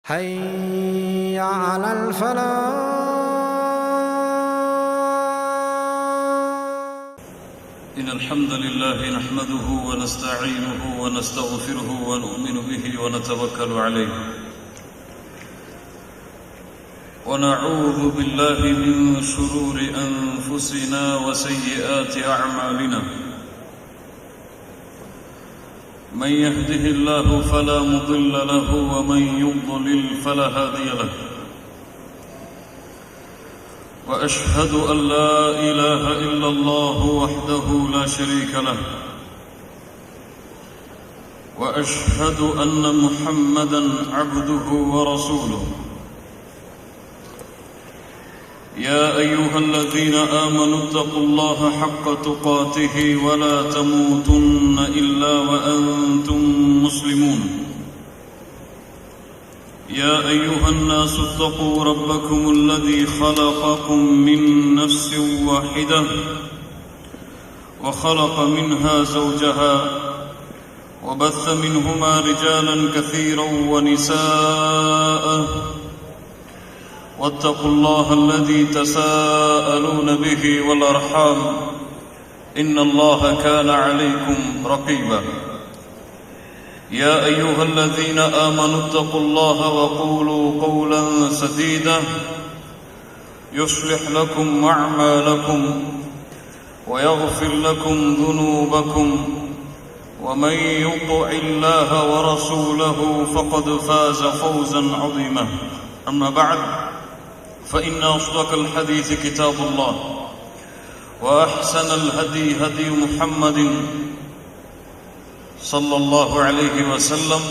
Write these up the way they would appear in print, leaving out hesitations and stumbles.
حي على الفلاح. إن الحمد لله نحمده ونستعينه ونستغفره ونؤمن به ونتوكل عليه ونعوذ بالله من شرور أنفسنا وسيئات أعمالنا. من يهده الله فلا مضل له ومن يضلل فلا هادي له. وأشهد أن لا إله إلا الله وحده لا شريك له. وأشهد أن محمدا عبده ورسوله. يا أيها الذين آمنوا اتقوا الله حق تقاته ولا تموتن إلا وأنتم مسلمون. يا أيها الناس اتقوا ربكم الذي خلقكم من نفس واحدة وخلق منها زوجها وبث منهما رجالا كثيرا ونساء. واتقوا الله الذي تساءلون به والأرحام إن الله كان عليكم رقيبا. يا أيها الذين آمنوا اتقوا الله وقولوا قولا سديدا يصلح لكم أعمالكم ويغفر لكم ذنوبكم ومن يطع الله ورسوله فقد فاز فوزا عظيما. أما بعد فإن أصدق الحديث كتاب الله وأحسن الهدي هدي محمد صلى الله عليه وسلم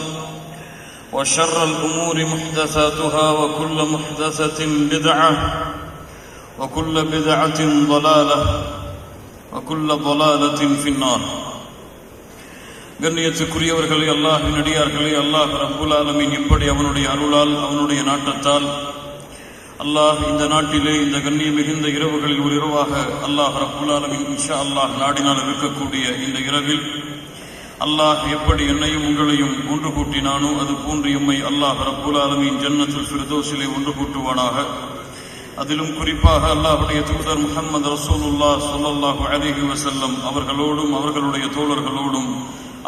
وشر الأمور محدثاتها وكل محدثة بدعة وكل بدعة ضلالة وكل ضلالة في النار. கண்ணியத்துக்குரியவர்களே, அல்லாஹ்வின் அடியார்களே, அல்லாஹ் ரப்புல் ஆலமீன் இப்படி அவனுடைய அருளால் அவனுடைய நாட்டத்தால் அல்லாஹ் இந்த நாட்டிலே இந்த கண்ணிய மிகுந்த இரவுகளில் ஒரு இரவாக அல்லாஹ் ரப்புல் ஆலமீன் இன்ஷா அல்லாஹ் நாடினால் இருக்கக்கூடிய இந்த இரவில் அல்லாஹ் எப்படி என்னையும் உங்களையும் ஒன்று கூட்டினானோ அது போன்று எம்மை அல்லாஹ் ரப்புல் ஆலமீன் ஜன்னத்துல் ஃபிர்தௌஸிலே ஒன்று கூட்டுவானாக. அதிலும் குறிப்பாக அல்லாஹ்வுடைய தூதர் முஹம்மது ரசூலுல்லாஹ் ஸல்லல்லாஹு அலைஹி வஸல்லம் அவர்களோடும் அவர்களுடைய தோழர்களோடும்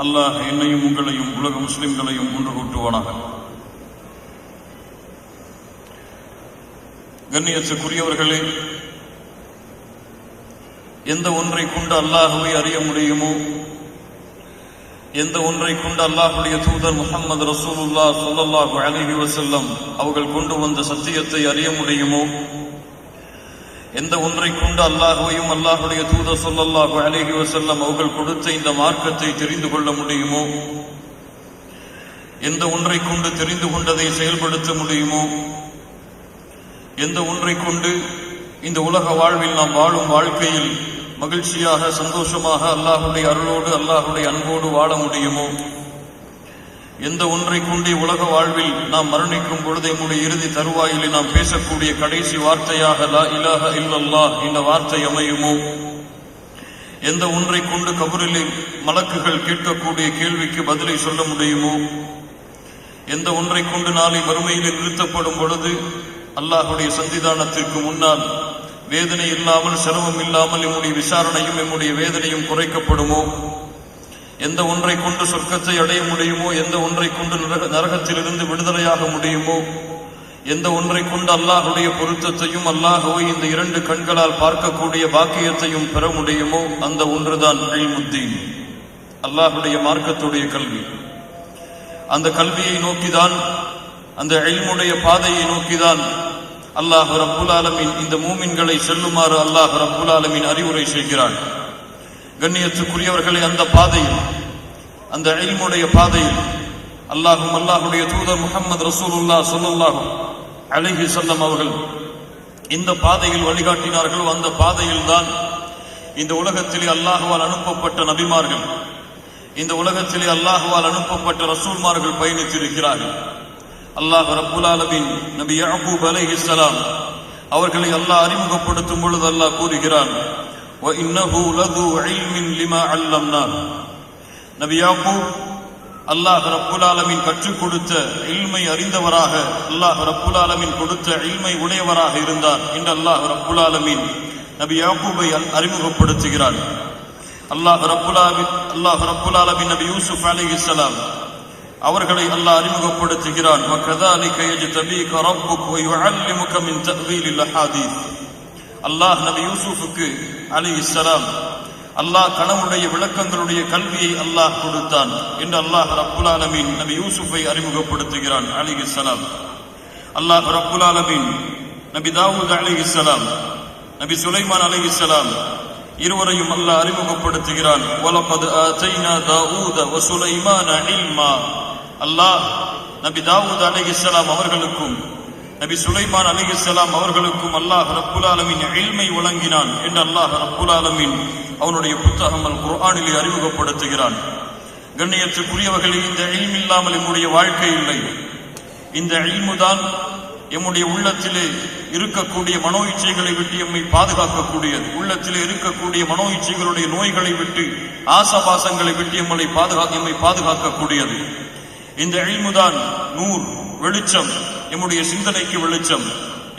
அல்லாஹ் என்னையும் உங்களையும் உலக முஸ்லிம்களையும் ஒன்று கூட்டுவானாக. கண்ணியத்துக்குரியவர்களே, எந்த ஒன்றை கொண்டு அல்லாஹ்வை அறிய முடியுமோ, எந்த ஒன்றை கொண்டு அல்லாஹ்வுடைய தூதர் முஹம்மது ரசூலுல்லாஹ் ஸல்லல்லாஹு அலைஹி வஸல்லம் அவர்கள் கொண்டு வந்த சத்தியத்தை அறிய முடியுமோ, எந்த ஒன்றை கொண்டு அல்லாஹ்வையும் அல்லாஹ்வுடைய தூதர் ஸல்லல்லாஹு அலைஹி வஸல்லம் அவர்கள் கொடுத்த இந்த மார்க்கத்தை தெரிந்து கொள்ள முடியுமோ, எந்த ஒன்றை கொண்டு தெரிந்து கொண்டதை செயல்படுத்த முடியுமோ, எந்த ஒன்றை கொண்டு இந்த உலக வாழ்வில் நாம் வாழும் வாழ்க்கையில் மகிழ்ச்சியாக சந்தோஷமாக அல்லாஹ்வுடைய அருளோடு அல்லாஹ்வுடைய அன்போடு வாழ முடியுமோ, எந்த ஒன்றை கொண்டு உலக வாழ்வில் நாம் மரணிக்கும் பொழுது நம்முடைய இறுதி தருவாயிலே நாம் பேசக்கூடிய கடைசி வார்த்தையாக லா இலாஹ இல்லல்லாஹ் இந்த வார்த்தை அமையுமோ, எந்த ஒன்றை கொண்டு கபரிலே மலக்குகள் கேட்கக்கூடிய கேள்விக்கு பதிலை சொல்ல முடியுமோ, எந்த ஒன்றை கொண்டு நாளை மறுமையிலே நிறுத்தப்படும் பொழுது அல்லாஹ்வுடைய சந்திதானத்திற்கு முன்னால் வேதனை இல்லாமல் சிரமம் இல்லாமல் நம்முடைய விசாரணையும் நம்முடைய வேதனையும் குறைக்கப்படுமோ, எந்த ஒன்றை கொண்டு சொர்க்கத்தை அடைய முடியுமோ, எந்த ஒன்றை கொண்டு நரகத்திலிருந்து விடுதலையாக முடியுமோ, எந்த ஒன்றை கொண்டு அல்லாஹ்வுடைய பொருத்தத்தையும் அல்லாஹ்வை இந்த இரண்டு கண்களால் பார்க்கக்கூடிய பாக்கியத்தையும் பெற முடியுமோ, அந்த ஒன்றுதான் இல்முத்தீன், அல்லாஹ்வுடைய மார்க்கத்துடைய கல்வி. அந்த கல்வியை நோக்கிதான், அந்த இல்முடைய பாதையை நோக்கிதான் அல்லாஹ் ரப்புல் ஆலமீன் இந்த மூமின்களை செல்லுமாறு அல்லாஹ் ரப்புல் ஆலமீன் அறிவுரை செய்கிறான். கண்ணியத்துக்குரியவர்களே, அந்த பாதையில், அந்த இல்முடைய பாதையில் அல்லாஹும் அல்லாஹ்வுடைய தூதர் முஹம்மது ரசூலுல்லாஹ் ஸல்லல்லாஹு அலைஹி வஸல்லம் அவர்கள் இந்த பாதையில் வழிகாட்டினார்களோ அந்த பாதையில் தான் இந்த உலகத்திலே அல்லாஹ்வால் அனுப்பப்பட்ட நபிமார்கள், இந்த உலகத்திலே அல்லாஹ்வால் அனுப்பப்பட்ட ரசூல்மார்கள் பயணித்திருக்கிறார்கள். அல்லாஹ் ரப்புல் ஆலமீன் நபி யாக்கூப் அலைஹிஸ்ஸலாம் அவர்களை அல்லாஹ் அறிமுகப்படுத்தும் பொழுது அல்லாஹ் கூறுகிறான், வ இன்னஹு லது இல்மின் லிமா அல்லம்னா. நபி யாக்கூப் அல்லாஹ் ரப்புல் ஆலமீன் கற்றுக் கொடுத்த இல்மை அறிந்தவராக, அல்லாஹ் ரப்புல் ஆலமீன் கொடுத்த இல்மை உடையவராக இருந்தார் என்று அல்லாஹ் ரப்புல் ஆலமீன் நபி யாக்கூபை அறிமுகப்படுத்துகிறார். அல்லாஹ் ரப்புல் ஆலமீன் நபி யூசுப் அலைஹிஸ்ஸலாம் அவர்களை அல்லாஹ் அறிமுகப்படுத்துகிறான். வகதாலிக யஜ்தபீக ரப்புக் வயுஅல்லிமுக மின் தஅவீலில் அஹாதீஸ். அல்லாஹ் நபி யூசுஃபுக்கு அலைஹிஸ்ஸலாம் அல்லாஹ் கனவுடைய விளக்கங்களுடைய கல்வியை அல்லாஹ் கொடுத்தான் என்று அல்லாஹ் ரப்புல் ஆலமீன் நபி யூசுஃபை அறிமுகப்படுத்துகிறான் அலைஹிஸ்ஸலாம். அல்லாஹ் ரப்புல் ஆலமீன் நபி தாவூத் அலைஹிஸ்ஸலாம், நபி சுலைமான் அலைஹிஸ்ஸலாம் இருவரையும் அல்லாஹ் அறிமுகப்படுத்துகிறான். வலகத் ஆதைனா தாவூத வ சுலைமான இல்மா. அல்லாஹ் நபி தாவூத் அலைஹிஸ்ஸலாம் அவர்களுக்கும் நபி சுலைமான் அலைஹிஸ்ஸலாம் அவர்களுக்கும் அல்லாஹ் ரப்புல் ஆலமீன் இல்மை வழங்கினான் என்று அல்லாஹ் ரப்புல் ஆலமீன் அவனுடைய புத்தகம் அல் குர்ஆனிலே அறிமுகப்படுத்துகிறான். கண்ணியத்துக்குரியவர்களே, இந்த இல்ம் இல்லாமல் நம்முடைய வாழ்க்கை இல்லை. இந்த இல்முதான் எம்முடைய உள்ளத்திலே இருக்கக்கூடிய மனோ இச்சைகளை விட்டு எம்மை பாதுகாக்கக்கூடியது. உள்ளத்திலே இருக்கக்கூடிய மனோ இச்சைகளுடைய நோய்களை விட்டு, ஆசபாசங்களை விட்டு எம்மை பாதுகாக்கக்கூடியது. இந்த இல்முதான் நூர், வெளிச்சம், எம்முடைய சிந்தனைக்கு வெளிச்சம்,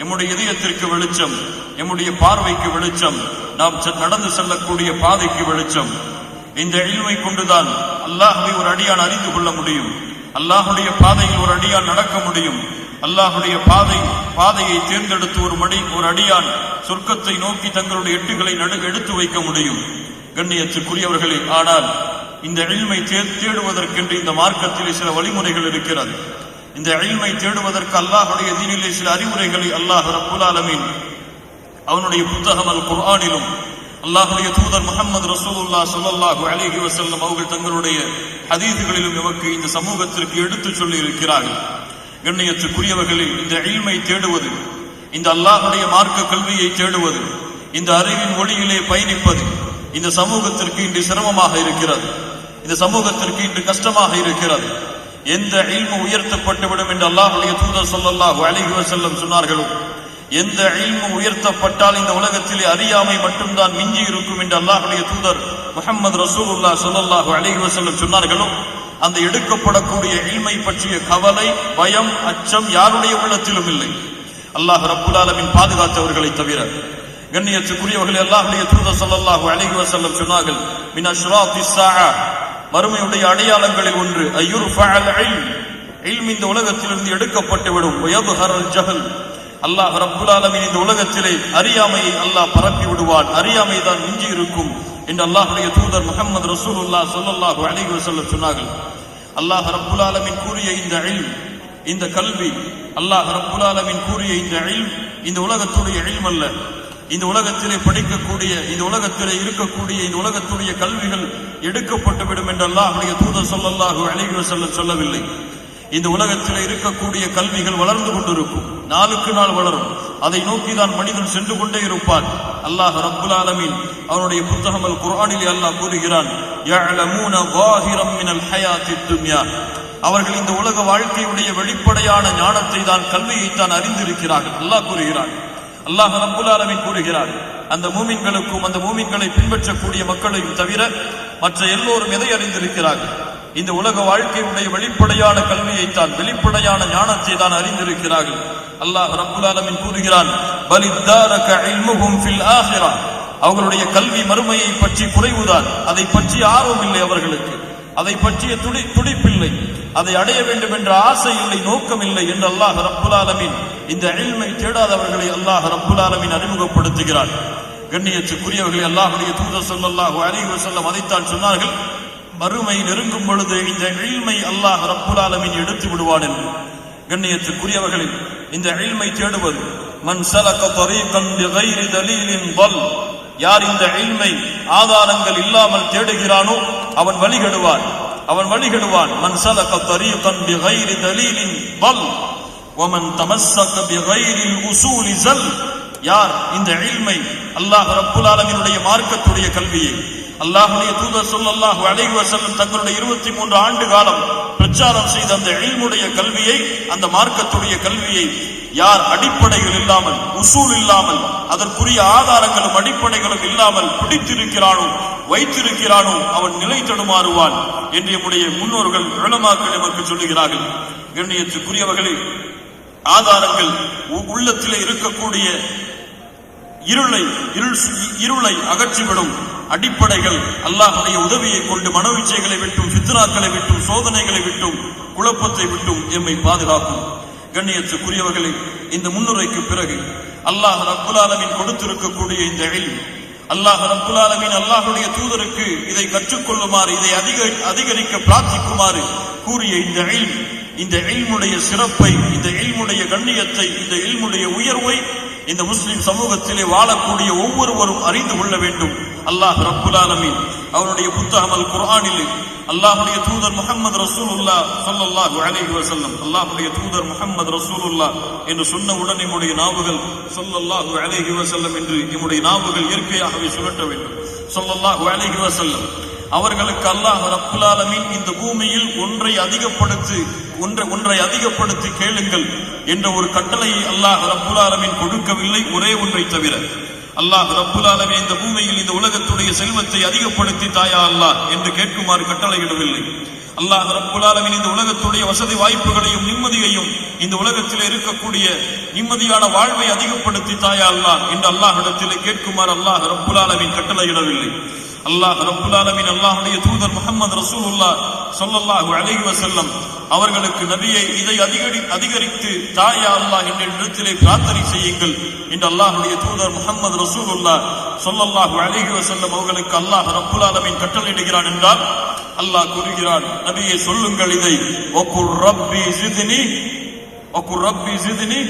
எம்முடைய இதயத்திற்கு வெளிச்சம், எம்முடைய பார்வைக்கு வெளிச்சம், நாம் நடந்து செல்லக்கூடிய பாதைக்கு வெளிச்சம். இந்த இல்மை கொண்டுதான் அல்லாஹ்வை ஒரு அடியான் அறிந்து கொள்ள முடியும். அல்லாஹுடைய பாதையில் ஒரு அடியான் நடக்க முடியும். அல்லாஹுடைய பாதையை தேர்ந்தெடுத்து ஒரு அடியான் சொர்க்கத்தை நோக்கி தங்களுடைய எட்டுகளை எடுத்து வைக்க முடியும். கண்ணியத்துக்குரியவர்களே, ஆனால் இந்த இல்மை தேடுவதற்கென்று இந்த மார்க்கத்திலே சில வழிமுறைகள் இருக்கிறது. இந்த இல்மை தேடுவதற்கு அல்லாஹுடைய தீனிலே சில அறிவுரைகளை அல்லாஹ் ரப்புல் ஆலமீன் அவனுடைய புத்தகம் அல் குர்ஆனிலும் அல்லாஹுடைய தூதர் முஹம்மது ரசூலுல்லாஹ் ஸல்லல்லாஹு அலைஹி வஸல்லம் அவர்கள் தங்களுடைய ஹதீஸ்களிலும் நமக்கு இந்த சமூகத்திற்கு எடுத்துச் சொல்லி இருக்கிறார்கள். கண்ணியத்துக்குரியவர்களே, இந்த இல்மை தேடுவது, இந்த அல்லாஹுடைய மார்க்க கல்வியை தேடுவது, இந்த அறிவின் ஒளியிலே பயணிப்பது இந்த சமூகத்திற்கு இன்று சிரமமாக இருக்கிறது. இந்த சமூகத்திற்கு இன்று கஷ்டமாக இருக்கிறது. எந்த இல்மு உயர்த்தப்பட்டுவிடும் என்று அல்லாஹுடைய தூதர் ஸல்லல்லாஹு அலைஹி வஸல்லம் சொன்னார்களோ, எந்த இல்மு உயர்த்தப்பட்டால் இந்த உலகத்திலே அறியாமை மட்டும்தான் மிஞ்சி இருக்கும் என்று அல்லாஹுடைய தூதர் முஹம்மது ரசூலுல்லாஹ் ஸல்லல்லாஹு அலைஹி வஸல்லம் சொன்னார்களோ, அந்த எடுக்கப்படக்கூடிய இல்மை பற்றிய கவலை, பயம், அச்சம் யாருடைய உள்ளத்திலும் இல்லை, அல்லாஹ் ரப்புல் ஆலமீன் பாதுகாத்தவர்களை தவிர. கண்ணியத்துக்குரியவர்களே, அல்லாஹுடைய தூதர் ஸல்லல்லாஹு அலைஹி வஸல்லம் சொன்னார்கள், மின் அஷ்ராத்திஸ் ஸாஅ, மறுமையுடைய அடையாளங்களில் ஒன்று, அய்யுர்ஃபஅல் இல்ம், இல்ம் இந்த உலகத்திலிருந்து எடுக்கப்பட்டுவிடும். வயதுஹரல் ஜஹல், அல்லாஹ் ரப்புல் ஆலமீன் இந்த உலகத்திலே அறியாமையை அல்லாஹ் பரப்பி விடுவான். அறியாமை தான் மிஞ்சி இருக்கும் என்று அல்லாஹுடைய தூதர் முஹம்மது ரசூலுல்லாஹ் ஸல்லல்லாஹு அலைஹி வஸல்லம் சொன்னார்கள். அல்லாஹ் ரப்புல் ஆலமீன் கூறிய இந்த இல்ம், இந்த கல்வி, அல்லாஹ் ரப்புல் ஆலமீன் கூறிய இந்த இல்ம் இந்த உலகத்துடைய இல்ம் அல்ல. இந்த உலகத்திலே படிக்கக்கூடிய, இந்த உலகத்திலே இருக்கக்கூடிய இந்த உலகத்துடைய கல்விகள் எடுக்கப்பட்டுவிடும் என்று அல்லாஹுடைய தூதர் ஸல்லல்லாஹு அலைஹி வஸல்லம் சொல்லவில்லை. இந்த உலகத்திலே இருக்கக்கூடிய கல்விகள் வளர்ந்து கொண்டிருக்கும், நாளுக்கு நாள் வளரும். அதை நோக்கிதான் மனிதன் சென்று கொண்டே இருப்பான். அல்லாஹ் ரப்புல் ஆலமீன் அவனுடைய புத்தகம் அல் குர்ஆனிலே அல்லாஹ் கூறுகிறான், யஅலமூன ஸாஹிரம் மினல் ஹயாத்தித் துன்யா, அவர்கள் இந்த உலக வாழ்க்கையுடைய வெளிப்படையான ஞானத்தை தான், கல்வியை தான் அறிந்திருக்கிறார்கள். அல்லாஹ் கூறுகிறான், அல்லாஹ் ரப்புல் ஆலமீன் கூறுகிறார், அந்த மூமின்களுக்கும் அந்த மூமின்களை பின்பற்றக்கூடிய மக்களையும் தவிர மற்ற எல்லோரும் எதை அறிந்திருக்கிறார்கள்? இந்த உலக வாழ்க்கையுடைய வெளிப்படையான கல்வியைத்தான், வெளிப்படையான ஞானத்தை தான் அறிந்திருக்கிறார்கள். அல்லாஹ் ரப்புல் ஆலமீன் கூறுகிறான், பலித்தாரக இல்முஹும் ஃபில் ஆஹிரா, அவர்களுடைய கல்வி மறுமையை பற்றி குறைவுதான், அதை பற்றி ஆர்வம் இல்லை அவர்களுக்கு, அதை பற்றிய துடிப்பில்லை, அதை அடைய வேண்டும் என்ற ஆசை இல்லை, நோக்கம் இல்லை என்று அல்லாஹ் ரப்புல் ஆலமீன் இந்த இல்மை தேடாதவர்களை அல்லாஹ் ரப்புல் ஆலமீன் அறிமுகப்படுத்துகிறார். கண்ணியத்துக்குரியவர்களை, அல்லாஹுடைய தூதர் ஸல்லல்லாஹு அலைஹி வஸல்லம் அதைத்தான் சொன்னார்கள், மறுமை நெருங்கும் பொழுது இந்த இல்மை அல்லாஹ் ரப்புல் ஆலமீன் எடுத்து விடுவான் என்று. கண்ணியத்துக்குரியவர்களை, இந்த இல்மை தேடுவது, மன் ஸலக தரீகன் பிகைரி தலீலின் ضل, யார் இந்த இல்மை ஆதாரங்கள் இல்லாமல் தேடுகிறானோ அவன் வழிகெடுவான், அவன் வழிகெடுவான். மன் ஸலக தரீகன் பிகைரி தலீலின் ضل வமன் தமஸ்ஸக பிகைரில் உஸூலி ஸல், யார் இந்த இல்மை, அல்லாஹ் ரப்புல் ஆலமீனுடைய மார்க்கத்துடைய கல்வியை, அல்லாஹுடைய தூதர் ஸல்லல்லாஹு அலைஹி வஸல்லம் தங்களுடைய 23 ஆண்டு காலம் பிரச்சாரம் செய்த அந்த இல்முடைய கல்வியை, அந்த மார்க்கத்துடைய கல்வியை யார் அடிப்படைகள் இல்லாமல், உசூல் இல்லாமல், அதற்குரிய ஆதாரங்களும் அடிப்படைகளும் இல்லாமல் பிடித்திருக்கிறானோ, வைத்திருக்கிறானோ அவன் நிலை தடுமாறுவான் என்று நம்முடைய முன்னோர்கள் உலமாக்கள் நமக்கு சொல்லுகிறார்கள். கண்ணியத்துக்குரியவர்களே, ஆதாரங்கள் உள்ளத்திலே இருக்கக்கூடிய இருளை அகற்றிவிடும். அடிப்படைகள் அல்லாஹ்வுடைய உதவியை கொண்டு மனோவிச்சைகளை விட்டும், ஃபித்னாக்களை விட்டும், சோதனைகளை விட்டும், குழப்பத்தை விட்டும் எம்மை பாதுகாக்கும். கண்ணியத்துக்குரியவர்களே, இந்த முன்னுரைக்கு பிறகு அல்லாஹ் ரப்புல் ஆலமீன் கொடுத்திருக்கக்கூடிய இந்த இல்ம், அல்லாஹ் ரப்புல் ஆலமீன் அல்லாஹ்வுடைய தூதருக்கு இதை கற்றுக்கொள்ளுமாறு, இதை அதிகரிக்க பிரார்த்திக்குமாறு கூறிய இந்த இல்முடைய சிறப்பை, இந்த இல்முடைய கண்ணியத்தை, இந்த இல்முடைய உயர்வை இந்த முஸ்லிம் சமூகத்திலே வாழக்கூடிய ஒவ்வொருவரும் அறிந்து கொள்ள வேண்டும். அல்லாஹ் ரப்புல் ஆலமீன் அவருடைய புத்தகம் அல் குர்ஆனிலே அல்லாஹ்வுடைய தூதர் முஹம்மது ரசூலுல்லாஹ் ஸல்லல்லாஹு அலைஹி வஸல்லம், அல்லாஹ்வுடைய தூதர் முஹம்மது ரசூலுல்லாஹ் என்று சொன்னவுடன் நம்முடைய நாவுகள் ஸல்லல்லாஹு அலைஹி வஸல்லம் என்று நம்முடைய நாவுகள் இயற்கையாகவே சுழற்ற வேண்டும். ஸல்லல்லாஹு அலைஹி வஸல்லம் அவர்களுக்கு அல்லாஹ் ரப்புல் ஆலமீன் இந்த பூமியில் ஒன்றை அதிகப்படுத்தி கேளுங்கள் என்ற ஒரு கட்டளையை அல்லாஹ் ரப்புல் ஆலமீன் கொடுக்கவில்லை, ஒரே ஒன்றை தவிர. அல்லாஹ் ரப்புல் ஆலமீன் இந்த பூமியில் இந்த உலகத்துடைய செல்வத்தை அதிகப்படுத்தி தாயா அல்லாஹ் என்று கேட்குமாறு கட்டளையிடவில்லை. அல்லாஹ் ரப்புல் ஆலமீன் இந்த உலகத்துடைய வசதி வாய்ப்புகளையும் நிம்மதியையும், இந்த உலகத்தில் இருக்கக்கூடிய நிம்மதியான வாழ்வை அதிகப்படுத்தி தாயா அல்லாஹ் என்று அல்லாஹ்விடத்திலே கேட்குமாறு அல்லாஹ் ரப்புல் ஆலமீன் கட்டளையிடவில்லை. அல்லாஹ் ரப்புல் ஆலமீன் அல்லாஹ்வுடைய தூதர் முஹம்மது ரசூலுல்லாஹ் ஸல்லல்லாஹு அலைஹி வஸல்லம் அவர்களுக்கு நபியை இதை அதிகரித்து தாயா அல்லாஹ் என்ற இடத்திலே பிரார்த்தனை செய்யுங்கள் என்று அல்லாஹ்வுடைய தூதர் முஹம்மது ரசூலுல்லாஹ் ஸல்லல்லாஹு அலைஹி வஸல்லம் அவர்களுக்கு அல்லாஹ் ரப்புல் ஆலமீன் கட்டளையிடுகிறான் என்றால் அல்லாஹ் கூறுகிறான், நபியே சொல்லுங்கள் இதை, வகுர் ரப்பி ஸித்னி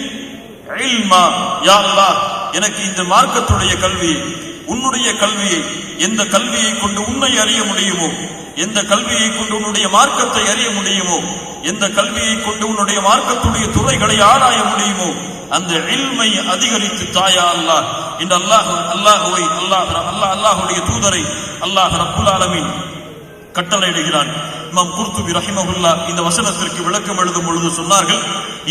இல்மா, யா அல்லாஹ் எனக்கு இந்த மார்க்கத்துடைய கல்வியை, உன்னுடைய கல்வியை, எந்த கல்வியை கொண்டு உன்னை அறிய முடியுமோ, எந்த கல்வியை கொண்டு உன்னுடைய மார்க்கத்தை அறிய முடியுமோ, எந்த கல்வியை கொண்டு உன்னுடைய மார்க்கத்துடைய துறைகளை ஆராய முடியுமோ, அந்த இல்மை அதிகரித்து தாயா அல்லாஹ் இந்த அல்லாஹ்வுடைய தூதரை அல்லாஹ் ரப்புல் ஆலமீன் கட்டளையிடுகிறான். இமாம் குர்துபி ரஹிமஹுல்லாஹ் இந்த வசனத்திற்கு விளக்கம் எழுதும் பொழுது சொன்னார்கள்,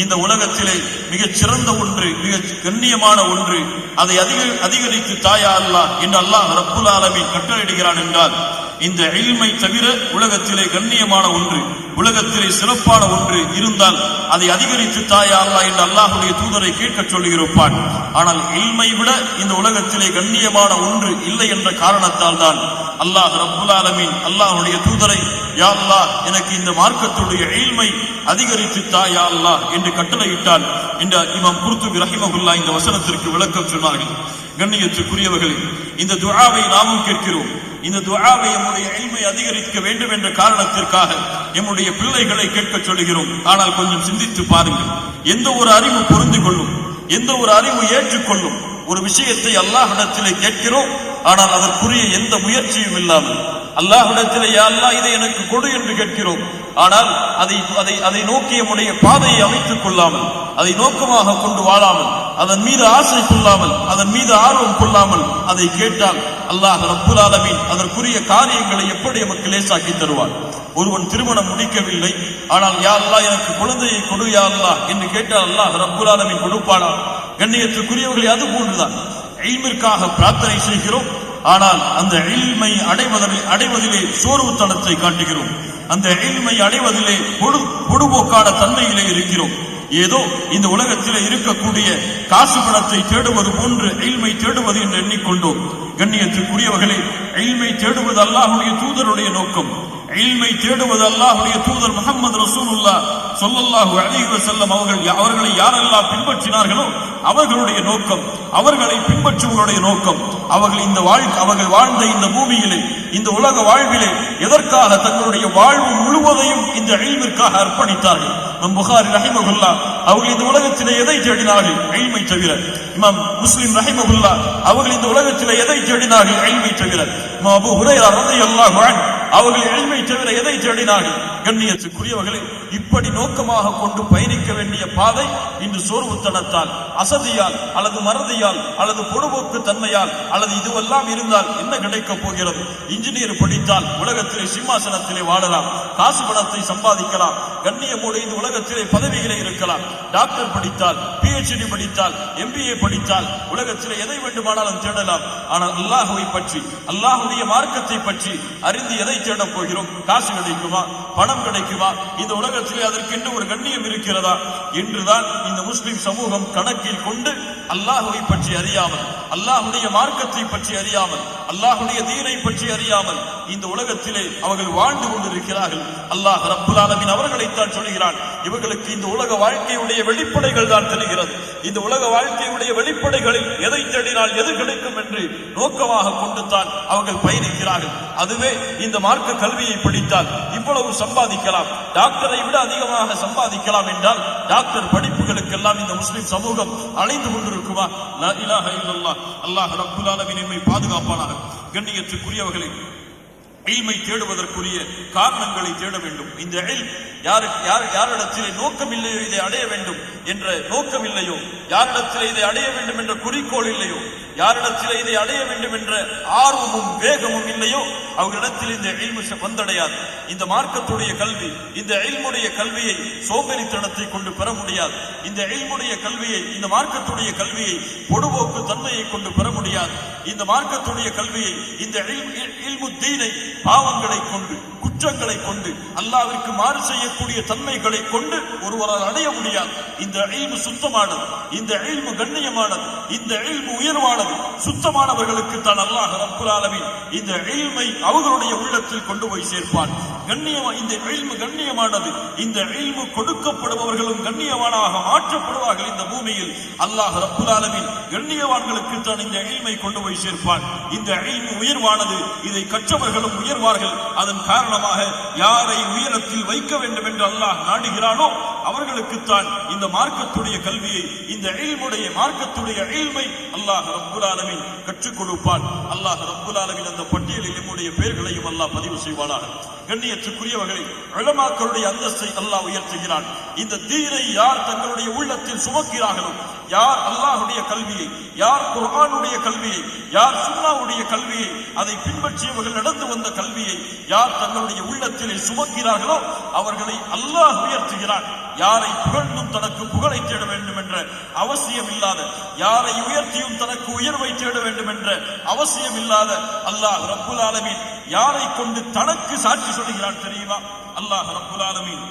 இந்த உலகத்திலே மிகச் சிறந்த ஒன்று, மிக கண்ணியமான ஒன்று, அதை அதிகரித்து தாயா அல்லாஹ் என்று அல்லாஹ் ரப்புல் ஆலமீன் கட்டளையிடுகிறான் என்றால், இந்த இல்மை தவிர உலகத்திலே கண்ணியமான ஒன்று, உலகத்திலே சிறப்பான ஒன்று இருந்தால் அதை அதிகரித்து தாயா அல்லாஹ் என்று அல்லாஹ்வுடைய தூதரை கேட்க சொல்லியிருப்பான். ஆனால் இல்மை விட இந்த உலகத்திலே கண்ணியமான ஒன்று இல்லை என்ற காரணத்தால் தான் அல்லாஹ் ரப்புல் ஆலமீன் அல்லாஹ்வுடைய தூதரை, யா அல்லாஹ் எனக்கு இந்த மார்க்கத்துடைய இல்மை அதிகரித்து தாயா அல்லாஹ் என்று கட்டளையிட்டான் என்று இமாம் குர்துபி ரஹிமஹுல்லாஹ் இந்த வசனத்திற்கு விளக்கம் சொன்னார்கள். கண்ணியத்துக்குரியவர்களே, இந்த துஆவை நாமும் கேட்கிறோம். இந்த துஆவை நம்முடைய இல்மை அதிகரிக்க வேண்டும் என்ற காரணத்திற்காக நம்முடைய பிள்ளைகளை கேட்க சொல்கிறோம். ஆனால் கொஞ்சம் சிந்தித்து பாருங்கள், எந்த ஒரு அறிவு பொருந்தி கொள்ளும், எந்த ஒரு அறிவு ஏற்றுக்கொள்ளும் ஒரு விஷயத்தை அல்லாஹ்விடத்திலே கேட்கிறோம், ஆனால் அதற்குரிய எந்த முயற்சியும் இல்லாமல் அல்லாஹ்விடத்திலே யா அல்லாஹ் இதை எனக்கு கொடு என்று கேட்கிறோம். ஆனால் அதை நோக்கி நம்முடைய பாதையை அமைத்துக் கொள்ளாமல், அதை நோக்கமாக கொண்டு வாழாமல், அதன் மீது ஆசை கொள்ளாமல், அதன் மீது ஆர்வம் கொள்ளாமல் அதை கேட்டால் அல்லாஹ் ரப்புல் ஆலமீன் அதற்குரிய காரியங்களை எப்படி நமக்கு லேசாக்கி தருவார். ஒருவன் திருமணம் முடிக்கவில்லை, ஆனால் யா அல்லாஹ் எனக்கு குழந்தையை கொடு யா அல்லாஹ் என்று கேட்டால் அல்லாஹ் ரப்புல் ஆலமீன் கொடுப்பானா? கண்ணியத்துக்குரியவர்களே, அது போன்றுதான் இல்மிற்காக பிரார்த்தனை செய்கிறோம், ஆனால் அந்த இல்மை அடைவதிலே சோர்வுத்தனத்தை காட்டுகிறோம். அந்த இல்மை அடைவதிலே பொடுபோக்கான தன்மையிலே இருக்கிறோம். ஏதோ இந்த உலகத்திலே இருக்கக்கூடிய காசு பணத்தை தேடுவது போன்று இல்மை தேடுவது என்று எண்ணிக்கொண்டோம். கண்ணியத்துக்குரியவர்களே, இல்மை தேடுவது அல்லாஹ்வுடைய தூதருடைய நோக்கம். இல்மை தேடுவது அல்லாஹ்வுடைய தூதர் முஹம்மது ரசூலுல்லாஹ் ஸல்லல்லாஹு அலைஹி வஸல்லம் அவர்களை யாரெல்லாம் பின்பற்றினார்களோ அவர்களுடைய நோக்கம், அவர்களை பின்பற்றுவர்களுடைய நோக்கம், அவர்கள் வாழ்ந்த இந்த பூமியிலே, இந்த உலக வாழ்விலே எதற்காக தங்களுடைய வாழ்வு முழுவதையும் இந்த இல்மிற்காக அர்ப்பணித்தார்கள். இமாம் புகாரி ரஹிமஹுல்லாஹ் அவர்கள் இந்த உலகத்திலே எதை தேடினார்கள்? இல்மை தவிர. இமாம் முஸ்லிம் ரஹிமஹுல்லாஹ் அவர்கள் இந்த உலகத்திலே எதை தேடினார்கள்? இல்மை தவிர. இமாம் அபூ ஹுரைரா ரலியல்லாஹு அன்ஹு அவர்கள் இல்மை தவிர எதை தேடினார்கள்? கண்ணியத்துக்குரியவர்களே, இப்படி நோக்கமாக கொண்டு பயணிக்க வேண்டிய பாதை இன்று சோர்வுத்தனத்தால், அசதியால், அல்லது மறதியால், அல்லது பொடுபோக்கு தன்மையால், அல்லது இதுவெல்லாம் இருந்தால் என்ன கிடைக்கப் போகிறது? இன்ஜினியர் படித்தால் உலகத்திலே சிம்மாசனத்திலே வாழலாம், காசு பணத்தை சம்பாதிக்கலாம், கண்ணியமோடு இந்த உலகத்திலே பதவிகளே இருக்கலாம். டாக்டர் படித்தால், PhD படித்தால், MBA படித்தால் உலகத்திலே எதை வேண்டுமானாலும் தேடலாம். ஆனால் அல்லாஹுவை பற்றி, அல்லாஹுடைய மார்க்கத்தை பற்றி அறிந்து எதை தேடப் போகிறோம்? காசு கிடைக்குமா? பணம் கிடைக்குமா? இந்த உலகத்திலே அதற்கென்று ஒரு கண்ணியம் இருக்கிறதா என்றுதான் இந்த முஸ்லிம் சமூகம் கணக்கில் கொண்டு அல்லாஹுவை பற்றி அறியாமல், அல்லாஹுடைய மார்க்கத்தை பற்றி அறியாமல், அல்லாஹுடைய தீனை பற்றி அறியாமல் இந்த உலகத்திலே அவர்கள் வாழ்ந்து கொண்டிருக்கிறார்கள். அல்லாஹ் ரப்புல் ஆலமீன் அவர்களைத்தான் சொல்கிறான், இவர்களுக்கு இந்த உலக வாழ்க்கையுடைய வெளிப்படைகள் தான் தெரிகிறது. இந்த உலக வாழ்க்கையுடைய வெளிப்படைகளில் எதை தேடினால் எது கிடைக்கும் என்று நோக்கமாக கொண்டுதான் அவர்கள் பயணிக்கிறார்கள். அதுவே இந்த மார்க்க கல்வியை படித்தால் இவ்வளவு சம்பாதிக்கலாம், டாக்டரை விட அதிகமாக சம்பாதிக்கலாம் என்றால் டாக்டர் படிப்புகளுக்கெல்லாம் இந்த முஸ்லிம் சமூகம் அழைந்து கொண்டிருக்குமா? லா இலாஹ இல்லல்லாஹ். அல்லாஹ் ரப்புல் ஆலமீன் நம்மை பாதுகாப்பானாக. கண்ணியத்துக்குரியவர்களே, இல்மை தேடுவதற்குரிய காரணங்களை தேட வேண்டும். இந்த இல்ம் யாரிடத்திலே நோக்கம் இல்லையோ, இதை அடைய வேண்டும் என்ற நோக்கம் இல்லையோ, யாரிடத்திலே இதை அடைய வேண்டும் என்ற குறிக்கோள் இல்லையோ, யாரிடத்திலே இதை அடைய வேண்டும் என்ற ஆர்வமும் வேகமும் இல்லையோ, அவர்களிடத்தில் இந்த இல்மு வந்தடையாது. இந்த மார்க்கத்துடைய கல்வி, இந்த இல்முடைய கல்வியை சோம்பேறித்தனத்தை கொண்டு பெற முடியாது. இந்த இல்முடைய கல்வியை, இந்த மார்க்கத்துடைய கல்வியை பொடுபோக்கு தன்மையை கொண்டு பெற முடியாது. இந்த மார்க்கத்துடைய கல்வியை, இந்த இல்மு தீனை பாவங்களை கொண்டு, குற்றங்களை கொண்டு, அல்லாஹ்விற்கு மாறு செய்யக்கூடிய தன்மைகளை கொண்டு ஒருவரால் அடைய முடியாது. இந்த இல்மு சுத்தமானது, இந்த இல்மு கண்ணியமானது, இந்த இல்மு உயர்வானது. சுத்தமானவர்களுக்கு தான் அல்லாஹ் ரப்புல் ஆலமீன் இந்த இல்மை அவர்களுடைய உள்ளத்தில் கொண்டு போய் சேர்ப்பான். இந்த இல்மு கண்ணியமானது. இந்த இல்மு கொடுக்கப்படுபவர்களும் கண்ணியவானாக மாற்றப்படுவார்கள். இந்த பூமியில் அல்லாஹ் ரப்புல் ஆலமீன் கண்ணியவான்களுக்கு தான் இந்த இல்மை கொண்டு போய் சேர்ப்பான். இந்த இல்மு உயர்வானது. இதை கற்றவர்களும் உயர்வார்கள். அதன் காரணமாக யாரை உயரத்தில் வைக்க வேண்டும் என்று அல்லாஹ் நாடுகிறானோ அவர்களுக்குத்தான் இந்த மார்க்கத்துடைய கல்வியை, இந்த இல்முடைய மார்க்கத்துடைய இல்மை அல்லாஹ் ரப்புல் ஆலமீன் கற்றுக் கொடுப்பான். அல்லாஹ் ரப்புல் ஆலமீன் அந்த பட்டியலில் நம்முடைய பெயர்களையும் அல்லாஹ் பதிவு செய்வானாக. கண்ணியத்துக்குரியவர்களை, உலமாக்களுடைய அந்தஸ்தை அல்லாஹ் உயர்த்துகிறான். இந்த தீனை யார் தங்களுடைய உள்ளத்தில் சுமக்கிறார்களோ, யார் அல்லாஹுடைய கல்வியை, யார் குர்ஆனுடைய கல்வியை, யார் சுன்னாவுடைய கல்வியை, அதை பின்பற்றியவர்கள் நடந்து வந்த கல்வியை யார் தங்களுடைய உள்ளத்திலே சுமக்கிறார்களோ அவர்களை அல்லாஹ் உயர்த்துகிறான். யாரை புகழ்ந்தும் தனக்கு புகழை தேட வேண்டும் என்ற அவசியம் இல்லாத, யாரை உயர்த்தியும் தனக்கு உயர்வை தேட வேண்டும் என்ற அவசியம் இல்லாத அல்லாஹ் ரப்புல் ஆலமீன் யாரை கொண்டு தனக்கு சாட்சி சொல்கிறான் தெரியுமா? அல்லாஹ் ரப்புல் ஆலமீன்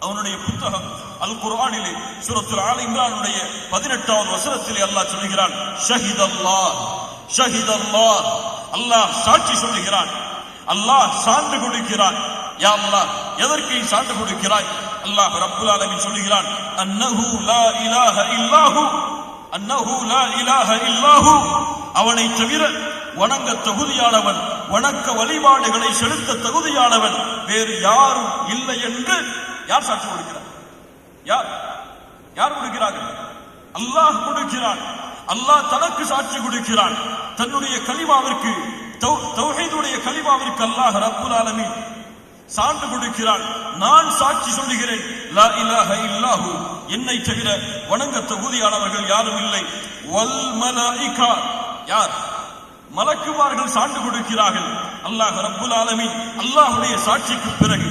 அவனுடைய புத்தகம் அல் குர்ஆனிலே சூரத்துல் ஆல இம்ரானுடைய 18வது வசனத்திலே அல்லாஹ் சொல்கிறான், ஷஹிதல்லாஹ் ஷஹிதல்லாஹ். அல்லாஹ் சாட்சி சொல்கிறான், அல்லாஹ் சான்று கொடுக்கிறான். யா அல்லாஹ், எதற்கு சான்று கொடுக்கிறாய்? அல்லாஹ் ரப்புல் ஆலமீன் சொல்கிறான், அன்னஹு லா இலாஹ இல்லாஹு, அன்னஹு லா இலாஹ இல்லாஹு. அவனை தவிர வணங்க தகுதியானவன், வணக்க வழிபாடுகளை செலுத்த தகுதியானவன் வேறு யாரும் இல்லை என்று யார் சாட்சி கொடுக்கிறார்? யார் கொடுக்கிறார்கள்? அல்லாஹ் கொடுக்கிறான். அல்லாஹ் தனக்கு சாட்சி கொடுக்கிறான். தன்னுடைய கலிமாவிற்கு, தௌஹீதுடைய கலிமாவிற்கு அல்லாஹ் ரப்புல் ஆலமீன் சான்று கொடுக்கிறான். நான் சாட்சி சொல்லுகிறேன், லா இலாஹ இல்லாஹு, என்னை தவிர வணங்க தகுதியானவர்கள் யாரும் இல்லை. வல் மலாயிகா, யார்? மலக்குமார்கள் சான்று கொடுக்கிறார்கள். அல்லாஹ் ரப்புல் ஆலமீன் அல்லாஹ்வுடைய சாட்சிக்கு பிறகு,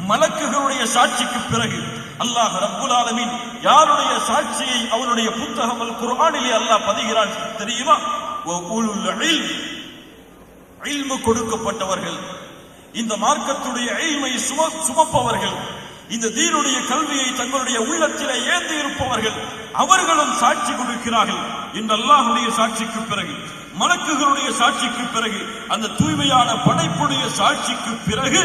மலக்குகளுடைய சாட்சிக்கு பிறகு அல்லாஹ் ரப்புல் ஆலமீன் யாருடைய சாட்சியை அவனுடைய புத்தகம் அல் குர்ஆனிலே அல்லாஹ் பதிகிறான் தெரியுமா? இல்மு கொடுக்கப்பட்டவர்கள், இந்த மார்க்கத்துடைய இல்மை சுமப்பவர்கள், இந்த தீனுடைய கல்வியை தங்களுடைய உள்ளத்திலே ஏந்தி இருப்பவர்கள், அவர்களும் சாட்சி கொடுக்கிறார்கள். இந்த அல்லாஹ்வுடைய சாட்சிக்கு பிறகு, மலக்குகளுடைய சாட்சிக்கு பிறகு, அந்த தூய்மையான படைப்புடைய சாட்சிக்கு பிறகு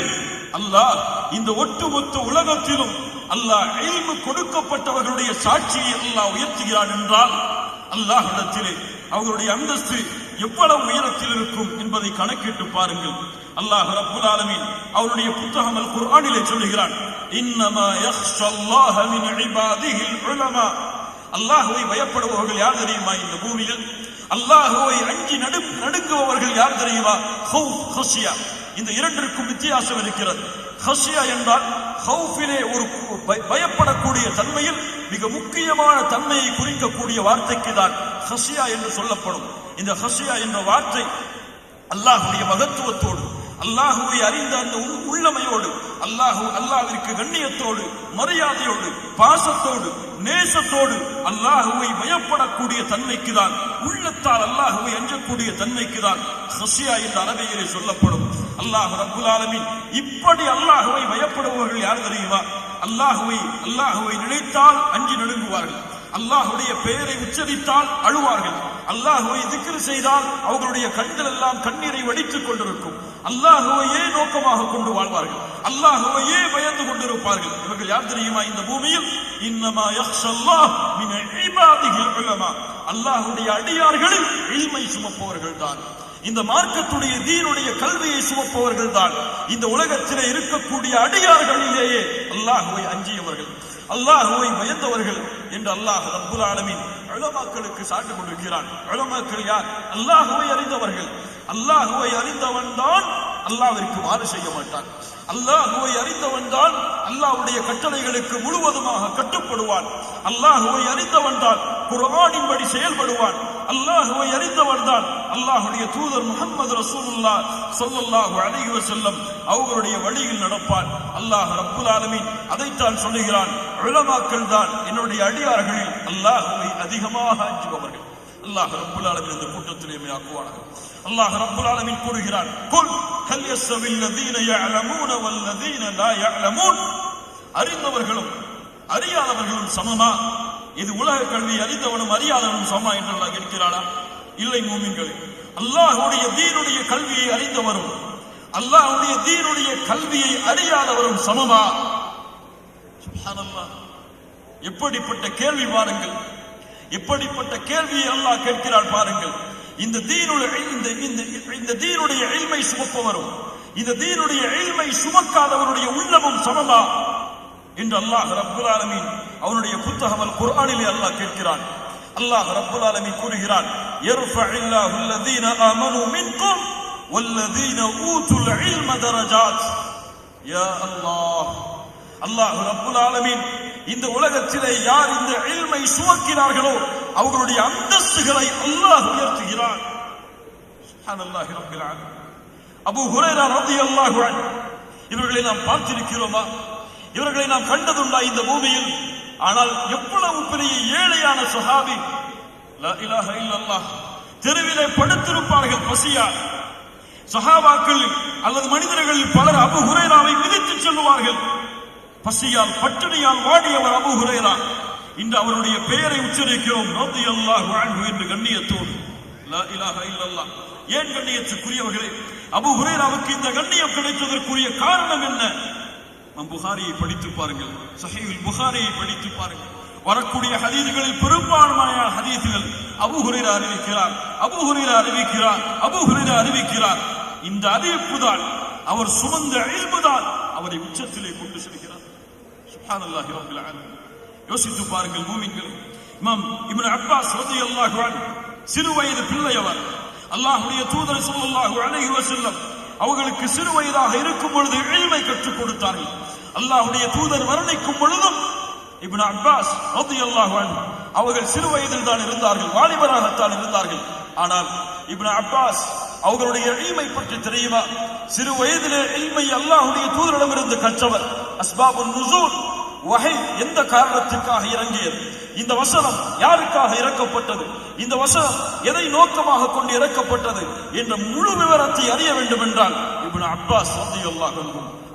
அல்லாஹ் இந்த ஒட்டுமொத்த உலகத்திலும் அல்லாஹ் இல்மு கொடுக்கப்பட்டவர்களுடைய சாட்சியை அல்லாஹ் உயர்த்துகிறான் என்றால் அல்லாஹ்விடத்திலே அவர்களுடைய அந்தஸ்து எவ்வளவு உயரத்தில் இருக்கும் என்பதை கணக்கிட்டு பாருங்கள். அல்லாஹ் ரப்புல் ஆலமீன் அவருடைய புத்தகம் அல் குர்ஆனிலே சொல்கிறான், இன்னமா யக்ஷல்லாஹ மின் இபாதிஹில் உலமா. அல்லாஹ்வை பயப்படுபவர்கள் யார் தெரியுமா? இந்த பூமியில் அல்லாஹ்வை அஞ்சி நடுங்குபவர்கள் யார் தெரியுமா? ஹௌஃப், ஹஷியா. இந்த இரண்டிற்கும் வித்தியாசம் இருக்கிறது. ஹஷியா என்றால் ஹவுஃபிலே ஒரு பயப்படக்கூடிய தன்மையில் மிக முக்கியமான தன்மையை குறிக்கக்கூடிய வார்த்தைக்கு தான் ஹஷியா என்று சொல்லப்படும். இந்த ஹஷியா என்ற வார்த்தை அல்லாஹ்வுடைய மகத்துவத்தோடு, அல்லாஹுவை அறிந்த அந்த உள்ளமையோடு, அல்லாஹ்விற்கு கண்ணியத்தோடு, மரியாதையோடு, பாசத்தோடு, நேசத்தோடு அல்லாஹுவை பயப்படக்கூடிய தன்மைக்கு தான், உள்ளத்தால் அல்லாஹுவை அஞ்சக்கூடிய தன்மைக்கு தான் ஹஷியா என்ற அரபியிலே சொல்லப்படும். அல்லாஹ் ரப்புல் ஆலமீன் இப்படி அல்லாஹுவை பயப்படுபவர்கள் யார் தெரியுமா? அல்லாஹுவை நினைத்தால் அஞ்சி நடுங்குவார்கள், அல்லாஹுடைய பெயரை உச்சரித்தால் அழுவார்கள், அல்லாஹுவை திக்ர் செய்தால் அவர்களுடைய கண்கள் எல்லாம் கண்ணீரை வடித்துக் கொண்டிருக்கும், அல்லாஹுவையே நோக்கமாக கொண்டு வாழ்வார்கள், அல்லாஹுவையே பயந்து கொண்டிருப்பார்கள். இவர்கள் யார் தெரியுமா? இந்த பூமியில் இன்னமா யக்ஷல்லாஹ் மின் இபாதிஹில் உலமா, அல்லாஹுடைய அடியார்களில் இல்மை சுமப்பவர்கள் தான், இந்த மார்க்கத்துடைய தீனுடைய கல்வியை சுமப்பவர்கள் தான் இந்த உலகத்திலே இருக்கக்கூடிய அடியார்களிலேயே அல்லாஹுவை அஞ்சியவர்கள், அல்லாஹுவை பயந்தவர்கள் என்று அல்லாஹ் ரப்புல் ஆலமீன் உலமாக்களுக்கு சான்று கொடுக்கிறான். உலமாக்கள் யார்? அல்லாஹுவை அறிந்தவர்கள். அல்லாஹுவை அறிந்தவன் தான் அல்லாஹ்விற்கு மாறு செய்ய மாட்டான். அல்லாஹுவை அறிந்தவன் தான் அல்லாஹ்வுடைய கட்டளைகளுக்கு முழுவதுமாக கட்டுப்படுவான். அல்லாஹுவை அறிந்தவன் தான் குர்ஆனின்படி செயல்படுவான். அல்லாஹுவை அறிந்தவன் தான் அல்லாஹ்வுடைய தூதர் முஹம்மது ரசூலுல்லாஹ் ஸல்லல்லாஹு அலைஹி வஸல்லம் அவர்களுடைய வழியில் நடப்பான். அல்லாஹ் ரப்புல் ஆலமீன் அதைத்தான் சொல்லுகிறான், உலமாக்கள் தான் என்னுடைய அடியார்களில் அல்லாஹுவை அதிகமாக அஞ்சுபவர்கள். அல்லாஹ் ரப்புல் ஆலமீன் இந்த கூட்டத்திலே ஆக்குவானாக. அல்லாஹ் ரப்புல் ஆலமீன் கூறுகிறான், குல் ஹல் யஸ்வில் லதீன யஅலமூன வல்லதீன லா யஅலமூன், அறிந்தவர்களும் அறியாதவர்களும் சமமா? இது உலக கல்வி அறிந்தவனும் அறியாதவனும் சமமா என்று அல்லாஹ் கேட்கிறானா? இல்லை மூமின்களே, அல்லாஹ்வுடைய தீனுடைய கல்வியை அறிந்தவரும் அல்லாஹ்வுடைய தீனுடைய கல்வியை அறியாதவரும் சமமா? சுப்ஹானல்லாஹ், எப்படிப்பட்ட கேள்வி பாருங்கள், எப்படிப்பட்ட கேள்வியை அல்லாஹ் கேட்கிறார் பாருங்கள். இந்த தீனுடைய இல்மை சுமப்பவரும் இந்த தீனுடைய இல்மை சுமக்காதவருடைய உள்ளமும் சமமா என்று அல்லாஹ் ரப்புல் ஆலமீன் அவனுடைய புத்தகம் அல் குர்ஆனிலே அல்லாஹ் கேட்கிறான். அல்லாஹ் ரப்புல் ஆலமீன் கூறுகிறான், யர்ஃபஇல்லாஹு அல்லதீன ஆமனூ மின்கும் வல்லதீன ஊதுல் இல்ம தரஜாத். யா அல்லாஹ், அல்லாஹ் ரப்புல் ஆலமீன் இந்த உலகத்திலே யார் இந்த இல்மை சுமக்கிறார்களோ அவர்களுடைய அந்தஸ்துகளை அல்லாஹ் உயர்த்துகிறான். சுப்ஹானல்லாஹி ரப்பில் ஆலமீன். அபூ ஹுரைரா ரலியல்லாஹு அன்ஹு, இவர்களை நாம் பார்த்திருக்கிறோமா? இவர்களை நாம் கண்டதுண்டா இந்த பூமியில்? ஆனால் எவ்வளவு பெரிய ஏழையான சஹாபி, லா இலாஹ இல்லல்லாஹ், தெருவிலே படுத்திருப்பார்கள் பசியால். சஹாபாக்கள் அல்லது மனிதர்களில் பலர் அபூ ஹுரைராவை மிதித்து செல்வார்கள். பசியால் பட்டினியால் வாடியவர் அபூ ஹுரைரா. இன்று அவருடைய பெயரை உச்சரிக்கிறோம் ரலியல்லாஹு அன்ஹு என்று கண்ணியத்தோடு. லா இலாஹ இல்லல்லாஹ். ஏன் கண்ணியத்துக்குரியவர்களே, அபூ ஹுரைராவுக்கு இந்த கண்ணியம் கிடைத்ததற்குரிய காரணம் என்ன? நம் புகாரியை படித்து பாருங்கள், சஹீஹுல் புகாரியை படித்து பாருங்கள். வரக்கூடிய ஹதீஸ்களில் பெரும்பான்மையான ஹதீஸ்கள் அபூ ஹுரைரா அறிவிக்கிறார், அபூ ஹுரைரா அறிவிக்கிறார், அபூ ஹுரைரா அறிவிக்கிறார். இந்த அறிவிப்புதான், அவர் சுமந்த இல்முதான் அவரை உச்சத்திலே கொண்டு செல்கிறார். சுப்ஹானல்லாஹி ரப்பில் ஆலமீன். யோசித்து பாருங்கள் மூமின்களே, இமாம் இப்னு அப்பாஸ் ரலியல்லாஹு அன்ஹு சிறு வயது பிள்ளை அவர். அல்லாஹ்வுடைய தூதர் ஸல்லல்லாஹு அலைஹி வஸல்லம் அவர்களுக்கு சிறு வயதாக இருக்கும் பொழுது இல்மை கற்றுக் கொடுத்தார்கள். அல்லாஹ்வுடைய தூதர் மரணிக்கும் பொழுதும் இப்னு அப்பாஸ் ரலியல்லாஹு அன்ஹு அவர்கள் சிறு வயதில் தான் இருந்தார்கள், வாலிபராகத்தான் இருந்தார்கள். ஆனால் இப்னு அப்பாஸ் அவர்களுடைய இல்மை பற்றி தெரியுமா? சிறு வயதிலே இல்மை அல்லாஹ்வுடைய தூதரிடமிருந்து கற்றவர். அஸ்பாபுன் நுசூல், வஹை எந்த காரணத்திற்காக இறங்கியது, இந்த வசனம் யாருக்காக இறக்கப்பட்டது, இந்த வசனம் எதை நோக்கமாக கொண்டு இறக்கப்பட்டது என்ற முழு விவரத்தை அறிய வேண்டும் என்றால் இப்னு அப்பாஸ் ரலியல்லாஹு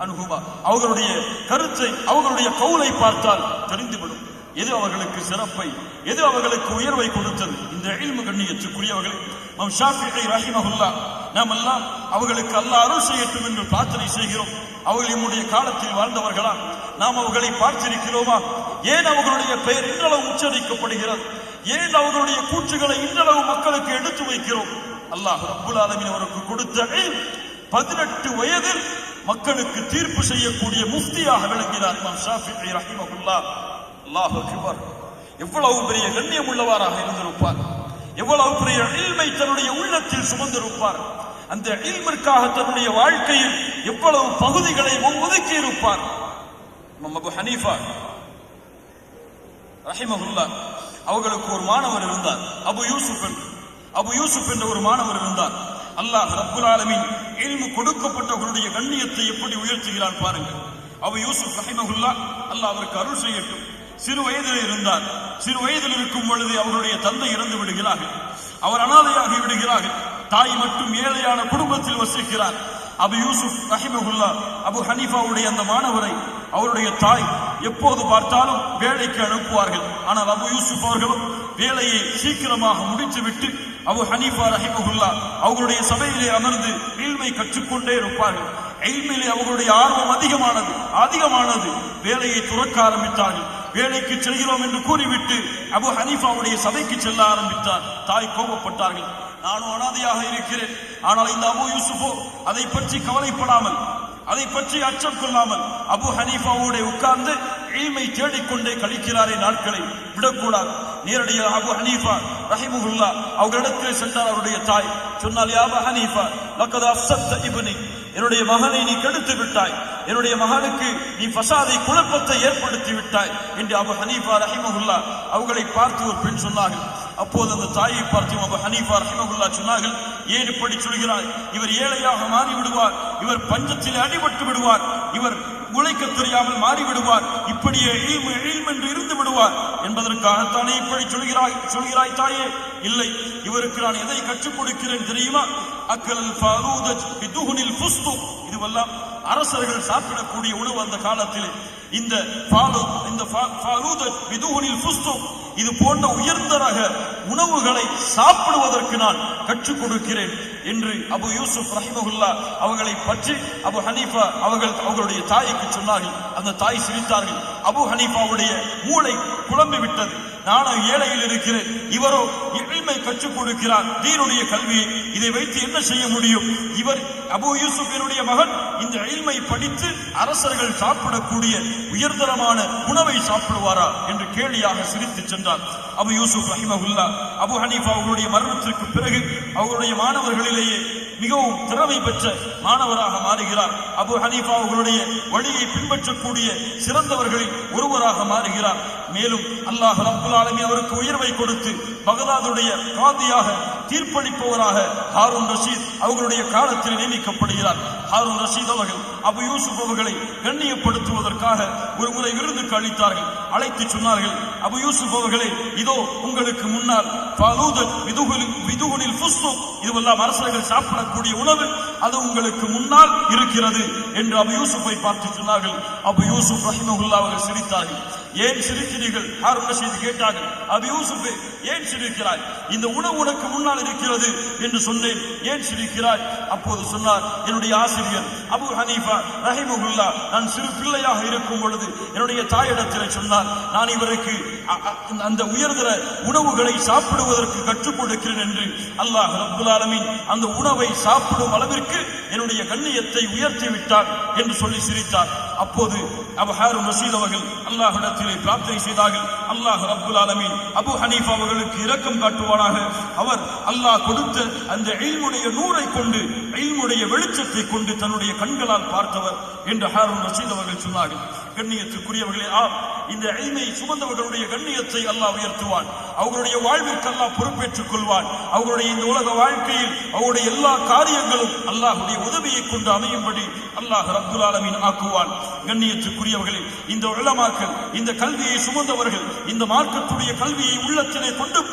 அன்ஹுமா அவர்களுடைய கருத்தை, அவர்களுடைய கவுலை பார்த்தால் தெரிந்துவிடும். எது அவர்களுக்கு சிறப்பை, எது அவர்களுக்கு உயர்வை கொடுத்தது. இந்த இல்மு கண்ணியத்துக்குரியவர்களே, இமாம் ஷாஃபிஈ ரஹிமஹுல்லாஹ், நாம் எல்லாம் அவர்களுக்கு அல்லாஹ் அருள் செய்யட்டும் என்று பிரார்த்தனை செய்கிறோம். அவர்கள் நம்முடைய காலத்தில் வாழ்ந்தவர்களா? நாம் அவர்களை பார்த்திருக்கிறோமா? ஏன் அவர்களுடைய பெயர் இன்றளவு உச்சரிக்கப்படுகிறது? ஏன் அவர்களுடைய கூற்றுகளை இன்றளவு மக்களுக்கு எடுத்து வைக்கிறோம்? அல்லாஹ் ரப்புல் ஆலமீன் அவருக்கு கொடுத்த 18 வயதில் மக்களுக்கு தீர்ப்பு செய்யக்கூடிய முஃப்தியாக விளங்கினார் இமாம் ஷாஃபிஈ ரஹிமஹுல்லாஹ். அல்லாஹ் அக்பர். எவ்வளவு பெரிய கண்ணியம் உள்ளவராக இருந்திருப்பார், எவ்வளவு பெரிய இல்மை தன்னுடைய உள்ளத்தில் சுமந்திருப்பார். அந்த இல்மிற்காக தன்னுடைய வாழ்க்கையில் எவ்வளவு பகுதிகளை ஒதுக்கி இருப்பார். அபு ஹனீஃபா ரஹிமஹுல்லாஹ் அவர்களுக்கு ஒரு மாணவர் இருந்தார், அபு யூசுப் என்ற ஒரு மாணவர் இருந்தார். அல்லாஹ் ரப்புல் ஆலமீன் இல்மு கொடுக்கப்பட்டவர்களுடைய கண்ணியத்தை எப்படி உயர்த்துகிறான் பாருங்கள். அபு யூசுப் ரஹிமஹுல்லாஹ் அல்லாஹ் அவருக்கு அருள் செய்யட்டும். சிறு வயதில் இருந்தார். சிறு வயதில் இருக்கும் பொழுது அவருடைய தந்தை இறந்து விடுகிறார்கள். அவர் அனாதையாகி விடுகிறார்கள். தாய் மட்டும் ஏழையான குடும்பத்தில் வசிக்கிறார். அபு யூசுப் ரஹிமஹுல்லாஹ் அபு ஹனீஃபாவுடைய அந்த மாணவரை அவருடைய தாய் எப்போது பார்த்தாலும் வேலைக்கு அனுப்புவார்கள். ஆனால் அபு யூசுப் அவர்களும் வேலையை சீக்கிரமாக முடித்துவிட்டு அபு ஹனீஃபா ரஹிமஹுல்லாஹ் அவர்களுடைய சபையிலே அமர்ந்து இல்மை கற்றுக்கொண்டே இருப்பார்கள். இல்மிலே அவர்களுடைய ஆர்வம் அதிகமானது. வேலையை துறக்க ஆரம்பித்தார்கள். வேலைக்கு செல்கிறோம் என்று கூறிவிட்டு அபு ஹனீஃபாவுடைய சபைக்கு செல்ல ஆரம்பித்தார். தாய் கோபப்பட்டார்கள். நானும் அனாதையாக இருக்கிறேன். ஆனால் இந்த அபு யூசுஃபோ அதை பற்றி கவலைப்படாமல், அதை பற்றி அச்சம் கொள்ளாமல் அபு ஹனீஃபாவோட உட்கார்ந்து இல்மை தேடிக்கொண்டே கழிக்கிறாரே, நாட்களை விடக்கூடாது. நேரடியாக அபு ஹனீஃபா ரஹிமஹுல்லாஹ் அவர்களிடத்தில் சென்றார். அவருடைய தாய் சொன்னால், யா அபு ஹனீஃபா லக்கத் அஃஸத்த இப்னி, என்னுடைய மகனை நீ கெடுத்து விட்டாய், என்னுடைய மகனுக்கு நீ ஃபசாதை குழப்பத்தை ஏற்படுத்தி விட்டாய் என்று அபு ஹனீஃபா ரஹிமஹுல்லாஹ் அவர்களை பார்த்து ஒரு பெண் சொன்னார்கள். அப்போது அந்த தாயை பார்த்து அபு ஹனீஃபா ரஹிமஹுல்லாஹ் சொன்னார்கள், ஏன் இப்படி சொல்கிறாய்? இவர் ஏழையாக மாறி விடுவார், இவர் பஞ்சத்தில் அடிபட்டு விடுவார், இவர் உழைக்க தெரியாமல் மாறிவிடுவார், இப்படியே இல்மு என்று இருந்து விடுவார் என்பதற்காகத்தானே இப்படி சொல்கிறாய் தாயே? இல்லை, இவருக்கு நான் எதை கற்றுக் கொடுக்கிறேன் தெரியுமா? அக்கல் ஃபாலூதஜ் பிதுஹுனில் ஃபுஸ்து, இதுவெல்லாம் அரசர்கள் சாப்பிடக்கூடிய உணவு. அந்த காலத்திலே இந்த ஃபாலூதஜ் பிதுஹுனில் ஃபுஸ்து, இது போன்ற உயர்ந்த ரக உணவுகளை சாப்பிடுவதற்கு நான் கற்றுக் கொடுக்கிறேன் என்று அபு யூசுப் ரஹிமஹுல்லாஹ் அவர்களை பற்றி அபு ஹனீஃபா அவர்களுடைய தாய்க்கு சொன்னார்கள். அந்த தாய் சிரித்தார்கள். அபு ஹனீஃபாவுடைய மூளை குழம்பி விட்டது. நானும் ஏழையில் இருக்கிறேன், இவரோ இல்மை கற்றுக் கொடுக்கிறார், தீனுடைய கல்வியை. இதை வைத்து என்ன செய்ய முடியும்? இவர் அபு யூசுஃபினுடைய மகன் இந்த இல்மை படித்து அரசர்கள் சாப்பிடக்கூடிய உயர்தரமான உணவை சாப்பிடுவாரா என்று கேலியாக சிரித்து சென்றார். அபு யூசுப் ரஹிமஹுல்லாஹ் அபு ஹனீஃபா அவர்களுடைய மரணத்திற்கு பிறகு அவர்களுடைய மாணவர்களிலேயே மிகவும் திறமை பெற்ற மாணவராக மாறுகிறார். அபு ஹனீஃபா அவர்களுடைய வழியை பின்பற்றக்கூடிய சிறந்தவர்களில் ஒருவராக மாறுகிறார். மேலும் அல்லாஹ் ரப்புல் ஆலமீன் அவருக்கு உயர்வை கொடுத்து பகதாதுடைய காதியாக தீர்ப்பளிப்பவராக ஹாரூன் ரஷீத் அவர்களுடைய காலத்தில் நியமிக்கப்படுகிறார். ஹாரூன் ரஷீத் அவர்கள் அபு யூசுப் அவர்களை கண்ணியப்படுத்துவதற்காக ஒரு முறை விருந்துக்கு அளித்தார்கள். அழைத்து சொன்னார்கள், அபு யூசுப் அவர்களே, இதோ உங்களுக்கு முன்னால் இதுவெல்லாம் அரசர்கள் சாப்பிடக்கூடிய உணவு, அது உங்களுக்கு முன்னால் இருக்கிறது என்று அபு யூசுஃபை பார்த்து சொன்னார்கள். அபு யூசுப் ரஹிமஹுல்லாஹ் அவர்கள் சிரித்தார்கள். ஏன் சிரிக்கிறீர்கள்? ஹாரூன் ரஷீத் கேட்டார்கள். அபு யூசுஃபே, ஏன் சிரிக்கிறாய்? இந்த உணவு உனக்கு முன்னால் இருக்கிறது என்று சொன்னேன், ஏன் சிரிக்கிறாய்? அப்போது சொன்னார், என்னுடைய ஆசிரியர் அபு ஹனீஃபா ரஹிமஹுல்லாஹ் நான் சிறு பிள்ளையாக இருக்கும் பொழுது என்னுடைய தாயிடத்தில் சொன்னார், நான் இவருக்கு அந்த உயர்தர உணவுகளை சாப்பிடுவதற்கு கற்றுக் கொடுக்கிறேன் என்று. அல்லாஹ் ரப்புல் ஆலமீன் அந்த உணவை சாப்பிடும் அளவிற்கு என்னுடைய கண்ணியத்தை உயர்த்தி விட்டார் என்று சொல்லி சிரித்தார். அப்போது அபு ஹாரூன் ரஷீத் அவர்கள் அல்லாஹ்விடத்திலே பிரார்த்தனை செய்தார்கள், அல்லாஹ் ரப்புல் ஆலமீன் அபு ஹனீஃபா அவர்களுக்கு இரக்கம் காட்டுவானாக. அவர் அல்லாஹ் கொடுத்த அந்த இல்முடைய நூரை கொண்டு, இல்முடைய வெளிச்சத்தை கொண்டு தன்னுடைய கண்களால் பார்த்தவர் என்று ஹாரூன் ரஷீத் அவர்கள் சொன்னார்கள். கண்ணியத்துக்குரியவர்களே, இந்த இல்மை சுமந்தவர்களுடைய கண்ணியத்தை அல்லாஹ் உயர்த்துவான். அவர்களுடைய வாழ்விற்கு அல்லாஹ் பொறுப்பேற்றுக் கொள்வான். அவர்களுடைய இந்த உலக வாழ்க்கையில் அவருடைய எல்லா காரியங்களும் அல்லாஹ்வுடைய உதவியை கொண்டு அமையும்படி அல்லாஹ் ரப்புல் ஆலமீன் ஆக்குவான். கண்ணியத்துக்குரியவர்களே, இந்த உலமாக்கள், இந்த கல்வியை சுமந்தவர்கள், இந்த மார்க்கத்துடைய கல்வியை உள்ளத்திலே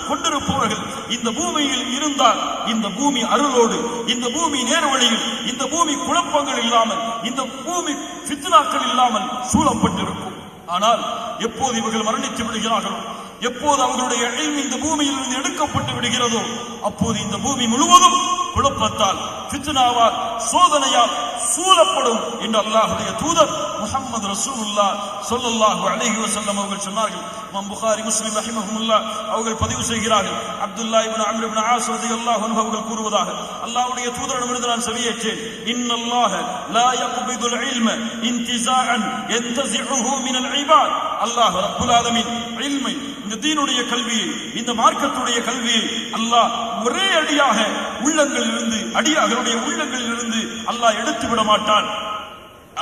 கொண்டிருப்பவர்கள் இந்த பூமியில் இருந்தால், இந்த பூமி அருளோடு, இந்த பூமி நேர்வழியில், இந்த பூமி குழப்பங்கள் இல்லாமல், இந்த பூமி ஃபித்னாக்கள் இல்லாமல் சூழப்பட்டிருக்கும். ஆனால் எப்போது இவர்கள் மரணித்து விடுகிறார்களோ, எப்போது அவர்களுடைய இல்ம் இந்த பூமியில் இருந்து எடுக்கப்பட்டு விடுகிறதோ, அப்போது இந்த பூமி முழுவதும் குழப்பத்தால், ஃபித்னாவால், சோதனையால் சூழப்படும் என்று அல்லாஹ்வுடைய தூதர் முஹம்மது ரசூலுல்லாஹ் ஸல்லல்லாஹு அலைஹி வஸல்லம் அவர்கள் சொன்னார்கள். இமாம் புகாரி, முஸ்லிம் ரஹிமஹுல்லாஹ் அவர்கள் பதிவு செய்கிறார்கள். அப்துல்லாஹ் இப்னு அம்ர் இப்னு ஆஸ் ரலியல்லாஹு அன்ஹு அவர்கள் கூறுவதாக, அல்லாஹ்வுடைய தூதரிடமிருந்து நான் செவியேற்றேன், இன்னல்லாஹ லா யக்பிதுல் இல்ம இன்திஸாஅன் யன்தஸிஉஹு மினல் இபாத். அல்லாஹ் ரப்புல் ஆலமீன் இல்மை, இந்த தீனுடைய கல்வியை, இந்த மார்க்கத்துடைய கல்வியை அல்லாஹ் ஒரே அடியாக உள்ளங்களிலிருந்து அடியார்களுடைய உள்ளங்களிலிருந்து அல்லாஹ் எடுத்து விட மாட்டான்.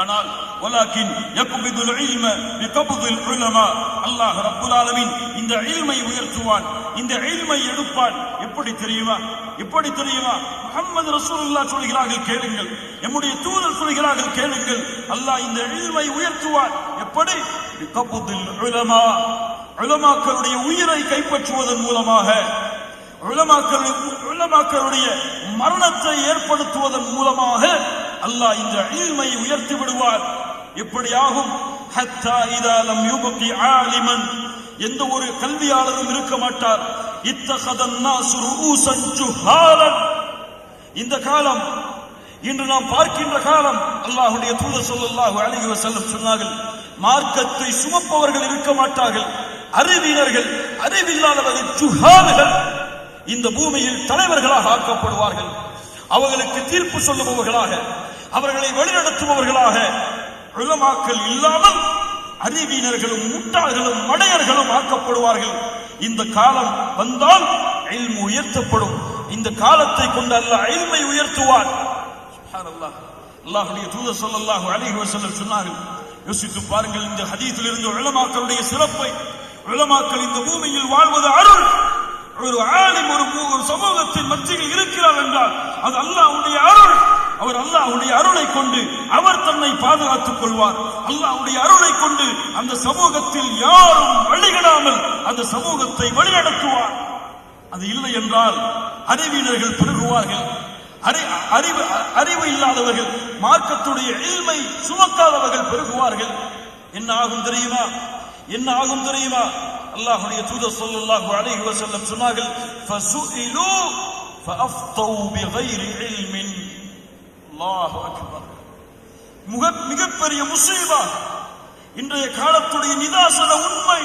ஆனால் வலாக்கின் யக்பிதுல் இல்ம பிகப்தில் உலமா, அல்லாஹ் ரப்புல் ஆலமீன் இந்த இல்மை உயர்த்துவான், இந்த இல்மை எடுப்பான். எப்படி தெரியுமா? எப்படி தெரியுமா? முஹம்மது ரசூலுல்லாஹ் சொல்கிறார்கள், கேளுங்கள். நம்முடைய தூதர் சொல்கிறார்கள், கேளுங்கள். அல்லாஹ் இந்த இல்மை உயர்த்துவான். எப்படி? பிகப்தில் உலமா, உலமாக்களுடைய உயிரை கைப்பற்றுவதன் மூலமாக, உலமாக்களுடைய மரணத்தை ஏற்படுத்துவதன் மூலமாக அல்லாஹ் இந்த இல்மை உயர்த்தி விடுவார். எப்படியாகும்? ஹத்தா இதா லம் யுபகி ஆலிமன், எந்த ஒரு கல்வியாளரும் இருக்க மாட்டார். இத்தகதன் நாசு ரூஸன் ஜுஹாலன், இந்த காலம் இன்று நாம் பார்க்கின்ற காலம். அல்லாஹ்வுடைய தூதர் ஸல்லல்லாஹு அலைஹி வஸல்லம் சொன்னார்கள், மார்க்கத்தை சுமப்பவர்கள் இருக்க மாட்டார்கள், அறிவினர்கள், அறிவில்லாதவர்கள், ஜுஹால்கள் இந்த பூமியில் தலைவர்களாக ஆக்கப்படுவார்கள். அவர்களுக்கு தீர்ப்பு சொல்லுபவர்களாக, அவர்களை வழிநடத்துபவர்களாக உலமாக்கள் இல்லாமல் அறிவினர்களும் முட்டாள்களும் மடையர்களும் ஆக்கப்படுவார்கள். இந்த காலம் வந்தால் இல்மு உயர்த்தப்படும். இந்த காலத்தை கொண்டு அல்லாஹ் இல்மை உயர்த்துவார். சுப்ஹானல்லாஹ். அல்லாஹ்வுடைய தூதர் ஸல்லல்லாஹு அலைஹி வஸல்லம் சொன்னார்கள், யோசித்து பாருங்கள் இந்த ஹதீஸில் இருந்து உலமாக்களுடைய சிறப்பை. உலமாக்கள் இந்த பூமியில் வாழ்வது அருள். ஒரு ஆலிம் ஒரு சமூகத்தின் மத்தியில் இருக்கிறார் என்றால் அது அல்லாஹ்வுடைய அருள். அவர் அல்லாஹ்வுடைய அருளை கொண்டு அவர் தன்னை பாதுகாத்துக் கொள்வார். அல்லாஹ்வுடைய அருளை கொண்டு அந்த சமூகத்தில் யாரும் வழிகடாமல் அந்த சமூகத்தை வழிநடத்துவார். அது இல்லை என்றால் அறிவினர்கள் பெருகுவார்கள், அறிவு இல்லாதவர்கள், மார்க்கத்துடைய இல்மை சுமக்காதவர்கள் பெருகுவார்கள். என்ன ஆகும் தெரியுமா? என்ன ஆகும் தெரியுமா? அல்லாஹ்வுடைய தூதர் ஸல்லல்லாஹு அலைஹி வஸல்லம் சொன்னார்கள், ஃபஸுஇலு ஃபஅஃதௌ பிகைரி இல்மின். அல்லாஹு அக்பர். மிகப்பெரிய முஸீபா, இன்றைய காலத்துடைய நிதாசன உண்மை.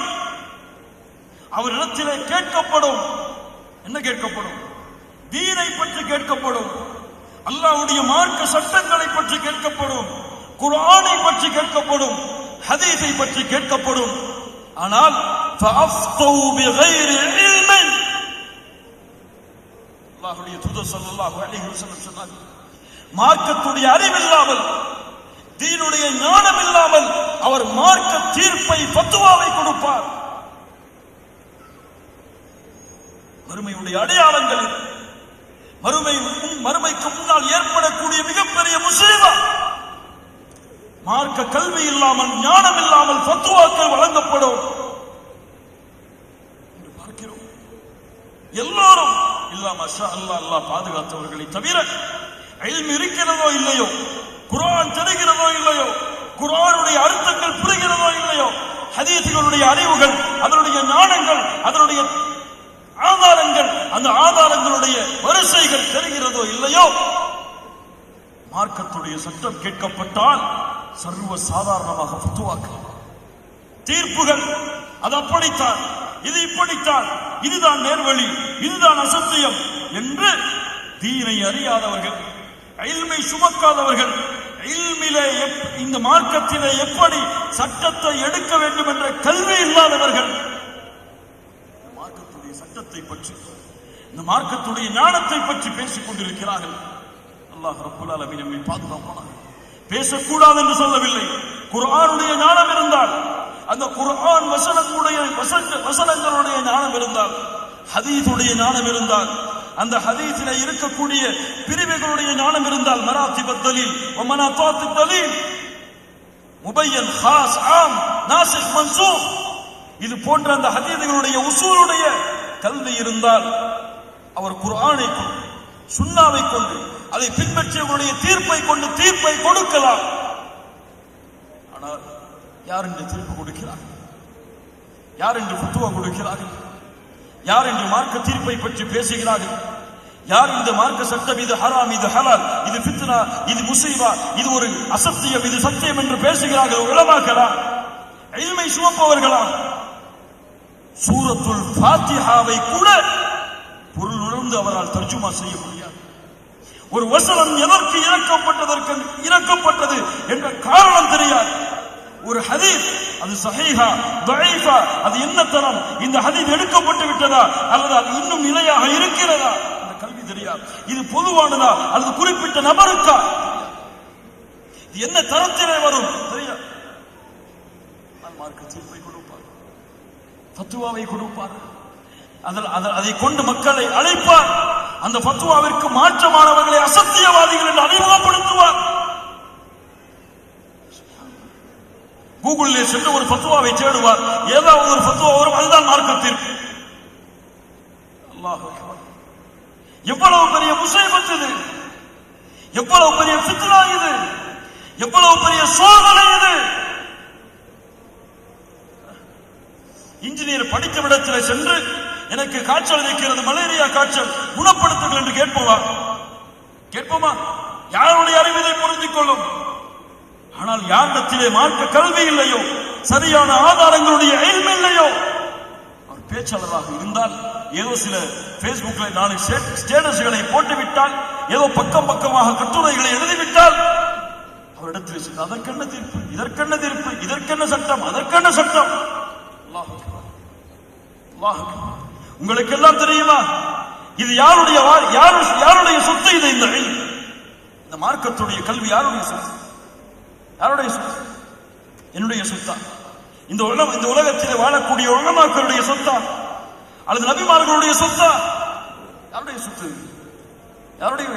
அவரிடத்திலே கேட்கப்படும். என்ன கேட்கப்படும்? தீனை பற்றி கேட்கப்படும், அல்லாஹ்வுடைய மார்க்க சட்டங்களை பற்றி கேட்கப்படும், குர்ஆனை பற்றி கேட்கப்படும், ஹதீஸை பற்றி கேட்கப்படும். ஆனால் ஃபஅஃதௌ பிகைரி இல்மின், அல்லாஹ்வுடைய தூதர் ஸல்லல்லாஹு அலைஹி வஸல்லம் சொன்னார்கள், மார்க்கத்துடைய அறிவில்லாமல், தீனுடைய ஞானம் இல்லாமல் அவர் மார்க்க தீர்ப்பை, ஃபத்வாவை கொடுப்பார். மறுமையுடைய அடையாளங்கள், மறுமைக்கு முன்னால் ஏற்படக்கூடிய மிகப்பெரிய முஸீபா, மார்க்க கல்வி இல்லாமல், ஞானம் இல்லாமல் ஃபத்வாக்கள் வழங்கப்படும் என்று பார்க்கிறோம். எல்லாரும் இல்லா மாஷா அல்லாஹ், அல்லாஹ் பாதுகாத்தவர்களை தவிர இல்ம் இருக்கிறதோ இல்லையோ, குர்ஆன் தெரிகிறதோ இல்லையோ, குர்ஆனுடைய அர்த்தங்கள் புரிகிறதோ இல்லையோ, ஹதீஸ்களுடைய அறிவுகள், அதனுடைய ஞானங்கள், அதனுடைய ஆதாரங்கள், அந்த ஆதாரங்களுடைய வரிசைகள் தெரிகிறதோ இல்லையோ, மார்க்கத்துடைய சட்டம் கேட்கப்பட்டால் சர்வ சாதாரணமாக ஃபத்வாக்கள், தீர்ப்புகள், அது அப்படித்தான், இது இப்படித்தான், இதுதான் நேர்வழி, இதுதான் அசத்தியம் என்று தீனை அறியாதவர்கள், இல்மை சுமக்காதவர்கள், இல்மிலே இந்த மார்க்கத்திலே எப்படி சட்டத்தை எடுக்க வேண்டும் என்ற கல்வி இல்லாதவர்கள், மார்க்கத்துடைய சட்டத்தை பற்றி, இந்த மார்க்கத்துடைய ஞானத்தை பற்றி பேசிக் கொண்டிருக்கிறார்கள். அல்லாஹ் ரப்புல் ஆலமீன் நம்மை பாதுகாப்பானாக. பேசக்கூடாது என்று சொல்லவில்லை. குர்ஆனுடைய ஞானம் இருந்தால், அந்த குர்ஆன் வசனங்களுடைய ஞானம் இருந்தால், ஹதீஸுடைய ஞானம் இருந்தால், அந்த ஹதீஸிலே இருக்கக்கூடிய பிரிவுகளுடைய ஞானம் இருந்தால், மராத்திபத் தலீல் வ மனாதாத் தலீல், முபையன், ஹாஸ், ஆம், நாசிக், மன்சூக், இது போன்ற அந்த ஹதீஸுடைய உசூலுடைய கல்வி இருந்தால் அவர் குர்ஆனை கொண்டு, சுன்னாவை கொண்டு, அதை பின்பற்றியவர்களுடைய தீர்ப்பை கொண்டு தீர்ப்பை கொடுக்கலாம். ஆனால் யார் என்று தீர்ப்பு கொடுக்கிறார்கள்? யார் என்று ஃபத்வா கொடுக்கிறார்கள்? யார் என்று மார்க்க தீர்ப்பை பற்றி பேசுகிறார்கள்? யார் இந்த மார்க்க சட்டம், இது ஹராம், இது ஹலால், இது ஃபித்னா, இது முஸீபா, இது ஒரு அசத்தியம், இது சத்தியம் என்று பேசுகிறார்கள்? உலமாக்களா? இல்மை சுமப்பவர்களா? சூரத்துல் ஃபாத்திஹாவை கூட பொருள் உணர்ந்து அவரால் தர்ஜுமா செய்ய முடியாது. ஒரு வசனம் எதற்கு இறக்கப்பட்டது என்ற காரணம் தெரியாது. ஒரு ஹதீஸ் அது சஹீஹா, தஈஃபா, அது என்ன தரம், இந்த ஹதீஸ் எடுக்கப்பட்டு விட்டதா அல்லது அது இன்னும் நிலையாக இருக்கிறதா, இந்த கல்வி தெரியாது. இது பொதுவானதா அல்லது குறிப்பிட்ட நபருக்கா, இது என்ன தரத்திலே வரும் தெரியாது. மார்க்க தீர்ப்பை கொடுப்பார், ஃபத்வாவை கொடுப்பார், அதை கொண்டு மக்களை அழைப்பார். அந்த ஃபத்வாவிற்கு மாற்றமானவர்களை அசத்தியவாதிகள் என்று அறிமுகப்படுத்துவார். கூகுளில் சென்று ஒரு ஃபத்வாவை தேடுவார், ஏதாவது ஒரு ஃபத்வா வரும், அதுதான் மார்க்க தீர்ப்பு. அல்லாஹ் அக்பர். எவ்வளவு பெரிய முஸீபத் இது, எவ்வளவு பெரிய ஃபித்னா இது, எவ்வளவு பெரிய சோதனை இது. இன்ஜினியர் படித்த இடத்தில் சென்று எனக்கு காய்ச்சல் இருக்கிறது, மலேரியா காய்ச்சல், குணப்படுத்துங்கள் என்று கேட்போமா? யாருடைய அறிவிதை புரிந்து கொள்ளும்? ஆனால் யாரிடத்திலே மார்க்க கல்வி இல்லையோ, சரியான ஆதாரங்களுடைய இல்ம் இல்லையோ, அவர் பேச்சாளராக இருந்தால் ஏதோ சில பேஸ்புக்ல 4 ஸ்டேட்டஸ்களை போட்டுவிட்டால், ஏதோ பக்கம் பக்கமாக கட்டுரைகளை எழுதிவிட்டால், அவரிடத்தில் சென்று அதற்கென்ன தீர்ப்பு, இதற்கென்ன தீர்ப்பு, இதற்கென்ன சட்டம், அதற்கென்ன சட்டம். உங்களுக்கு எல்லாம் தெரியுமா இது யாருடைய சொத்து? இது இந்த மார்க்கத்துடைய கல்வி யாருடைய சொத்து? யாருடைய சொத்து? என்னுடைய சொத்தா? இந்த உலகத்தில் வாழக்கூடிய உலமாக்களுடைய சொத்தா அல்லது நபிமார்களுடைய சொத்தா? யாருடைய சொத்து? யாருடைய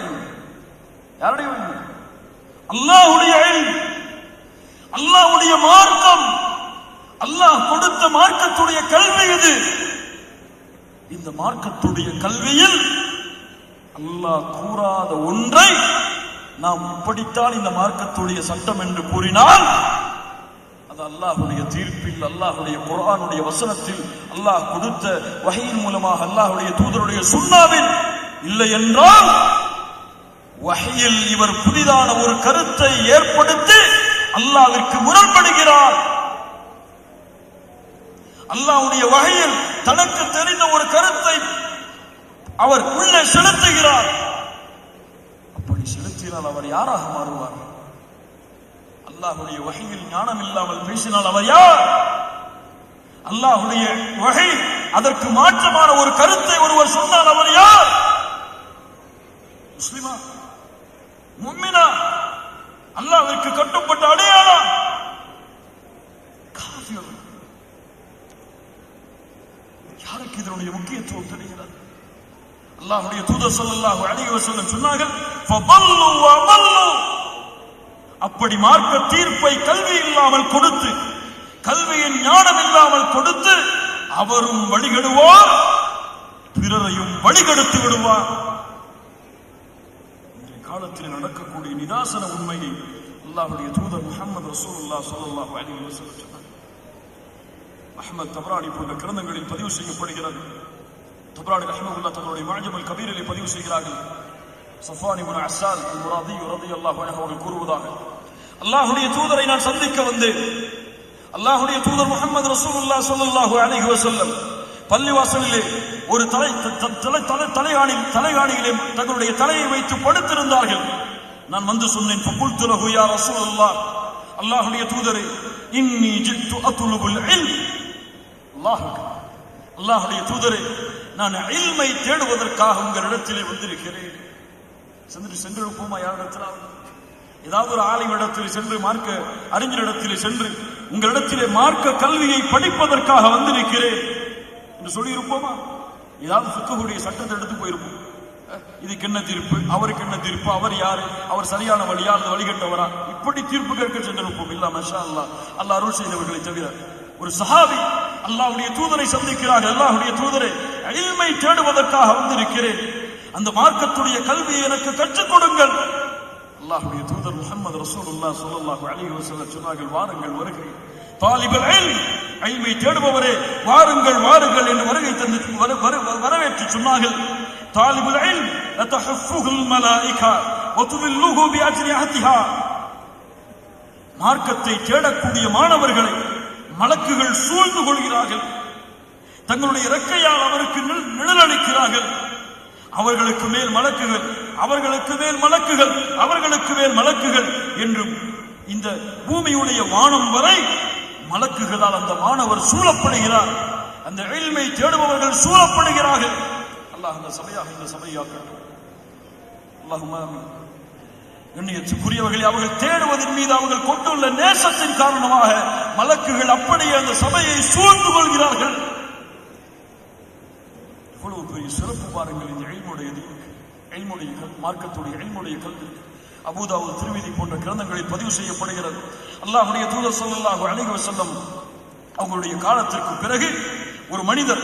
அல்லாஹ்வுடைய இல்ம், அல்லாஹ்வுடைய மார்க்கம், அல்லாஹ் கொடுத்த மார்க்கத்துடைய கல்வி இது. இந்த மார்க்கத்துடைய கல்வியில் அல்லாஹ் கூறாத ஒன்றை நாம் இப்படித்தான் இந்த மார்க்கத்துடைய சட்டம் என்று கூறினால், அது அல்லாஹ்வுடைய தீர்ப்பில், அல்லாஹ்வுடைய குர்ஆனுடைய வசனத்தில், அல்லாஹ் கொடுத்த வஹீயின் மூலமாக அல்லாஹ்வுடைய தூதருடைய சுன்னாவில் இல்லை என்றால், வஹீயில் இவர் புதிதான ஒரு கருத்தை ஏற்படுத்தி அல்லாஹ்விற்கு முரண்படுகிறார். அல்லாஹ்வுடைய வஹீயில் தனக்கு தெரிந்த ஒரு கருத்தை அவர் உள்ளே செலுத்துகிறார். அப்படி செலுத்தினால் அவர் யாராக மாறுவார்? அல்லாஹ்வுடைய வஹீயில் ஞானம் இல்லாமல் பேசினால் அவர் யார்? அல்லாஹ்வுடைய வஹீ அதற்கு மாற்றமான ஒரு கருத்தை ஒருவர் சொன்னால் அவர் யார்? முஸ்லிமா, முஃமினா, அல்லாஹ்விற்கு கட்டுப்பட்ட அடையாளம்? காஃபிர். யாருக்கு இதனுடைய முக்கியத்துவம் தெரிகிறது? அல்லாஹ்வுடைய தூதர் ஸல்லல்லாஹு அலைஹி வஸல்லம் சொன்னார்கள், ஃபதல்லு வதல்லு. அப்படி மார்க்க தீர்ப்பை கல்வி இல்லாமல் கொடுத்து, கல்வியின் ஞானம் இல்லாமல் கொடுத்து, அவரும் வழிகெடுவார், பிறரையும் வழிகெடுத்து விடுவார். இன்றைய காலத்தில் நடக்கக்கூடிய நிதாசன உண்மையை அல்லாஹ்வுடைய தூதர் முஹம்மது ரசூலுல்லாஹ் ஸல்லல்லாஹு அலைஹி வஸல்லம் சொன்னார். அஹ்மத் தப்ரானி போன்ற கிரந்தங்களில் பதிவு செய்யப்படுகிறது. தப்ரானி ரஹ்மத்துல்லாஹ் தன்னுடைய முஅஜ்ஜமுல் கபீரிலே பதிவு செய்கிறார்கள். ஸஃப்வான் இப்னு அஸ்ஸால் அல்-முராதி ரலியல்லாஹு அன்ஹு அவர்கள் கூறுவதாக, அல்லாஹ்வுடைய தூதரை நான் சந்திக்க வந்தேன். அல்லாஹ்வுடைய தூதர் முஹம்மது ரசூலுல்லாஹ் ஸல்லல்லாஹு அலைஹி வஸல்லம் பள்ளிவாசலிலே ஒரு தலைகாணியிலே தங்களுடைய தலையை வைத்து படுத்திருந்தார்கள். நான் வந்து சொன்னேன், ஃபகுல்து லஹு யா ரசூலல்லாஹ், அல்லாஹ்வுடைய தூதரே, இன்னி ஜித்து அத்லுபுல் இல்ம். அல்லாஹ்வுடைய தூதரே, நான் இல்மை தேடுவதற்காக உங்களிடத்திலே வந்திருக்கிறேன். சென்றிருப்போமா? யாரிடத்திலாவது ஏதாவது ஒரு ஆலிமிடத்தில் சென்று, மார்க்க அறிஞரிடத்திலே சென்று, உங்களிடத்திலே மார்க்க கல்வியை படிப்பதற்காக வந்திருக்கிறேன் என்று சொல்லி இருப்போமா? ஏதாவது ஃபிக்ஹுடைய சட்டத்தை எடுத்து போயிருப்போம். இதுக்கு என்ன தீர்ப்பு, அவருக்கு என்ன தீர்ப்பு, அவர் யாரு, அவர் சரியான வழியா அல்லது வழிகட்டவரா, இப்படி தீர்ப்பு கேட்க சென்றிருப்போம். இல்ல, மாஷா அல்லாஹ், அல்லாஹ் அருள் செய்தவர்களை தவிர. ஒரு சஹாபி அல்லாஹ்வுடைய தூதரை சந்திக்கிறார்கள். அல்லாஹ்வுடைய தூதரை, இல்மை தேடுவதற்காக வந்திருக்கிறேன், அந்த மார்க்கத்துடைய கல்வியை எனக்கு கற்றுக் கொடுங்கள். அல்லாஹ்வுடைய தூதர் முஹம்மது ரசூலுல்லாஹ் ஸல்லல்லாஹு அலைஹி வஸல்லம் சொன்னார்கள், வாருங்கள், வருகிறேன். தாலிபுல் இல்ம், இல்மை தேடுபவரே, வாருங்கள் வாருங்கள் என்று வருகை தந்து வரவேற்று சொன்னார்கள். தாலிபுல் இல்ம் லதஹஃபுஹுல் மலாயிகா வதுல்லுஹு பிஅஜ்னிஹதிஹா. மார்க்கத்தை தேடக்கூடிய மாணவர்களை மலக்குகள் சூழ்ந்து கொள்கிறார்கள், தங்களுடைய இறக்கையால் அவருக்கு நிழலளிக்கிறார்கள். அவர்களுக்கு மேல் மலக்குகள், அவர்களுக்கு மேல் மலக்குகள், அவர்களுக்கு மேல் மலக்குகள் என்றும் இந்த பூமியுடைய வானம் வரை மலக்குகளால் அந்த மாணவர் சூழப்படுகிறார். அந்த இல்மை தேடுபவர்கள் சூழப்படுகிறார்கள். அல்லாஹ் அந்த சபையாக இந்த சபையாக்கட்டும். அல்லாஹும்ம ஆமீன். கண்ணியத்துக்குரியவர்களை அவர்கள் தேடுவதன் மீது அவர்கள் கொண்டுள்ள நேசத்தின் காரணமாக மலக்குகள் அப்படியே அந்த சபையை சூழ்ந்து கொள்கிறார்கள். இவ்வளவு பெரிய சிறப்பு பாருங்கள் இந்த இல்முடைய மார்க்கத்துடைய இல்முடைய கல்வி. அபூ தாவூத், திர்மிதி போன்ற கிரந்தங்களில் பதிவு செய்யப்படுகிறது. அல்லாஹ்வுடைய தூதர் ஸல்லல்லாஹு அலைஹி வஸல்லம் அவங்களுடைய காலத்திற்கு பிறகு ஒரு மனிதர்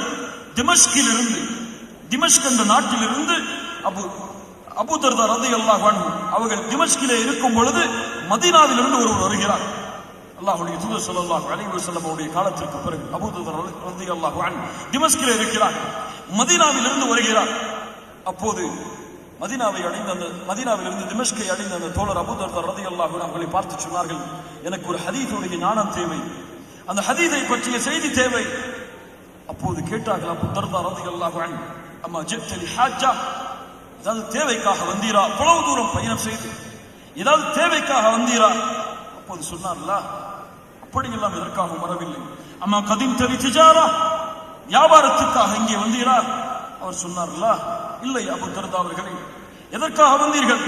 திமஷ்க் என்ற நாட்டிலிருந்து அபூ தர்தா ரலியல்லாஹு அன்ஹு அவர்கள் திமஷ்கிலே இருக்கும் பொழுது மதீனாவிலிருந்து ஒருவர் வருகிறார். அல்லாஹ்வுடைய தூதர் ஸல்லல்லாஹு அலைஹி வஸல்லம் அவருடைய காலத்திற்கு பிறகு அபூ தர்தா ரலியல்லாஹு அன்ஹு திமஷ்கிலே இருக்கிறார். மதீனாவிலிருந்து வருகிறார். அப்போது மதீனாவிலிருந்து திமஷ்கை அடைந்த அந்த தோழர் அபூ தர்தா ரலியல்லாஹு அன்ஹு அவர்களை பார்த்து சொன்னார்கள், எனக்கு ஒரு ஹதீஸுடைய ஞானம் தேவை, அந்த ஹதீஸை பற்றிய செய்தி தேவை. அப்போது கேட்டார்கள் அபூ தர்தா ரலியல்லாஹு அன்ஹு, அம்மா ஜித் லி ஹாஜ்ஜா, ஏதாவது தேவைக்காக வந்தீரா? அவ்வளவு தூரம் பயணம் செய்து ஏதாவது தேவைக்காக வந்தீரா? அப்போது சொன்னார்ல, அப்படியெல்லாம் எதற்காக வரவில்லை. அம்மா கதீம் தலி திஜாரா, வியாபாரத்துக்காக இங்கே வந்தீரா? அவர் சொன்னார்ல, இல்லை அபூ தர்தா அவர்களே, எதற்காக வந்தீர்கள்?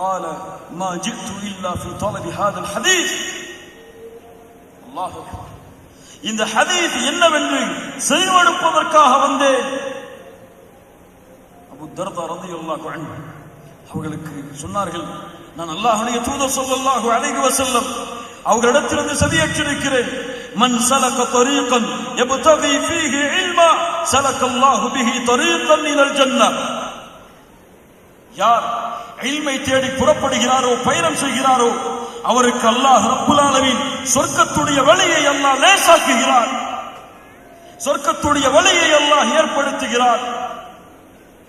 قال ما جئت الا في طلب هذا الحديث. அல்லாஹ் அக்பர். இந்த ஹதீஸ் என்னவென்று செவிமடுப்பதற்காக வந்தேன். அபூ தர்தா ரலியல்லாஹு அன்ஹு அவர்களுக்கு சொன்னார்கள், நான் அல்லாஹ்வுடைய தூதர் ஸல்லல்லாஹு அலைஹி வஸல்லம் அவர்களிடத்திலிருந்து செவியேற்றிருக்கிறேன். மன் சலக தரீகன் யப்தகி ஃபீஹி இல்மா சலக்கல்லாஹு பிஹி தரீகன் இலல் ஜன்னah. யார் இல்மை தேடி புறப்படுகிறாரோ, பயணம் செய்கிறாரோ, அவருக்கு அல்லாஹ் ரப்புல் ஆலமீன் சொர்க்கத்துடைய வழியை அல்லாஹ் லேசாக்குகிறார், சொர்க்கத்துடைய வழியை அல்லாஹ் ஏற்படுத்துகிறார்.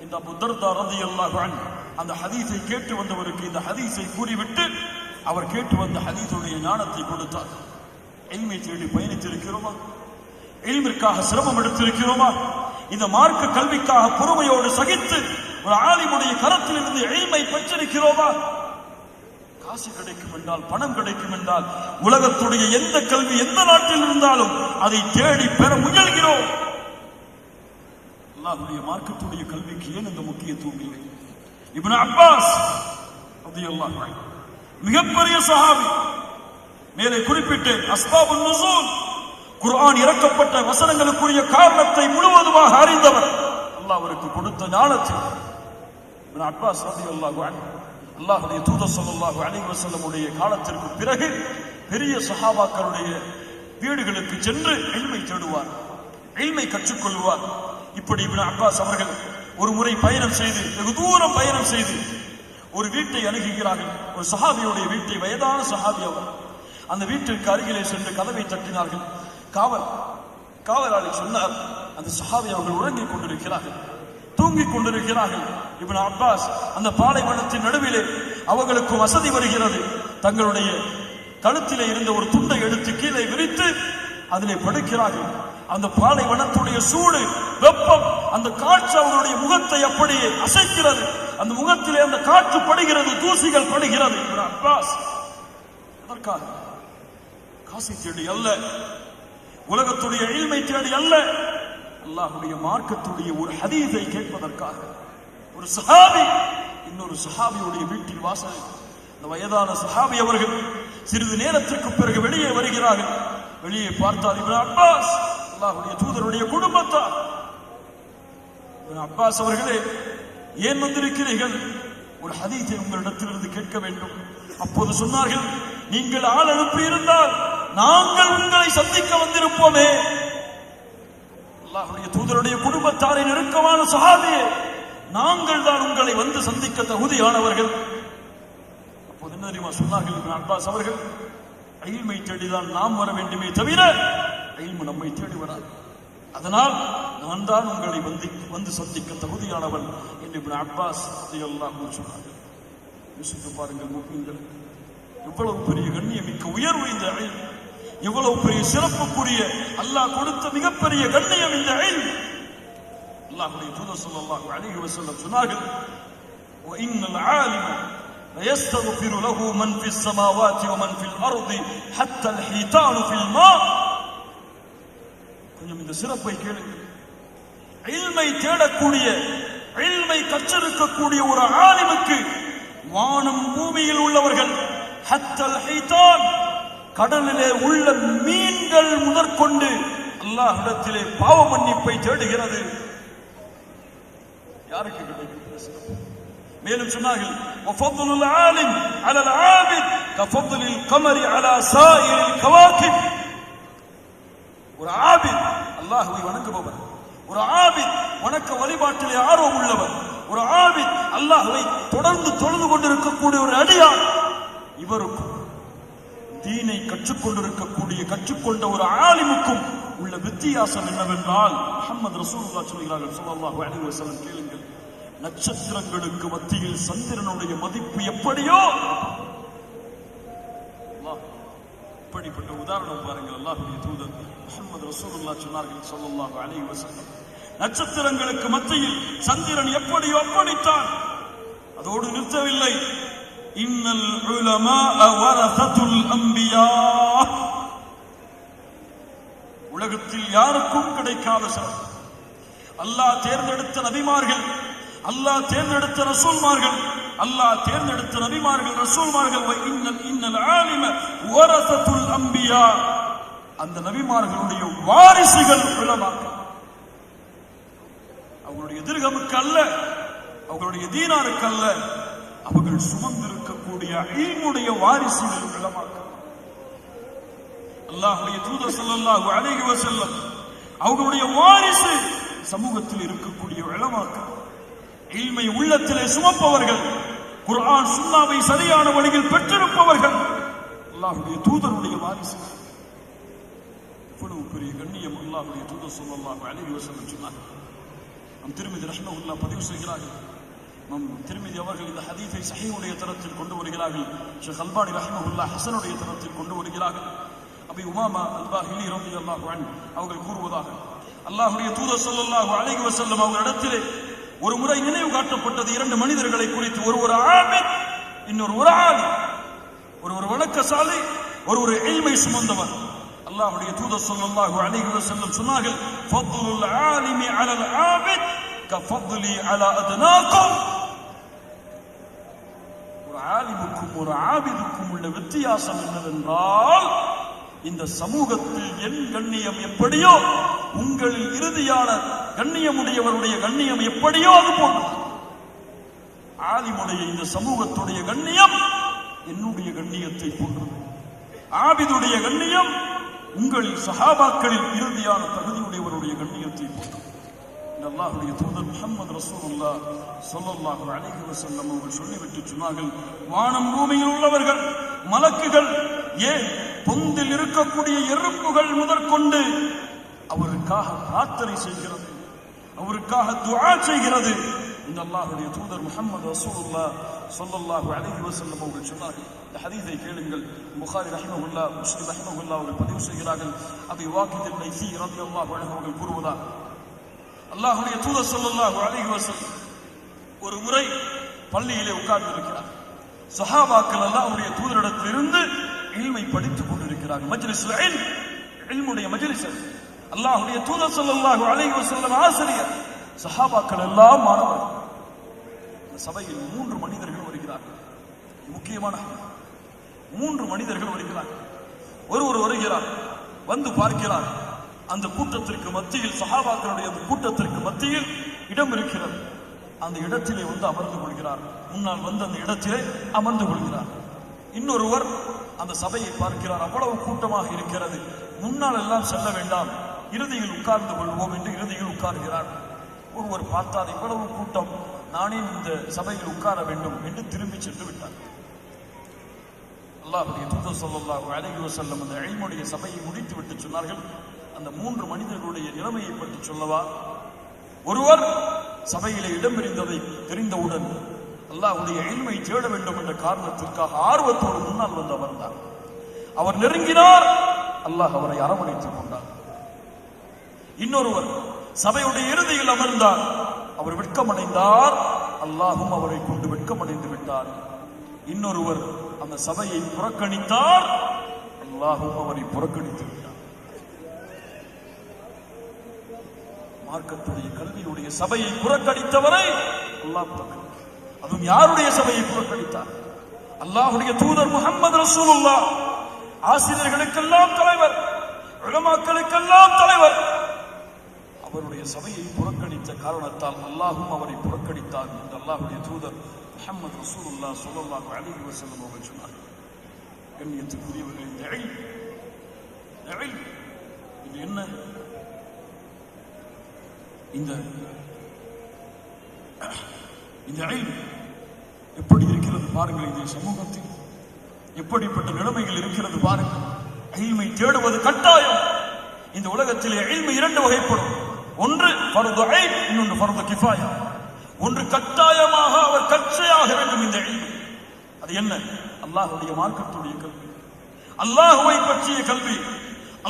இந்த அபூ தர்தா ரலியல்லாஹு அன்ஹு அந்த ஹதீஸை கேட்டு வந்தவருக்கு இந்த ஹதீஸை கூறிவிட்டு அவர் கேட்டு வந்த ஹதீஸுடைய ஞானத்தை கொடுத்தார். இல்மை தேடி பயணித்திருக்கிறோமா? இல்மிற்காக சிரமம் எடுத்திருக்கிறோமா? இந்த மார்க்க கல்விக்காக பொறுமையோடு சகித்து ஒரு ஆலிமுடைய கரத்தில் இருந்து இல்மை பெற்றிருக்கிறோமா? காசு கிடைக்கும் என்றால், பணம் கிடைக்கும் என்றால், உலகத்துடைய எந்த கல்வி எந்த நாட்டில் இருந்தாலும் அதை தேடி பெற முயல்கிறோம். அல்லாஹ்வுடைய மார்க்கத்துடைய கல்விக்கு ஏன் இந்த முக்கியத்துவம் இல்லை? இப்னு அப்பாஸ் ரலியல்லாஹு அன்ஹு மிகப்பெரிய சஹாபி. மேலே குறிப்பிட்டேன், அஸ்பாபுன் நுஸூல், குர்ஆன் இறக்கப்பட்ட வசனங்களுக்குரிய காரணத்தை முழுவதுமாக அறிந்தவர். அல்லாஹ் அவருக்கு கொடுத்த ஞானத்தில் இப்னு அப்பாஸ் ரலியல்லாஹு அன்ஹு அல்லாஹ்வுடைய தூதர் ஸல்லல்லாஹு அலைஹி வஸல்லம் உடைய காலத்திற்கு பிறகு பெரிய சஹாபாக்களுடைய வீடுகளுக்கு சென்று இல்மை தேடுவார், இல்மை கற்றுக்கொள்வார். இப்படி இப்னு அப்பாஸ் அவர்கள் ஒரு முறை பயணம் செய்து, வெகு தூரம் பயணம் செய்து ஒரு வீட்டை அணுகுகிறார்கள். ஒரு சஹாபியுடைய வீட்டை, வயதான சஹாபி அவர். அந்த வீட்டிற்கு அருகிலே சென்று கதவை தட்டினார்கள். காவலாளி சொன்னார், அந்த சஹாபி அவர்கள் உறங்கிக் கொண்டிருக்கிறார்கள், தூங்கிக் கொண்டிருக்கிறார்கள். இப்னு அப்பாஸ் அந்த பாலைவனத்தின் நடுவிலே அவர்களுக்கு வசதி வருகிறது. தங்களுடைய கழுத்திலே இருந்த ஒரு துண்டை எடுத்து கீழே விரித்து அதிலே படுக்கிறார்கள். அந்த பாலைவனத்துடைய சூடு, வெப்பம், அந்த காற்று அவர்களுடைய முகத்தை அப்படியே அசைக்கிறது. அந்த முகத்திலே அந்த காற்று படுகிறது, தூசிகள் படுகிறது. இப்னு அப்பாஸ் அதற்காக காசை தேடி அல்ல, உலகத்துடைய இல்மை தேடி அல்ல, அல்லாஹ்வுடைய மார்க்கத்துடைய ஒரு ஹதீஸை கேட்பதற்காக ஒரு சஹாபி இன்னொரு சஹாபியுடைய வீட்டின் வாசல். இந்த வயதான சஹாபி அவர்கள் சிறிது நேரத்திற்கு பிறகு வெளியே வருகிறார்கள். வெளியே பார்த்தால் இப்னு அப்பாஸ், அல்லாஹ்வுடைய தூதருடைய குடும்பத்தார். இப்னு அப்பாஸ் அவர்களே, ஏன் வந்திருக்கிறீர்கள்? ஒரு ஹதீஸை உங்களிடத்திலிருந்து கேட்க வேண்டும். அப்போது சொன்னார்கள், நீங்கள் ஆள் அனுப்பி இருந்தால் நாங்கள் உங்களை சந்திக்க வந்திருப்போமே. அல்லாஹ்வுடைய தூதருடைய குடும்பத்தாரின் நெருக்கமான சஹாபியே, நாங்கள் தான் உங்களை வந்து சந்திக்க தகுதியானவர்கள். அப்போது என்ன தெரியுமா சொன்னார்கள் இப்னு அப்பாஸ் அவர்கள்? இல்மை தேடிதான் நாம் வர வேண்டுமே தவிர இல்மு நம்மை தேடி வராது. அதனால் நான் தான் உங்களை வந்து சந்திக்க தகுதியானவன் என்று இப்னு அப்பாஸ் ரலியல்லாஹு அன்ஹு சொன்னார்கள். யோசித்து பாருங்கள் முஃமின்கள், எவ்வளவு பெரிய கண்ணியமிக்க உயர்வு இந்த இல்ம், எவ்வளவு பெரிய சிறப்புக்குரிய அல்லாஹ் கொடுத்த மிகப்பெரிய கண்ணியம் இந்த இல்ம். அல்லாஹ்வுடைய தூதர் ஸல்லல்லாஹு அலைஹி வஸல்லம் சொன்னார்கள், வ இன்னல் ஆலிம லயஸ்தக்ஃபிரு லஹு மன் ஃபிஸ் ஸமாவாதி வ மன் ஃபில் அர்தி ஹத்தா அல் ஹீதானு ஃபில் மா. கொஞ்சம் இந்த சிறப்பை கேளுங்கள். இல்மை தேடக்கூடிய, இல்மை கற்றிருக்கக்கூடிய ஒரு ஆலிமுக்கு வானம் பூமியில் உள்ளவர்கள், ஹத்தல் ஹைதான் கடலிலே உள்ள மீன்கள் முதற்கொண்டு அல்லாஹ்விடத்திலே பாவ மன்னிப்பை தேடுகிறது. யாருக்கு கிடைக்கும்? மேலும் சொன்னார்கள், வஃபதுலுல் ஆலிம் அலல் ஆபித் கஃபதுலில் கமரி அலா சாயிரில் கவாகிப். ஒரு ஆபித், அல்லாஹ்வை வணங்குபவர், ஒரு ஆபித் வணக்க வழிபாட்டிலே ஆர்வம் உள்ளவர், ஒரு ஆபித் அல்லாஹ்வை தொடர்ந்து தொழுது கொண்டிருக்கக்கூடிய ஒரு அடியார், இவருக்கும் தீனை கற்றுக்கொண்ட ஒரு ஆலிமுக்கும் உள்ள வித்தியாசம் என்னவென்றால், முஹம்மது ரசூலுல்லாஹ் சொல்கிறார்கள் ஸல்லல்லாஹு அலைஹி வஸல்லம், கேளுங்கள், நட்சத்திரங்களுக்கு மத்தியில் சந்திரனுடைய மதிப்பு எப்படியோ, இப்படிப்பட்ட உதாரணம் பாருங்கள். அல்லாஹ்வுடைய தூதர் முஹம்மது ரசூலுல்லாஹ் சொன்னார்கள் ஸல்லல்லாஹு அலைஹி வஸல்லம், நட்சத்திரங்களுக்கு மத்தியில் சந்திரன் எப்படியோ அப்படித்தான். அதோடு நிறுத்தவில்லை, இன்னல் உலமாஅ வரஸத்துல் அன்பியா, உலகத்தில் யாருக்கும் கிடைக்காத சிறப்பு, அல்லாஹ் தேர்ந்தெடுத்த நபிமார்கள், அல்லாஹ் தேர்ந்தெடுத்த ரசூல்மார்கள், அல்லாஹ் தேர்ந்தெடுத்த நபிமார்கள் ரசூல்மார்கள், இன்னல் ஆலிம வரஸத்துல் அன்பியா, அந்த நபிமார்களுடைய வாரிசுகள் உலமாக்கள். அவர்களுடைய திருகமுக்கு அல்ல, அவர்களுடைய தீனாருக்கு அல்ல, அவர்கள் சுமந்திருக்கக்கூடிய இல்முடைய வாரிசுகள் உலமாக்கள். அல்லாஹ்வுடைய தூதர் ஸல்லல்லாஹு அலைஹி வஸல்லம் அவர்களுடைய வாரிசு சமூகத்தில் இருக்கக்கூடிய உலமாக்கள், இல்மை உள்ளத்திலே சுமப்பவர்கள், குர்ஆன் சுன்னாவை சரியான வழியில் பெற்றிருப்பவர்கள், அல்லாஹ்வுடைய தூதருடைய வாரிசுகள். இவ்வளவு பெரிய கண்ணியம் அல்லாஹ்வுடைய தூதர் ஸல்லல்லாஹு அலைஹி வஸல்லம் சொன்னார்கள். நம் திர்மிதி ரஹ்மத்துல்லாஹ் பதிவு செய்கிறார்கள். நம் திர்மிதி அவர்கள் இந்த ஹதீஸை ஸஹீஹுடைய தரத்தில் கொண்டு வருகிறார்கள். ஷேக் அல்பானி ரஹ்மத்துல்லாஹ் ஹஸனுடைய தரத்தில் கொண்டு வருகிறார்கள். அபி உமாமா அல்-பாஹிலி ரலியல்லாஹு அன்ஹு அவர்கள் கூறுவதாக, அல்லாஹ்வுடைய தூதர் ஸல்லல்லாஹு அலைஹி வஸல்லம் அவர்களிடத்திலே ஒரு முறை நினைவு காட்டப்பட்டது இரண்டு மனிதர்களை குறித்து. ஒரு ஆபித், இன்னொரு ஒரு ஆலிம், ஒரு வணக்கசாலி, ஒரு இல்மை சுமந்தவர். அல்லாஹ்வுடைய தூதர் ஸல்லல்லாஹு அலைஹி வஸல்லம் சொன்னார்கள், ஃபض்லுல் ஆலிமி அலல் ஆபித் கஃபض்லி அலா அத்னாக்கும். ஒரு ஆலிமுக்கும் ஒரு ஆபிதுக்கும் உள்ள வித்தியாசம் என்னவென்றால், இந்த சமூகத்தில் என் கண்ணியம் எப்படியோ, உங்களில் இறுதியான கண்ணியமுடையவருடைய கண்ணியம் எப்படியோ அது போன்று ஆலிமுடைய இந்த சமூகத்துடைய கண்ணியம் என்னுடைய கண்ணியத்தை போன்றது. ஆபிதுடைய கண்ணியம் உங்களில் சஹாபாக்களில் இறுதியான தகுதியுடையவருடைய கண்ணியத்தை போன்றது. அல்லாஹ்வுடைய தூதர் முஹம்மது ரசூலுல்லாஹ் ஸல்லல்லாஹு அலைஹி வஸல்லம் அவர்கள் சொல்லிவிட்டு சொன்னார்கள், வானம் பூமியில் உள்ளவர்கள், மலக்குகள், ஏன் பொந்தில் இருக்கக்கூடிய எறும்புகள் முதற்கொண்டு அவருக்காக பிரார்த்தனை செய்கிறது, அவருக்காக துஆ செய்கிறது. இந்த அல்லாஹ்வுடைய தூதர் முஹம்மது ரசூலுல்லாஹ் ஸல்லல்லாஹு அலைஹி வஸல்லம் அவர்கள் சொன்னார்கள். இந்த ஹதீஸை கேளுங்கள். புகாரி ரஹ்மத்துல்லாஹ், முஸ்லிம் ரஹ்மத்துல்லாஹ் அவர்கள் பதிவு செய்கிறார்கள். அபி வாக்கித் அல்-லைஸி ரலியல்லாஹு அன்ஹு அவர்கள் கூறுவதாக, அல்லாஹ்வுடைய தூதர் ஸல்லல்லாஹு அலைஹி வஸல்லம் ஒரு முறை பள்ளியிலே உட்கார்ந்திருக்கிறார். சஹாபாக்கள் அல்லாஹ்வுடைய தூதரிடத்திலிருந்து இல்மை படித்துக் கொண்டிருக்கிறார்கள். மஜ்லிஸுல் இல்ம், இல்முடைய மஜ்லிஸ். அல்லாஹ்வுடைய தூதர் ஸல்லல்லாஹு அலைஹி வஸல்லம் ஆசிரியர், சஹாபாக்கள் எல்லாம் மாணவர்கள். இந்த சபையில் 3 மனிதர்கள் வருகிறார்கள். முக்கியமான 3 மனிதர்கள் வருகிறார்கள். ஒருவர் வருகிறார், வந்து பார்க்கிறார், அந்த கூட்டத்திற்கு மத்தியில், சஹாபாக்களுடைய அந்த கூட்டத்திற்கு மத்தியில் இடம் இருக்கிறது. அந்த இடத்திலே வந்து அமர்ந்து கொள்கிறார். முன்னால் வந்து அந்த இடத்திலே அமர்ந்து கொள்கிறார். இன்னொருவர் அந்த சபையை பார்க்கிறார், அவ்வளவு கூட்டமாக இருக்கிறது, முன்னால் எல்லாம் செல்ல வேண்டாம், இறுதியில் உட்கார்ந்து கொள்வோம் என்று இறுதியில் உட்கார்கிறார். ஒருவர் பார்த்தார், இவ்வளவு கூட்டம், நானே இந்த சபையில் உட்கார வேண்டும் என்று திரும்பி சென்று விட்டார். அல்லாஹ்வுடைய தூதர் ஸல்லல்லாஹு அலைஹி வஸல்லம் அந்த இல்முடைய சபையை முடித்து விட்டு சொன்னார்கள், அந்த 3 மனிதர்களுடைய நிலைமையை பற்றி சொல்லவா? ஒருவர் சபையிலே இடம் இருந்ததை தெரிந்தவுடன் அல்லாஹ்வுடைய இல்மை தேட வேண்டும் என்ற காரணத்திற்காக ஆர்வத்தோடு முன்னால் வந்து அமர்ந்தார். அவர் நெருங்கினார், அல்லாஹ் அவரை அரவணைத்துக் கொண்டார். இன்னொருவர் சபையுடைய இறுதியில் அமர்ந்தார், அவர் வெட்கமடைந்தார், அல்லாஹும் அவரை கொண்டு வெட்கமடைந்து விட்டார். இன்னொருவர் அந்த சபையை புறக்கணித்தார், அல்லாஹும் அவரை புறக்கணித்து விட்டார். மார்க்கத்துடைய கல்வியுடைய சபையை புறக்கணித்தவரை அல்லாஹ் புறக்கணித்தார். அதுவும் யாருடைய சபையை புறக்கணித்தார்? அல்லாஹ்வுடைய தூதர் முஹம்மது ரசூலுல்லாஹ். ஆசிரியர்களுக்கெல்லாம் தலைவர், உலமாக்களுக்கெல்லாம் தலைவர். அவருடைய சபையை புறக்கணித்த காரணத்தால் அல்லாஹும் அவரை புறக்கணித்தார் என்று அல்லாஹ்வுடைய தூதர் முஹம்மது ரசூலுல்லாஹ் ஸல்லல்லாஹு அலைஹி வஸல்லம் அவர்கள் சொன்னார். கண்ணியத்துக்குரியவர்களே, இது என்ன? இந்த எப்படி இருக்கிறது பாருங்கள். இந்த சமூகத்தில் எப்படிப்பட்ட நிலைமைகள் இருக்கிறது பாருங்கள். இல்மை தேடுவது கட்டாயம். இந்த உலகத்திலே இல்மை இரண்டு வகைப்படும். ஒன்று ஃபர்து ஐன், இன்னொன்று ஃபர்து கிஃபாயா. ஒன்று கட்டாயமாக அவர் கற்றையாக வேண்டும் இந்த இல்மை. அது என்ன? அல்லாஹ்வுடைய மார்க்கத்துடைய கல்வி, அல்லாஹ்வை பற்றிய கல்வி,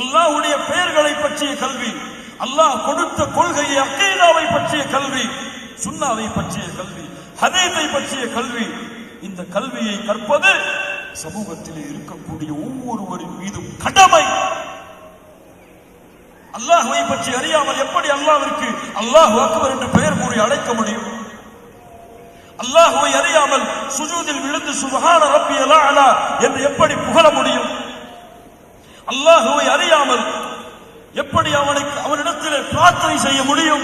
அல்லாஹ்வுடைய பெயர்களை பற்றிய கல்வி, அல்லாஹ் கொடுத்த கொள்கையை அக்கீதாவை பற்றிய கல்வி, சுன்னாவை பற்றிய கல்வி, ஹதீஸை பற்றிய கல்வி. இந்த கல்வியை கற்பது சமூகத்திலே இருக்கக்கூடிய ஒவ்வொருவரின் மீதும் கடமை. அல்லாஹ்வை பற்றி அறியாமல் எப்படி அல்லாஹ்விற்கு அல்லாஹு அக்பர் என்று பெயர் கூறி அழைக்க முடியும்? அல்லாஹ்வை அறியாமல் சுஜூதில் விழுந்து சுப்ஹான ரப்பியல் அலா என்று எப்படி புகழ முடியும்? அல்லாஹ்வை அறியாமல் எப்படி அவனிடத்திலே பிரார்த்தனை செய்ய முடியும்?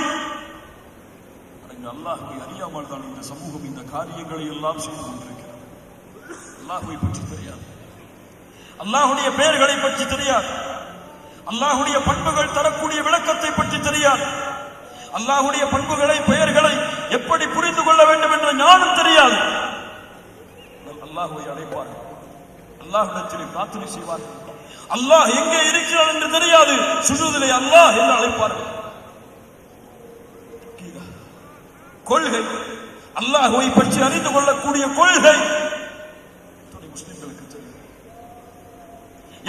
அல்லாஹ்வை அறியாமல் தான் இந்த சமூகம் இந்த காரியங்களை எல்லாம் செய்து கொண்டிருக்கிறது. அல்லாஹ்வை பற்றி தெரியாது, அல்லாஹ்வுடைய பெயர்களை பற்றி தெரியாது, அல்லாஹ்வுடைய பண்புகள் தரக்கூடிய விளக்கத்தை பற்றி தெரியாது, அல்லாஹ்வுடைய பண்புகளை பெயர்களை எப்படி புரிந்து கொள்ள வேண்டும் என்ற ஞானம் தெரியாது. அல்லாஹ்வை அழைப்பார்கள், அல்லாஹ்விடத்திலே பிரார்த்தனை செய்வார்கள். அல்லாஹ் எங்கே இருக்கிறார் என்று தெரியாது, சுஜூதிலே அல்லாஹ் என்று அழைப்பார்கள். கொள்கை, அல்லாஹ்வை பற்றி அறிந்து கொள்ளக்கூடிய கொள்கை முஸ்லிம்களுக்கு தெரியும்.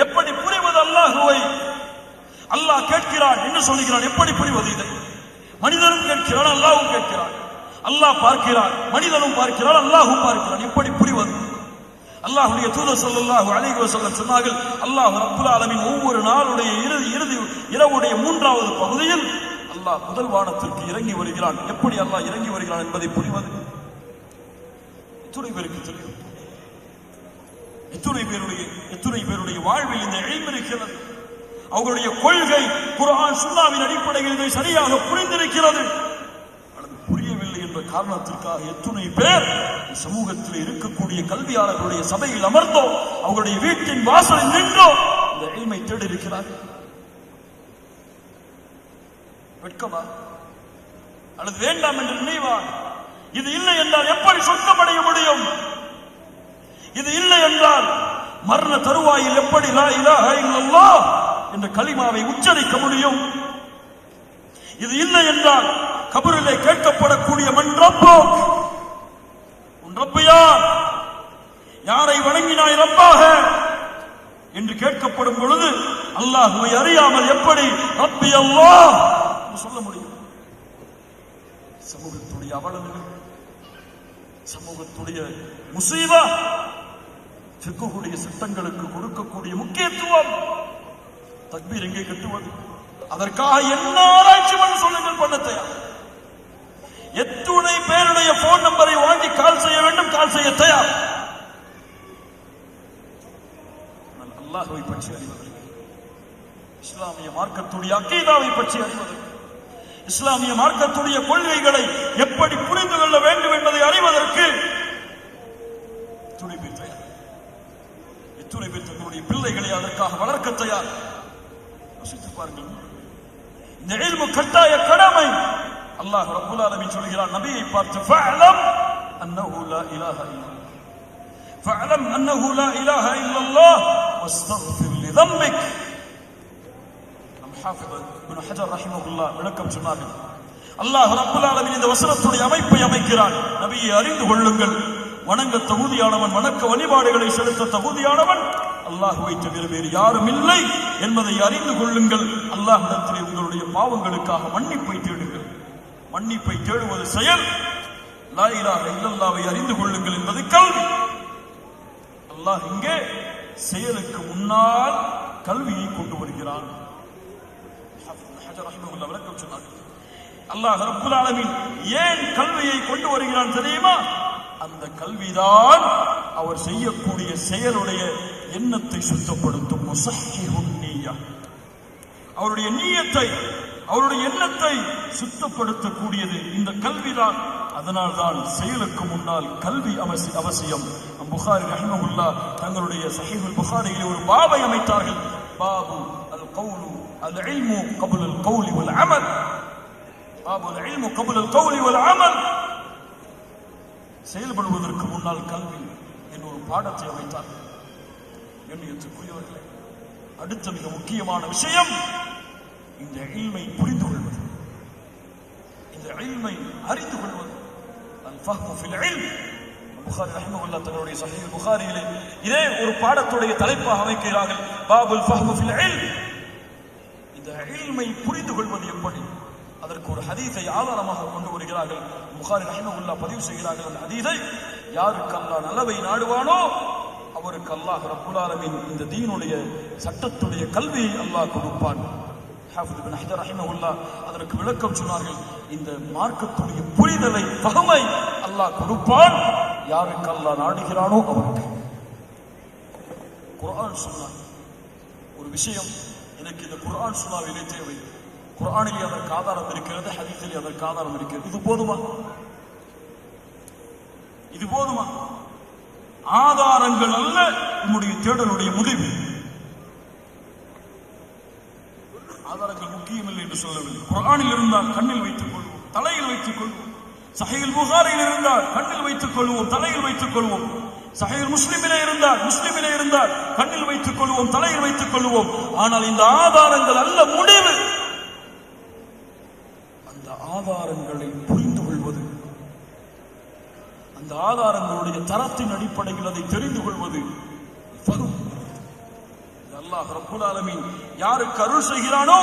எப்படி புரிவது அல்லாஹ்வை? அல்லாஹ் கேட்கிறான் என்று சொல்லுகிறான். எப்படி புரிவது இதை? மனிதனும் கேட்கிறான், அல்லாஹ்வும் கேட்கிறான். அல்லாஹ் பார்க்கிறான், மனிதனும் பார்க்கிறான், அல்லாஹ்வும் பார்க்கிறான். எப்படி புரிவது? அல்லாஹ்வுடைய தூதர் ஸல்லல்லாஹு அலைஹி வஸல்லம் சொன்னார்கள், அல்லாஹ் ரப்புல் ஆலமீன் ஒவ்வொரு நாளுடைய இறுதி இரவுடைய 3வது பகுதியில் அல்லாஹ் முதல் வானத்திற்கு இறங்கி வருகிறான். எப்படி அல்லாஹ் இறங்கி வருகிறான் என்பதை புரிவது எத்துணை பேருக்கு தெரியும்? எத்துணை பேருடைய வாழ்வில் இந்த இல்ம் இருக்கிறது? அவர்களுடைய கொள்கை குர்ஆன் சுன்னாவின் அடிப்படையில் இதை சரியாக புரிந்திருக்கிறது. அல்லது புரியவில்லை என்ற காரணத்திற்காக எத்துணை பேர் சமூகத்தில் இருக்கக்கூடிய கல்வியாளர்களுடைய சபையில் அமர்ந்தோ, அவர்களுடைய வீட்டின் வாசலில் நின்றோ இந்த இல்மை தேடி இருக்கிறார்கள். வெட்கமா? அல்லது வேண்டாம் என்று நினைவா? இது இல்லை என்றால் எப்படி சொர்க்கமடைய முடியும்? இது இல்லை என்றால் மரண தருவாயில் எப்படி லா இலாஹ இல்லல்லாஹ் என்ற கலிமாவை உச்சரிக்க முடியும்? இது இல்லை என்றால் கபரிலே கேட்கப்படக்கூடிய மன் ரப்புக், உன் ரப்பு யார், யாரை வணங்கினாய் ரப்பாக என்று கேட்கப்படும் பொழுது அல்லாஹ்வை அறியாமல் எப்படி ரப்பி அல்லாஹ் சொல்ல முடியும்? சமூகத்துடைய அவலங்கள், சமூகத்துடைய முசீபா, ஃபிக்ஹுடைய சட்டங்களுக்கு கொடுக்கக்கூடிய முக்கியத்துவம். தக்பீர் எங்கே கட்டுவது? அதற்காக என்ன ஆராய்ச்சி சொல்லுங்கள் பண்ண தயார். எத்துணை பேருடைய போன் நம்பரை வாங்கி கால் செய்ய வேண்டும், கால் செய்ய தயார். அல்லாஹ்வை பற்றி அறிவதற்கு, இஸ்லாமிய மார்க்கத்துடைய அகீதாவை பற்றி அறிவதற்கு, இஸ்லாமிய மார்க்கத்துடைய கொள்கைகளை எப்படி புரிந்து கொள்ள வேண்டும் என்பதை அறிவதற்கு எத்துணை பேர் தயார்? எத்துணை பேர் தங்களுடைய பிள்ளைகளை அதற்காக வளர்க்க தயார்? யோசித்து பாருங்கள். இந்த இல்மு கட்டாய கடமை. அல்லாஹ் ரப்புல் ஆலமீன் சொல்கிறான் நபியை பார்த்து, ஃபஅலம் அன்னஹு லா இலாஹ இல்லல்லாஹ், ஃபஅலம் அன்னஹு லா இலாஹ இல்லல்லாஹ் வஸ்தக்ஃபிர் லிதம்பிக். ஹாஃபிஸ் இப்னு ஹஜர் ரஹிமஹுல்லாஹ் விளக்கம் சொன்னார்கள். அல்லாஹ் ரப்புல் ஆலமீன் இந்த வசனத்துடைய அமைப்பை அமைக்கிறான். நபியை அறிந்து கொள்ளுங்கள், வணங்க தகுதியானவன், வணக்க வழிபாடுகளை செலுத்த தகுதியானவன் அல்லாஹ்வை தவிர வேறு யாரும் இல்லை என்பதை அறிந்து கொள்ளுங்கள். அல்லாஹ்விடத்திலே உங்களுடைய பாவங்களுக்காக மன்னிப்பை தேடுங்கள். மன்னிப்பை தேடுவது செயல், லா இலாஹ இல்லல்லாஹ்வை அறிந்து கொள்ளுங்கள் என்பது கல்வி. அல்லாஹ் இங்கே செயலுக்கு முன்னால் கல்வியை கொண்டு வருகிறான். விளக்கம் சொன்னார்கள். அல்லாஹ் ரப்புல் ஆலமீன் ஏன் கல்வியை கொண்டு வருகிறான் தெரியுமா? அந்த கல்விதான் அவர் செய்யக்கூடிய செயலுடைய எண்ணத்தை சுத்தப்படுத்தும். முஸஹ்ஹிஹுன் நிய்யா, அவருடைய நிய்யத்தை, அவருடைய எண்ணத்தை சுத்தப்படுத்தக்கூடியது இந்த கல்விதான். அதனால்தான் செயலுக்கு முன்னால் கல்வி அவசியம். புகாரி ரஹிமஹுல்லாஹ் தங்களுடைய ஸஹீஹுல் புகாரியிலே ஒரு பாபை அமைத்தார்கள். பாபு அல் கௌலு அல் இல்மு கப்ல அல் கௌலி வல் அமல். பாபு அல் இல்மு கப்ல அல் கௌலி வல் அமல். செயல்படுவதற்கு முன்னால் கல்வி என்ற ஒரு பாடத்தை அமைத்தார்கள். எண்ணியத்துக்குரியவர்களே, அடுத்த மிக முக்கியமான விஷயம் இந்த இல்மை புரிந்து கொள்வது, இந்த இல்மை அறிந்து கொள்வது. அல் ஃபஹ்மு ஃபில் இல்ம். புகாரி ரஹிமஹுல்லாஹ் தங்களுடைய ஸஹீஹ் புகாரியிலே இதே ஒரு பாடத்துடைய தலைப்பாக அமைக்கிறார்கள். பாபுல் ஃபஹ்மு ஃபில் இல்ம். இந்த இல்மை புரிந்து கொள்வது எப்படி? அதற்கு ஒரு ஹதீஸை ஆதாரமாக கொண்டு வருகிறார்கள். புகாரி ரஹிமஹுல்லாஹ் பதிவு செய்கிறார்கள். அந்த ஹதீஸை யாருக்கு அல்லாஹ் நலவை நாடுவானோ அவருக்கு அல்லாஹ் ரப்புல் ஆலமீன் இந்த தீனுடைய சட்டத்துடைய கல்வியை அல்லாஹ் கொடுப்பான். ஹாஃபிஸ் இப்னு ஹஜர் ரஹிமஹுல்லாஹ் அதற்கு விளக்கம் சொன்னார்கள். இந்த மார்க்கத்துடைய புரிதலை, ஃபஹமை அல்லாஹ் கொடுப்பான் யாருக்கு அல்லாஹ் நாடுகிறானோ அவருக்கு. குர்ஆன் சுன்னா ஒரு விஷயம், எனக்கு இந்த குர்ஆன் சுன்னாவிலே தேவை. குர்ஆனிலே அதற்கு ஆதாரம் இருக்கிறது, ஹதீஸிலே அதற்கு ஆதாரம் இருக்கிறது. இது போதுமா? இது போதுமா? ஆதாரங்கள் அல்ல நம்முடைய தேடலுடைய முடிவு. ஆதாரங்கள் முக்கியமில்லை என்று சொல்லவில்லை. குர்ஆனில் இருந்தால் கண்ணில் வைத்துக் கொள்வோம், தலையில் வைத்துக் கொள்வோம். ஸஹீஹுல் புகாரியில் இருந்தால் கண்ணில் வைத்துக் கொள்வோம், தலையில் வைத்துக் கொள்வோம். ஸஹீஹ் முஸ்லிமிலே இருந்தால் கண்ணில் வைத்துக் கொள்வோம், தலையில் வைத்துக் கொள்வோம். ஆனால் இந்த ஆதாரங்கள் அல்ல முடிவு. அந்த ஆதாரங்களை புரிந்து கொள்வது, அந்த ஆதாரங்களுடைய தரத்தின் அடிப்படையில் அதை தெரிந்து கொள்வது அல்லாஹ் ரப்புல் ஆலமீன் யாருக்கு அருள் செய்கிறானோ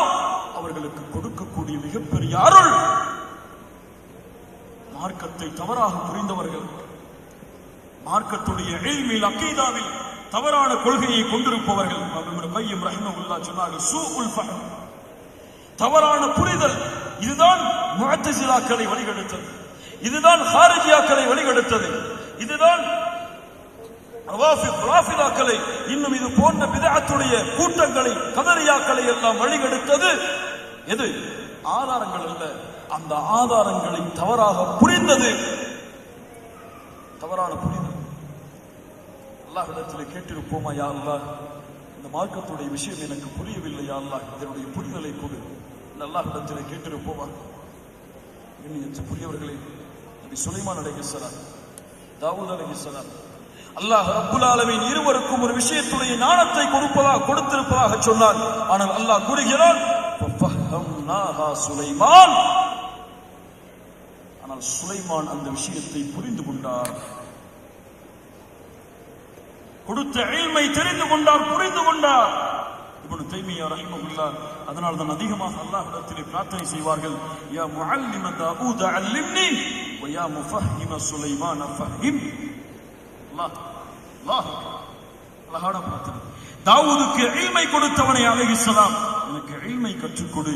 அவர்களுக்கு கொடுக்கக்கூடிய மிகப்பெரிய அருள். மார்க்கத்தை தவறாக புரிந்தவர்கள், மார்க்கத்துடைய இல்மில் அகீதாவில் தவறான கொள்கையை கொண்டிருப்பவர்கள், இப்னு கய்யிம் ரஹிமஹுல்லாஹ் சொன்னார்கள், சூஉல் ஃபஹம், தவறான புரிதல். இதுதான் முஅத்தஸிலாக்களை வழிகெடுத்தது, இதுதான் ஹாரிஜியாக்களை வழிகெடுத்தது, இதுதான் ராஃபிதாக்களை, இன்னும் இது போன்ற பிதஅத்துடைய கூட்டங்களை, கதரியாக்களை எல்லாம் வழிகெடுத்தது. எது? ஆதாரங்கள் அல்ல, அந்த ஆதாரங்களை தவறாக புரிந்தது. தவறான புரிதல். அல்லாஹ்விடத்தில் கேட்டிருப்போமா, யா அல்லாஹ் இந்த மார்க்கத்துடைய விஷயம் எனக்கு புரியவில்லை, யா அல்லாஹ் இதனுடைய புரிதலை கொடு. அல்லாஹ்விடத்தில் கேட்டிருப்போமா? புரியவர்களே, நபி சுலைமான் அலைஹிஸ்ஸலாம், தாவூத் அலைஹிஸ்ஸலாம், அல்லாஹ் ரப்புல் ஆலமீன் இருவருக்கும் ஒரு விஷயத்துடைய ஞானத்தை கொடுத்திருப்பதாக சொன்னார். ஆனால் அல்லாஹ் கூறுகிறான், ஃபஃஹம்னாஹா சுலைமான். ஆனால் சுலைமான் அந்த விஷயத்தை புரிந்து கொண்டார், கொடுத்த இல்மை தெரிந்து கொண்டார், புரிந்து கொண்டார். இப்னு தைமியா ரஹிமஹுல்லாஹ் அதனால் தான் அதிகமாக அல்லாஹ்விடத்திலே பிரார்த்தனை செய்வார்கள், யா முஅல்லிம தாவூத அல்லிம்னி வ யா முஃபஹிம சுலைமான ஃபஹிம். அழகான பிரார்த்தனை. தாவூதுக்கு இல்மை கொடுத்தவனை அலைஹிஸ்ஸலாம் எனக்கு இல்மை கற்றுக் கொடு,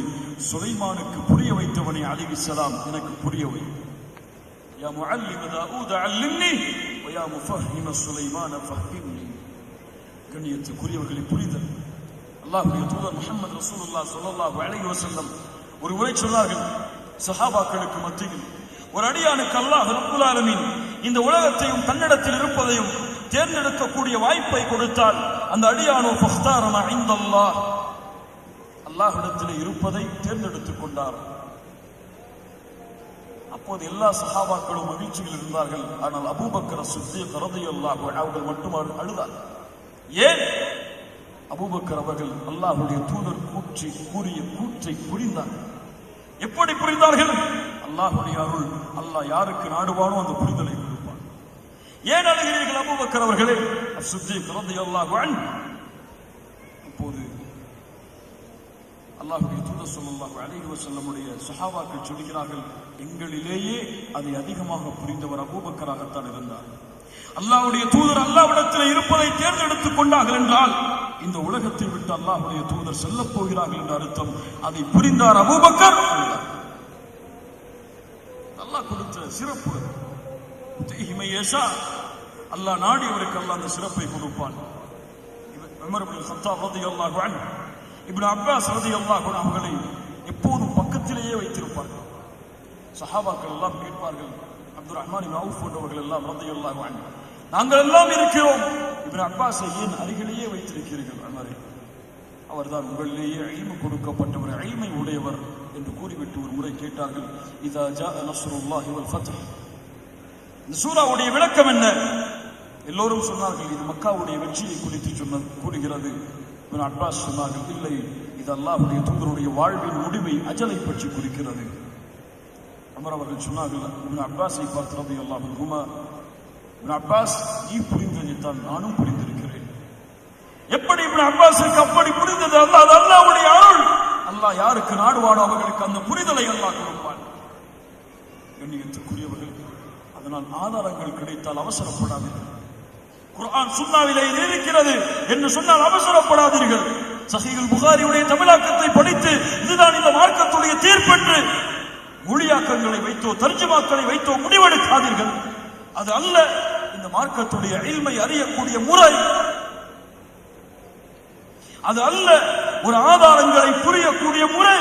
சுலைமானுக்கு புரிய வைத்தவனை அலைஹிஸ்ஸலாம் எனக்கு புரிய வை. யா முஅல்லிம தாவூத அல்லிம்னி வ யா முஃபஹிம சுலைமான ஃபஹிம்னி. கண்ணியத்துக்குரியவர்களை புரிதல். அல்லாஹ்வுடைய தூதர் முஹம்மது ரசூலுல்லாஹ் ஸல்லல்லாஹு அலைஹி வஸல்லம் ஒரு முறை சொன்னார்கள், சஹாபாக்களுக்கு மத்தியில், ஒரு அடியானுக்கு அல்லாஹ் ரப்புல் ஆலமீன் இந்த உலகத்தையும் தன்னிடத்தில் இருப்பதையும் தேர்ந்தெடுக்கக்கூடிய வாய்ப்பை கொடுத்தால் அந்த அடியானோ ஃபக்தார மா இன்தல்லாஹ், அல்லாஹ்விடத்தில் இருப்பதை தேர்ந்தெடுத்துக் கொண்டார். அப்போது எல்லா சஹாபாக்களும் மகிழ்ச்சியில் இருந்தார்கள். ஆனால் அபூபக்கர் ஸித்தீக் ரலியல்லாஹு அன்ஹு அவர்கள் மட்டும் அழுதார். ஏன்? அபூபக்கர் அவர்கள் அல்லாஹ்வுடைய தூதர் கூறிய கூற்றை புரிந்தார்கள். எப்படி புரிந்தார்கள்? அல்லாஹ்வுடைய அருள், அல்லாஹ் யாருக்கு நாடுவானோ அந்த புரிதலை கொடுப்பான். ஏன் அழுகிறீர்கள் அபூபக்கர் அவர்களே? ஸித்தீக் ரலியல்லாஹு அன்ஹு. அப்போது அல்லாஹ்வுடைய தூதர் ஸல்லல்லாஹு அலைஹி வஸல்லமுடைய சஹாபாக்கள் சொல்கிறார்கள், எங்களிலேயே அதை அதிகமாக புரிந்தவர் அபூபக்கராகத்தான் இருந்தார். அல்லாஹ்வுடைய தூதர் அல்லாஹ்விடத்தில் இருப்பதை தேர்ந்தெடுத்துக் கொண்டார்கள் என்றால் இந்த உலகத்தை விட்டு அல்லாஹ்வுடைய தூதர் செல்லப் போகிறார்கள் என்ற அர்த்தம். அதை புரிந்தார் அபூபக்கர். சிறப்பு. அல்லாஹ் நாடியவருக்கு அல்லாஹ் அந்த சிறப்பை கொடுப்பான். உமர் இப்னு கத்தாப் ரலியல்லாஹு அன்ஹு இப்னு அப்பாஸ் ரலியல்லாஹு அன்ஹு அவர்களை எப்போதும் பக்கத்திலேயே வைத்திருப்பார்கள். சஹாபாக்கள் எல்லாம் கேட்பார்கள், அப்துல் ரஹ்மான் இப்னு அவுஃப் போன்றவர்கள் எல்லாம் ரலியல்லாஹு அன்ஹு, நாங்கள் எல்லாம் இருக்கிறோம், இப்னு அப்பாஸை ஏன் அருகிலேயே வைத்திருக்கிறீர்கள்? அமரே, அவர்தான் உங்களிலேயே இல்மு கொடுக்கப்பட்டவர், இல்மை உடையவர் என்று கூறிவிட்டு ஒரு முறை கேட்டார்கள், இதா ஜாஅ நஸ்ருல்லாஹி வல் ஃபத்ஹ். இந்த சூராவுடைய விளக்கம் என்ன? எல்லோரும் சொன்னார்கள், இது மக்காவுடைய வெற்றியை குறித்து கூறுகிறது. இப்னு அப்பாஸ் சொன்னார்கள், இல்லை, இது அல்லாஹ்வுடைய தூதருடைய வாழ்வின் முடிவை, அஜலை பற்றி குறிக்கிறது. அமர் அவர்கள் சொன்னார்கள், இப்னு அப்பாஸை பார்த்து ரலியல்லாஹு அன்ஹுமா, இப்னு அப்பாஸ், நீ புரிந்ததைத்தான் நானும் புரிந்திருக்கிறேன். எப்படி இப்னு அப்பாஸுக்கு அப்படி புரிந்தது? அல்லாஹ், அது அல்லாஹ்வுடைய அருள். அல்லாஹ் யாருக்கு நாடுவானோ அவர்களுக்கு அந்த புரிதலை அல்லாஹ் கொடுப்பான். கண்ணியத்துக்குரியவர்கள், அதனால் ஆதாரங்கள் கிடைத்தால் அவசரப்படாதீர்கள். குர்ஆன் சுன்னாவிலே இருக்கிறது என்று சொன்னால் அவசரப்படாதீர்கள். சஹீஹுல் புகாரியுடைய தமிழாக்கத்தை படித்து இதுதான் இந்த மார்க்கத்துடைய தீர்ப்பென்று மொழியாக்கங்களை வைத்தோ தர்ஜுமாக்களை வைத்தோ முடிவெடுக்காதீர்கள். அது அல்ல இந்த மார்க்கத்துடைய இல்மை அறியக்கூடிய முறை. அது அல்ல ஒரு ஆதாரங்களை புரியக்கூடிய முறை.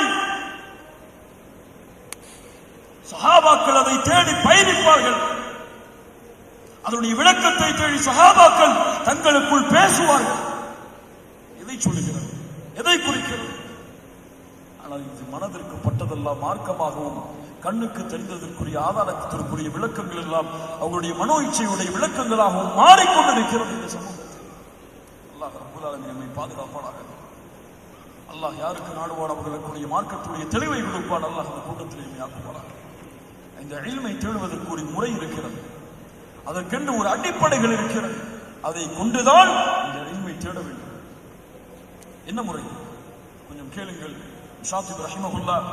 சஹாபாக்கள் அதை தேடி பயணிப்பார்கள். அதனுடைய விளக்கத்தை தேடி சஹாபாக்கள் தங்களுக்குள் பேசுவார்கள். எதை சொல்லுகிறது? எதை குறிக்கிறது? ஆனால் இது மனதிற்கு பட்டதெல்லாம் மார்க்கமாகவும் கண்ணுக்கு தெரிந்ததற்குரிய ஆதாரத்திற்குரிய விளக்கங்கள் எல்லாம் அவர்களுடைய மனோ இச்சையுடைய விளக்கங்களாகவும் மாறிக்கொண்டிருக்கிறது இந்த சமூகத்தில். அல்லாஹ் ரப்பல் ஆலமீன் நம்மை பாதுகாப்பானாக. அல்லாஹ் யாருக்கு நாடுவான் அவர்களுக்குரிய மார்க்கத்துடைய தெளிவை கொடுப்பான். அல்லாஹ் அந்த கூட்டத்தில் நம்மை ஆக்குவானாக. இந்த இல்மை தேடுவதற்குரிய முறை இருக்கிறது. அதற்கென்று ஒரு அடிப்படைகள் இருக்கிறது. அதை கொண்டுதான் இந்த இல்மை தேட வேண்டும். என்ன முறை? கொஞ்சம் கேளுங்கள். ஷாத்திப் ரஹிமஹுல்லாஹ்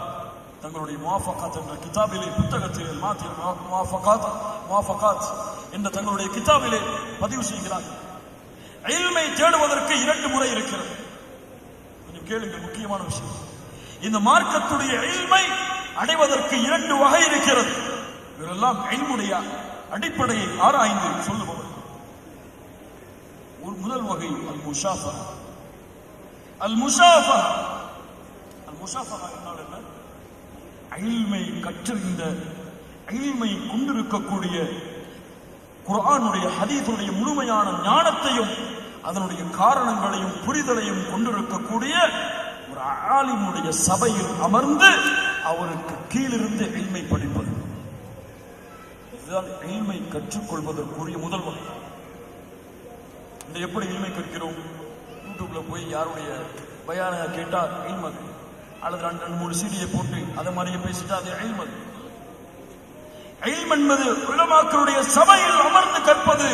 தங்களுடைய முவாஃபகாத் என்ற கிதாபிலே, புத்தகத்தில் முவாஃபகாத் என்ற தங்களுடைய கிதாபிலே பதிவு செய்கிறார்கள். இல்மை தேடுவதற்கு 2 முறை இருக்கிறது. கொஞ்சம் கேளுங்கள், முக்கியமான விஷயம். இந்த மார்க்கத்துடைய இல்மை அடைவதற்கு 2 வகை இருக்கிறது. இவரெல்லாம் இல்முடைய அடிப்படையை ஆராய்ந்து சொல்லுபவர். ஒரு முதல் வகை அல் முஷாஃபஹா. அல் முஷாஃபஹா என்றால் என்ன? இல்மை கற்றறிந்த, இல்மை கொண்டிருக்கக்கூடிய, குர்ஆனுடைய ஹதீஸுடைய முழுமையான ஞானத்தையும் அதனுடைய காரணங்களையும் புரிதலையும் கொண்டிருக்கக்கூடிய ஒரு ஆலிமுடைய சபையில் அமர்ந்து அவருக்கு கீழிருந்து இல்மை படிப்பது. இதுதான் இல்மை கற்றுக்கொள்வதற்குரிய முதல் வகை. இந்த எப்படி இல்மை கற்கிறோம்? யூடியூப்ல போய் யாருடைய பயான கேட்டா இல்மது, அல்லது 2-3 சீடியை போட்டு அதை மாதிரியே பேசிட்டா அது இல்மது. இல்ம் என்பது உலமாக்களுடைய சபையில் அமர்ந்து கற்பது.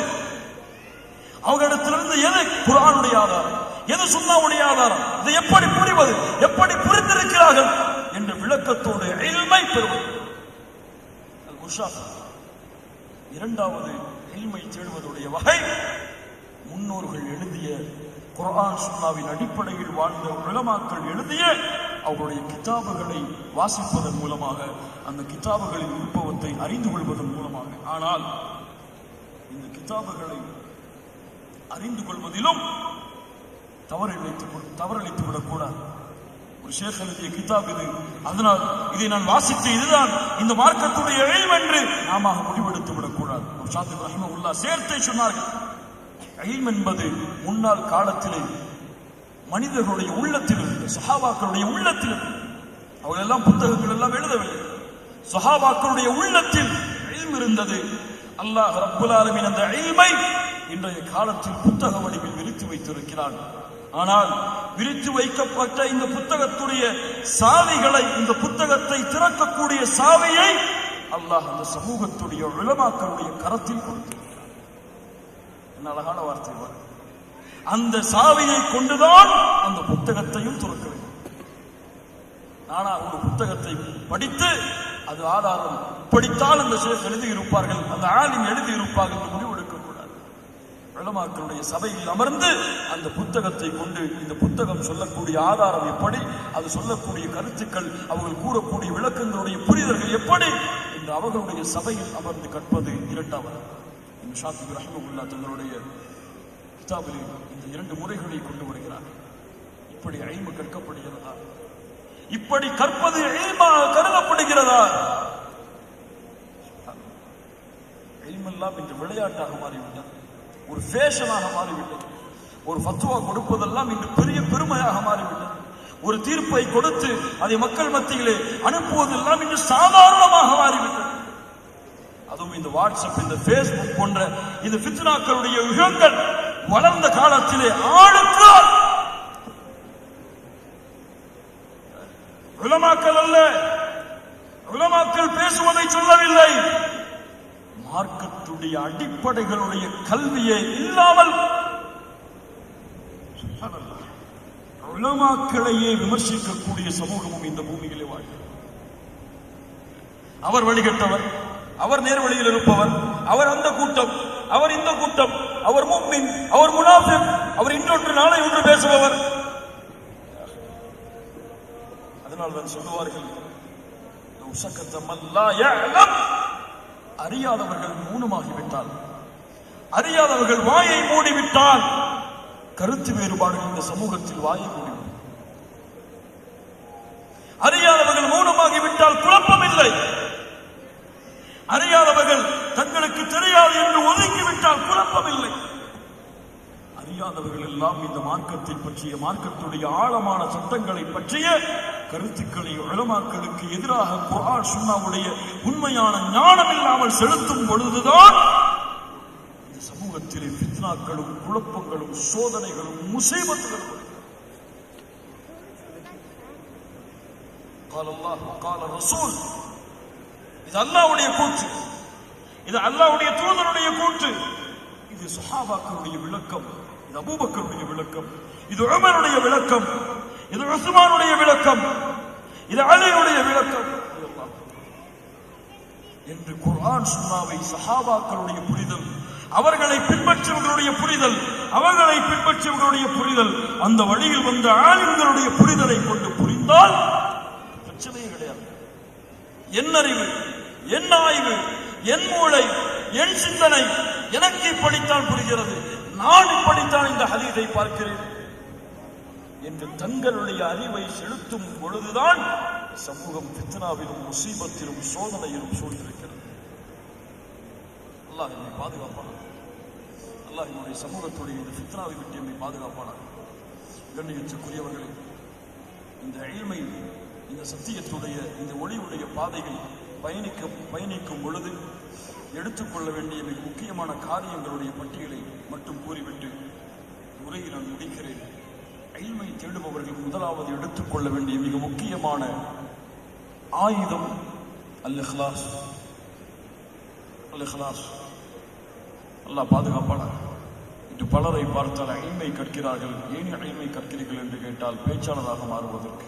அவர்களிடத்திலிருந்து எது குர்ஆனுடைய ஆதாரம், எது சுன்னாவுடைய ஆதாரம், இதை எப்படி புரிவது, எப்படி புரிந்திருக்கிறார்கள் என்ற விளக்கத்தோடு இல்மை பெறுவது. இரண்டாவது இல்மை தேடுவதுடைய வகை, முன்னோர்கள் எழுதிய குர்ஆன் சுன்னாவின் அடிப்படையில் வாழ்ந்த உலமாக்கள் எழுதிய அவருடைய கிதாபுகளை வாசிப்பதன் மூலமாக, அந்த கிதாபுகளின் உற்பவத்தை அறிந்து கொள்வதன் மூலமாக. ஆனால் இந்த கிதாபுகளை அறிந்து கொள்வதிலும் தவறளித்து விடக்கூடாது. ஒரு ஷேக் எழுதிய கிதாப் இது, அதனால் இதை நான் வாசித்து இதுதான் இந்த மார்க்கத்துடைய இல்ம் என்று நாம முடிவெடுத்து விடக்கூடாது. ஷாத்திப் ரஹிமஹுல்லாஹ் சேர்த்தே சொன்னார்கள், இல்ம் என்பது முன்னாள் காலத்திலே மனிதர்களுடைய உள்ளத்தில் இருந்த, சஹாபாக்களுடைய உள்ளத்தில் இருந்த, அவர்கள் எல்லாம் புத்தகங்கள் எல்லாம் எழுதவில்லை, சஹாபாக்களுடைய உள்ளத்தில் இல்ம் இருந்தது. அல்லாஹ் ரப்பல் ஆலமீன் அந்த இல்மை இன்றைய காலத்தில் புத்தக வடிவில் விரித்து வைத்திருக்கிறான். ஆனால் விரித்து வைக்கப்பட்ட இந்த புத்தகத்துடைய சாவிகளை, இந்த புத்தகத்தை திறக்கக்கூடிய சாவியை அல்லாஹ் அந்த சமூகத்துடைய உலமாக்களுடைய கரத்தில் கொடுத்திருக்கிறார். என்ன அழகான வார்த்தை! அந்த சாவியை கொண்டுதான் அந்த புத்தகத்தையும் திறக்க வேண்டும். ஆனா ஒரு புத்தகத்தை படித்து அது ஆதாரம் படித்தால் அந்த ஷேக் எழுதி இருப்பார்கள், அந்த ஆலிம் எழுதி இருப்பார்கள் என்று முடிவெடுக்கக்கூடாது. உலமாக்களுடைய சபையில் அமர்ந்து அந்த புத்தகத்தை கொண்டு, இந்த புத்தகம் சொல்லக்கூடிய ஆதாரம் எப்படி, அது சொல்லக்கூடிய கருத்துக்கள், அவர்கள் கூறக்கூடிய விளக்கங்களுடைய புரிதல்கள் எப்படி இந்த அவர்களுடைய சபையில் அமர்ந்து கற்பது இரண்டாவது. ஷாஃபி ரஹ்மத்துல்லாஹி தங்களுடைய கிதாபிலே இந்த இரண்டு முறைகளை கொண்டு வருகிறார். இப்படி இல்மு கற்கப்படுகிறதா? இப்படி கற்பது இல்மாக கருதப்படுகிறதா? இல்மெல்லாம் இன்று விளையாட்டாக மாறிவிட்டது, ஒரு ஃபேஷனாக மாறிவிட்டது. ஒரு ஃபத்வா கொடுப்பதெல்லாம் இன்று பெரிய பெருமையாக மாறிவிட்டது. ஒரு தீர்ப்பை கொடுத்து அதை மக்கள் மத்தியிலே அனுப்புவதெல்லாம் இன்று சாதாரணமாக மாறிவிட்டது. அதுவும் இந்த வாட்ஸ்அப், இந்த பேஸ்புக் போன்ற இந்த ஃபித்னாக்களுடைய யுகங்கள் வளர்ந்த காலத்திலே ஆளுக்கு உலமாக்கள் அல்ல, உலமாக்கள் பேசுவதை சொல்லவில்லை, மார்க்கத்துடைய அடிப்படைகளுடைய கல்வியே இல்லாமல் உலமாக்களையே விமர்சிக்கக்கூடிய சமூகமும் இந்த பூமியிலே வாழ்கிறது. அவர் வழிகட்டவர், அவர் நேர்வழியில் இருப்பவர், அவர் அந்த கூட்டம், அவர் இந்த கூட்டம், அவர் முஃமின், அவர் முனாஃபிக், அவர் இன்னொன்று நாளை ஒன்று பேசுபவர். அதனால் தான் சொல்லுவார்கள், அறியாதவர்கள் மௌனமாகிவிட்டால், அறியாதவர்கள் வாயை மூடிவிட்டால் கருத்து வேறுபாடுகள் இந்த சமூகத்தில் வாயை மூடிவிடும். அறியாதவர்கள் மௌனமாகிவிட்டால் குழப்பம் இல்லை. அறியாதவர்கள் தங்களுக்கு தெரியாது என்று ஒதுக்கிவிட்டால் குழப்பம் இல்லை. அறியாதவர்கள் எல்லாம் இந்த மார்க்கத்தை பற்றிய, மார்க்கத்துடைய ஆழமான சட்டங்களை பற்றிய கருத்துக்களை உலமாக்களுக்கு எதிராக குர்ஆன் சுன்னாவுடைய உண்மையான ஞானம் இல்லாமல் செலுத்தும் பொழுதுதான் இந்த சமூகத்திலே ஃபித்னாக்களும் குழப்பங்களும் சோதனைகளும் முசீபத்துகளும். قال الله قال الرسول, இது அல்லாஹ்வுடைய கூற்று, இது அல்லாஹ்வுடைய தூதருடைய கூற்று, இது சஹாபாக்களுடைய விளக்கம், இது அபூபக்கருடைய விளக்கம், இது உமருடைய விளக்கம், இது உஸ்மானுடைய விளக்கம், இது அலியுடைய விளக்கம் என்று குர்ஆன் சுன்னாவை சஹாபாக்களுடைய புரிதல், அவர்களை பின்பற்றியவர்களுடைய புரிதல், அவர்களை பின்பற்றியவர்களுடைய புரிதல், அந்த வழியில் வந்த ஆலிம்களுடைய புரிதலை கொண்டு புரிந்தால் பிரச்சனையே கிடையாது. என் அறிவு, என் ஆய்வு, என் மூளை, என் சிந்தனை, எனக்கு இப்படித்தான் புரிகிறது, நான் இப்படித்தான் இந்த ஹதீஸை பார்க்கிறேன் என்று தங்களுடைய அறிவை செலுத்தும் பொழுதுதான் சமூகம் ஃபித்னாவிலும் முசீபத்திலும் சோதனையிலும் சூழ்ந்திருக்கிறது. அல்லாஹ் என்னை பாதுகாப்பானார். அல்லாஹ் என்னுடைய சமூகத்துடைய இந்த ஃபித்னாவை விட்டு என்னை பாதுகாப்பானார். கண்ணியத்திற்குரியவர்களே, இந்த இல்மை, இந்த சத்தியத்துடைய, இந்த ஒளியுடைய பாதையில் பயணிக்கும் பொழுது எடுத்துக்கொள்ள வேண்டிய மிக முக்கியமான காரியங்களுடைய பட்டியலை மட்டும் கூறிவிட்டு உரையை நான் முடிக்கிறேன். இல்மை தேடுபவர்கள் முதலாவது எடுத்துக்கொள்ள வேண்டிய மிக முக்கியமான ஆயுதம் அல்-இக்லாஸ். அல்-இக்லாஸ். அல்லாஹ் பாதுகாப்பானார். இன்று பலரை பார்த்தால் இல்மை கற்கிறார்கள். ஏன் இல்மை கற்கிறீர்கள் என்று கேட்டால் பேச்சாளராக மாறுவதற்கு,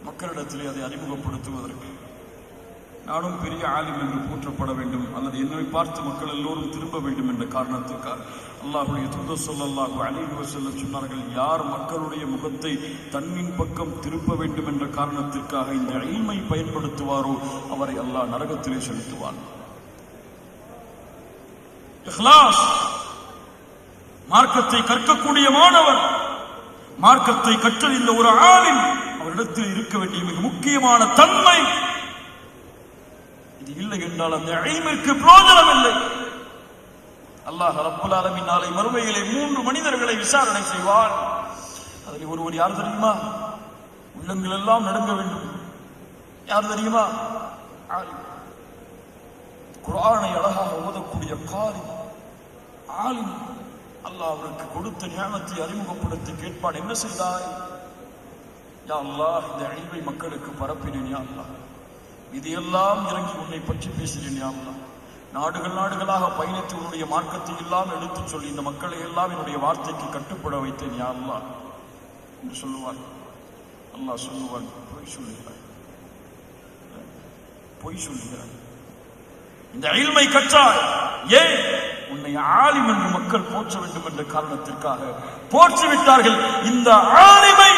மக்களிடத்திலே அதை அறிமுகப்படுத்துவதற்கு, நானும் பெரிய ஆலிம் என்று போற்றப்பட வேண்டும், அல்லது என்னை பார்த்து மக்கள் எல்லோரும் திரும்ப வேண்டும் என்ற காரணத்திற்காக அல்லாஹ்வுடைய தூதர் ஸல்லல்லாஹு அலைஹி வஸல்லம் சொன்னார்கள், யார் மக்களுடைய முகத்தை தன்னின் பக்கம் திருப்ப வேண்டும் என்ற காரணத்திற்காக இந்த இல்மை பயன்படுத்துவாரோ அவரை அல்லாஹ் நரகத்திலே செலுத்துவான். இக்லாஸ். மார்க்கத்தை கற்கக்கூடிய மாணவர், மார்க்கத்தை கற்றறிந்த ஒரு ஆலிம், அவரிடத்தில் இருக்க வேண்டிய மிக முக்கியமான தன்மை இது இல்லை என்றால் அந்த இல்மிற்கு பிரயோஜனம் இல்லை. அல்லாஹ் ரப்பல் ஆலமீன் நாளை மறுமையிலே 3 மனிதர்களை விசாரணை செய்வார். அதில் ஒருவர் யார் தெரியுமா? உள்ளங்கள் எல்லாம் நடுங்க வேண்டும். யார் தெரியுமா? ஆலிம். குர்ஆனை அழகாக ஓதக்கூடிய காரி ஆலிம். அல்லாஹ் அவருக்கு கொடுத்த ஞானத்தை அறிமுகப்படுத்தி கேட்பான், என்ன செய்தாய்? யா அல்லாஹ், இந்த இல்மை மக்களுக்கு பரப்பினேன் யா அல்லாஹ், இதையெல்லாம் இறங்கி உன்னை பற்றி பேசினேன் யா அல்லாஹ், நாடுகளாக பயணித்து உன்னுடைய மார்க்கத்தை எல்லாம் எடுத்துச் சொல்லி இந்த மக்களை எல்லாம் என்னுடைய வார்த்தைக்கு கட்டுப்பட வைத்தேன் யா அல்லாஹ் என்று சொல்லுவார். அல்லாஹ் சொல்லுவான், பொய் சொல்லுகிறாய், பொய் சொல்லுகிறாய். இந்த இல்மை கற்றாய், ஏன்? உன்னை ஆலிம் என்று மக்கள் போற்ற வேண்டும் என்ற காரணத்திற்காக போற்றிவிட்டார்கள். இந்த ஆலிமை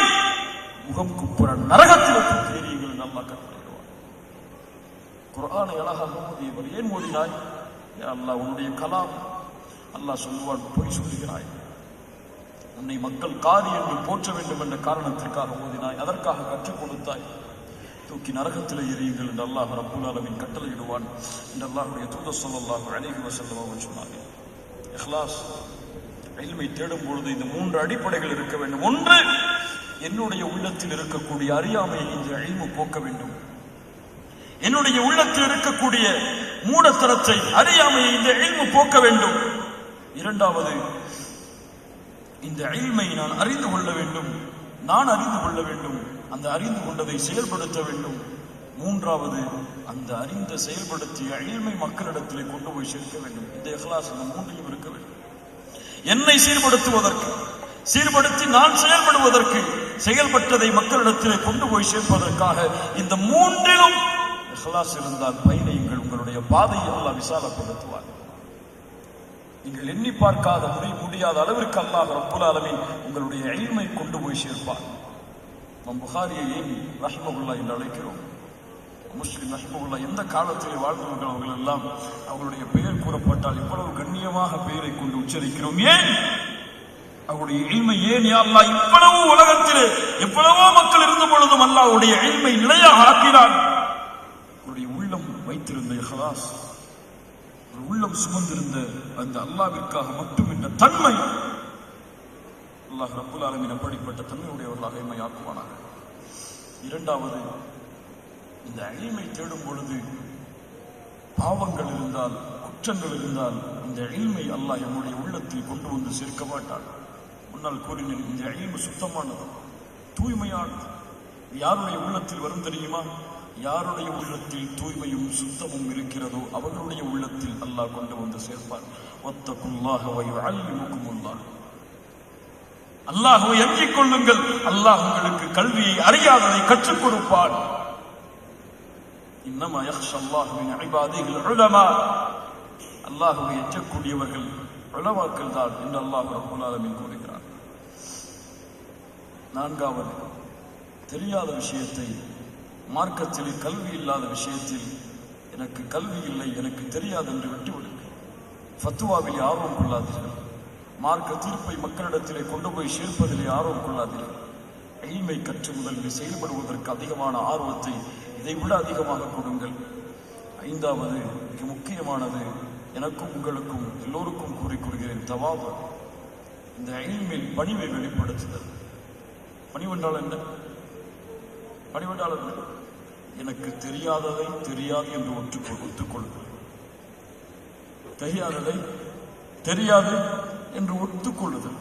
முகம் குப்புற நரகத்தில் தேறியீர்கள் என்று அல்லாஹ் கட்டளையிடுவார். குர்ஆனை அழகாக ஓதியவர். ஏன் ஓதினாய்? யா அல்லாஹ், உன்னுடைய கலாம். அல்லாஹ் சொல்லுவான், பொய் சொல்லுகிறாய். உன்னை மக்கள் காரி என்று போற்ற வேண்டும் என்ற காரணத்திற்காக ஓதினாய், அதற்காக கற்றுக் கொடுத்தாய். தூக்கி நரகத்தில் எரியுங்கள் என்று அல்லாஹ் ரப்புல் ஆலமீன் கட்டளையிடுவான் என்று அல்லாஹ்வுடைய தூதர் ஸல்லல்லாஹு அலைஹி வஸல்லம் அவர்கள் சொன்னார்கள். இஹ்லாஸ், இல்மை தேடும் பொழுது இந்த 3 அடிப்படைகள் இருக்க வேண்டும். ஒன்று, என்னுடைய உள்ளத்தில் இருக்கக்கூடிய அறியாமையை இந்த இல்மு போக்க வேண்டும். என்னுடைய உள்ளத்தில் இருக்கக்கூடிய மூடத்தனத்தை, அறியாமையை இந்த இல்மு போக்க வேண்டும். இரண்டாவது, இந்த இல்மை நான் அறிந்து கொள்ள வேண்டும், நான் அறிந்து கொள்ள வேண்டும், அந்த அறிந்து கொண்டதை செயல்படுத்த வேண்டும். மூன்றாவது, அந்த அறிந்த செயல்படுத்திய இல்மை மக்களிடத்திலே கொண்டு போய் சேர்க்க வேண்டும். இந்த இஹ்லாஸ் இந்த மூன்றையும் இருக்க வேண்டும். என்னை சீர்படுத்துவதற்கு, சீர்படுத்தி நான் செயல்படுவதற்கு, செயல்பட்டதை மக்களிடத்திலே கொண்டு போய் சேர்ப்பதற்காக இந்த மூன்றிலும் இஹ்லாஸ் இருந்தால் பயணியுங்கள், உங்களுடைய பாதையை அல்லாஹ் விசாலப்படுத்துவார். நீங்கள் எண்ணி பார்க்காத முடியாத அளவிற்கு அல்லாஹ் ரப்புல் ஆலமீன் உங்களுடைய இல்மை கொண்டு போய் சேர்ப்பார். நம் புகாரியை ஏன் ரஹ்மகுல்லா என்று அழைக்கிறோம்? முஸ்லிம் ரஹ்மகுல்லா எந்த காலத்திலே வாழ்ந்தவர்கள் அவர்கள் எல்லாம் அவர்களுடைய பெயர் கூறப்பட்டால் இவ்வளவு கண்ணியமாக பெயரை கொண்டு உச்சரிக்கிறோம். ஏன்? அவருடைய இல்மை. ஏன் யா அல்லாஹ் இவ்வளவு உலகத்திலே எவ்வளவோ மக்கள் இருந்த பொழுதும் அல்லாஹ்வுடைய இல்மை நிலையாக ஆக்கினான். அவருடைய உள்ளம் வைத்திருந்த இஹ்லாஸ், உள்ளம் சுமந்திருந்த அந்த அல்லாஹ்விற்காக மட்டும் என்ற தன்மை, அல்லாஹ் ரப்புல் ஆலமீன் அப்படிப்பட்ட தன்மையுடையவர்களாக எம்மை ஆக்குவானாக. இரண்டாவது, இந்த இல்மை தேடும் பொழுது பாவங்கள் இருந்தால், குற்றங்கள் இருந்தால், இந்த இல்மை அல்லாஹ் என்னுடைய உள்ளத்தில் கொண்டு வந்து சேர்க்க மாட்டான். முன்னால் கூறினேன், இந்த இல்மு சுத்தமானது, தூய்மையானது. யாருடைய உள்ளத்தில் வரும் தெரியுமா? யாருடைய உள்ளத்தில் தூய்மையும் சுத்தமும் இருக்கிறதோ அவர்களுடைய உள்ளத்தில் அல்லாஹ் கொண்டு வந்து சேர்ப்பான். வத்தகுல்லாஹ வ யுஅல்லிமுகுமுல்லாஹ். அல்லாஹ்வை அஞ்சிக் கொள்ளுங்கள், அல்லாஹ் உங்களுக்கு கல்வியை, அறியாததை கற்றுக் கொடுப்பான். இன்னமா யக்ஷல்லாஹ மின் இபாதிஹில் உலமா. அல்லாஹ்வை அஞ்சக்கூடியவர்கள் உலமாக்கள் தான் என்று அல்லாஹ் ரப்புல் ஆலமீன் கூறுகிறார். நான்காவது, தெரியாத விஷயத்தை, மார்க்கத்தில் கல்வி இல்லாத விஷயத்தில் எனக்கு கல்வி இல்லை, எனக்கு தெரியாது என்று விட்டுவிடுங்கள். ஃபத்வாவில் ஆர்வம் கொள்ளாதீர்கள். மார்க்க தீர்ப்பை மக்களிடத்திலே கொண்டு போய் சேர்ப்பதிலே ஆர்வம் கொள்ளாதீர்கள். இல்மை கற்று முதலில் செயல்படுவதற்கு அதிகமான ஆர்வத்தை இதைவிட அதிகமாக கொடுங்கள். ஐந்தாவது, மிக முக்கியமானது, எனக்கும் உங்களுக்கும் எல்லோருக்கும் கூறிக்கொள்கிறேன், தவாது. இந்த இல்மில் பணிவை வெளிப்படுத்துதல். பணிவென்றால் என்ன? பணிவென்றால் என்ன? எனக்கு தெரியாததை தெரியாது என்று ஒத்துக்கொள்ளுங்கள். தெரியாததை தெரியாது என்று ஒத்துக்கொள்ளுதல்.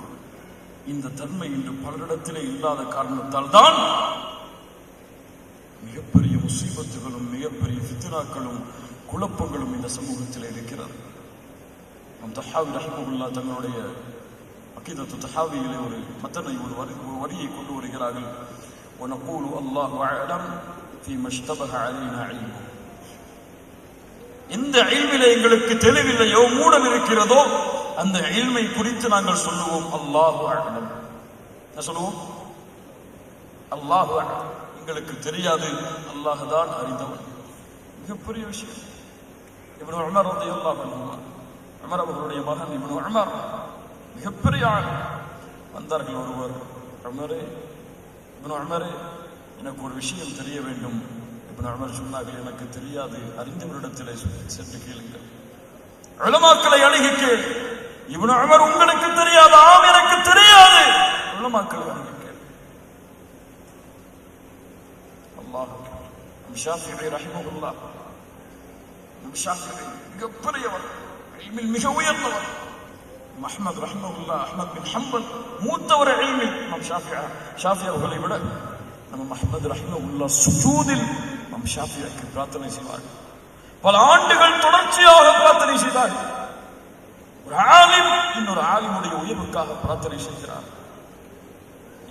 இந்த தன்மை இன்று பலரிடத்திலே இல்லாத காரணத்தால் தான் மிகப்பெரிய முசீபத்துகளும் மிகப்பெரிய ஃபித்னாக்களும் குழப்பங்களும் இந்த சமூகத்தில் இருக்கிறது. நம் தஹாவி ரஹ்மத்துல்லாஹ் தங்களுடைய அகீதத்து தஹாவியிலே ஒரு மத்தனை, ஒரு வரியை கொண்டு வருகிறார்கள். وَنَقُولُ اللَّهُ أَعْلَمُ فِيمَا اشْتَبَهَ عَلَيْنَا عِلْمُهُ. இந்த இல்மிலே எங்களுக்கு தெளிவில்லையோ, மூடம் இருக்கிறதோ, அந்த இல்மை குறித்து நாங்கள் சொல்லுவோம் அல்லாஹு அஅலம். என்ன சொல்லுவோம்? அல்லாஹு அஅலம். எங்களுக்கு தெரியாது, அல்லாஹ் தான் அறிந்தவன். மிகப்பெரிய விஷயம். இப்னு உமர் ரலியல்லாஹு அன்ஹு, உமர் அவர்களுடைய மகன் இப்னு உமர் மிகப்பெரிய ஆள். வந்தார்கள் ஒருவர், உமரே, இப்னு உமரே, எனக்கு ஒரு விஷயம் தெரிய வேண்டும். இப்னு உமர் சொன்னார்கள், எனக்கு தெரியாது, அறிந்தவரிடத்திலே சென்று கேளுங்கள், உலமாக்களை அணுகி கேள். இப்னு உமர், உங்களுக்கு தெரியாது? ஆம், எனக்கு தெரியாது. உலமாக்களை அணுகி கேள். அல்லாஹ் ஷாஃபிஈ ரஹிமஹுல்லாஹ், ஷாஃபிஈ மிகப்பெரியவர், இல்மில் மிக உயர்ந்தவர். அஹ்மத் ரஹிமஹுல்லாஹ், அஹ்மத் பின் ஹம்பல் மூத்தவர் இல்மில். ஷாஃபிஈ அவர்களை விட நம்ம அஹ்மத் ரஹிமஹுல்லாஹ் சுஜூதில் நம் ஷாஃபிஈக்கு பிரார்த்தனை செய்வார்கள். பல ஆண்டுகள் தொடர்ச்சியாக பிரார்த்தனை செய்தார்கள். ஒரு ஆலிம் இன்னொரு ஆலிமுடைய உயர்வுக்காக பிரார்த்தனை செய்கிறார்.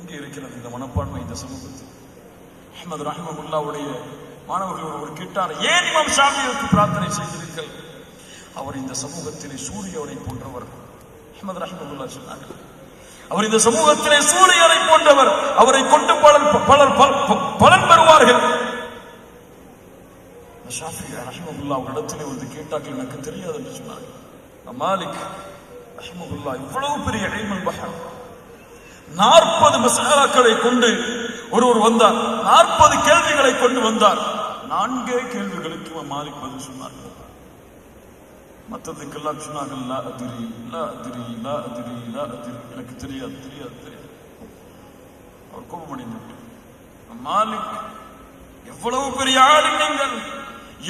இங்கே இருக்கிறது இந்த மனப்பான்மை இந்த சமூகத்தில். அஹ்மத் ரஹிமஹுல்லாஹ்வுடைய மாணவர்கள் ஒருவர் கேட்டார், ஏன் இமாம் ஷாஃபிஈக்கு பிரார்த்தனை செய்கிறீர்கள்? அவர் இந்த சமூகத்திலே சூரியனை போன்றவர். அஹ்மத் ரஹிமஹுல்லாஹ் சொன்னார்கள், அவர் இந்த சமூகத்திலே சூரியனை போன்றவர், அவரை கொண்டு பலன் பெறுவார்கள். ஷாஃபிஈ ரஹிமஹுல்லா அவரிடத்திலே வந்து கேட்டார்கள், எனக்கு தெரியாது என்று சொன்னார். மாலிக் ரஹிமஹுல்லா இவ்வளவு பெரிய இல்முல் பஹர், 40 மசாலாக்களை கொண்டு ஒருவர் வந்தார், 40 கேள்விகளை கொண்டு வந்தார். 4 கேள்விகளுக்கு மாலிக் பதில் சொன்னார்கள். மற்றதுக்கெல்லாம் சொன்னார்கள் லா அதிரி லா அதிரி லா அதிரி லா அதிரி, எனக்கு தெரியாது தெரியாது தெரியாது. அவர் கோபமடைந்தார். மாலிக், எவ்வளவு பெரிய ஆளும் நீங்கள்,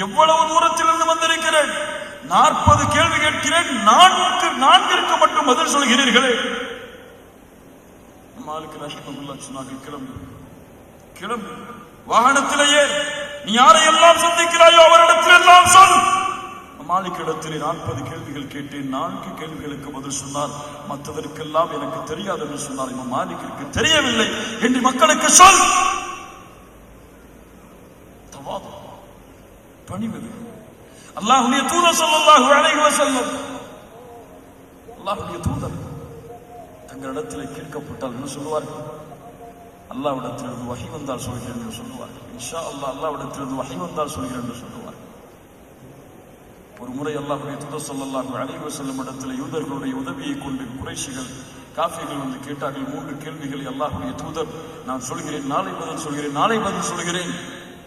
எவ்வளவு தூரத்திலிருந்து வந்திருக்கிறேன், 40 கேள்வி கேட்கிறேன், 4ற்கு மட்டும் பதில் சொல்கிறீர்களே. மாலிக் ரஹிமஹுல்லா சொன்னார்கள், கிளம்பு கிளம்பு, வாகனத்திலேயே நீ யாரையெல்லாம் சந்திக்கிறாயோ அவரிடத்தில் எல்லாம் சொல். மாலிக் இடத்திலே 40 கேள்விகள் கேட்டேன், 4 கேள்விகளுக்கு பதில் சொன்னார், மற்றதற்கெல்லாம் எனக்கு தெரியாது என்று சொன்னார். இமாம் மாலிக்கிற்கு தெரியவில்லை என்று மக்களுக்கு சொல். தவாது, பணிவது. அல்லாஹ்வுடைய தூதர் ஸல்லல்லாஹு அலைஹி வஸல்லம், அல்லாஹ்வுடைய தூதர் தங்களிடத்திலே கேட்கப்பட்டால் என்ன சொல்லுவார்கள்? அல்லாஹ்விடத்திலிருந்து வஹி வந்தால் சொல்கிறேன் என்று சொல்லுவார்கள். இன்ஷா அல்லாஹ் அல்லாஹ்விடத்திலிருந்து வஹி வந்தால் சொல்கிறேன் என்று சொல்லுவார்கள். ஒரு முறை அல்லாஹ்வுடைய தூதர் ஸல்லல்லாஹு அலைஹி வஸல்லம் இடத்திலே யூதர்களுடைய உதவியை கொண்டு குறைஷிகள் காஃபிர்கள் வந்து கேட்டார்கள் 3 கேள்விகளை. அல்லாஹ்வுடைய தூதர், நான் சொல்கிறேன், நாளை பதில் சொல்கிறேன், நாளை பதில் சொல்கிறேன்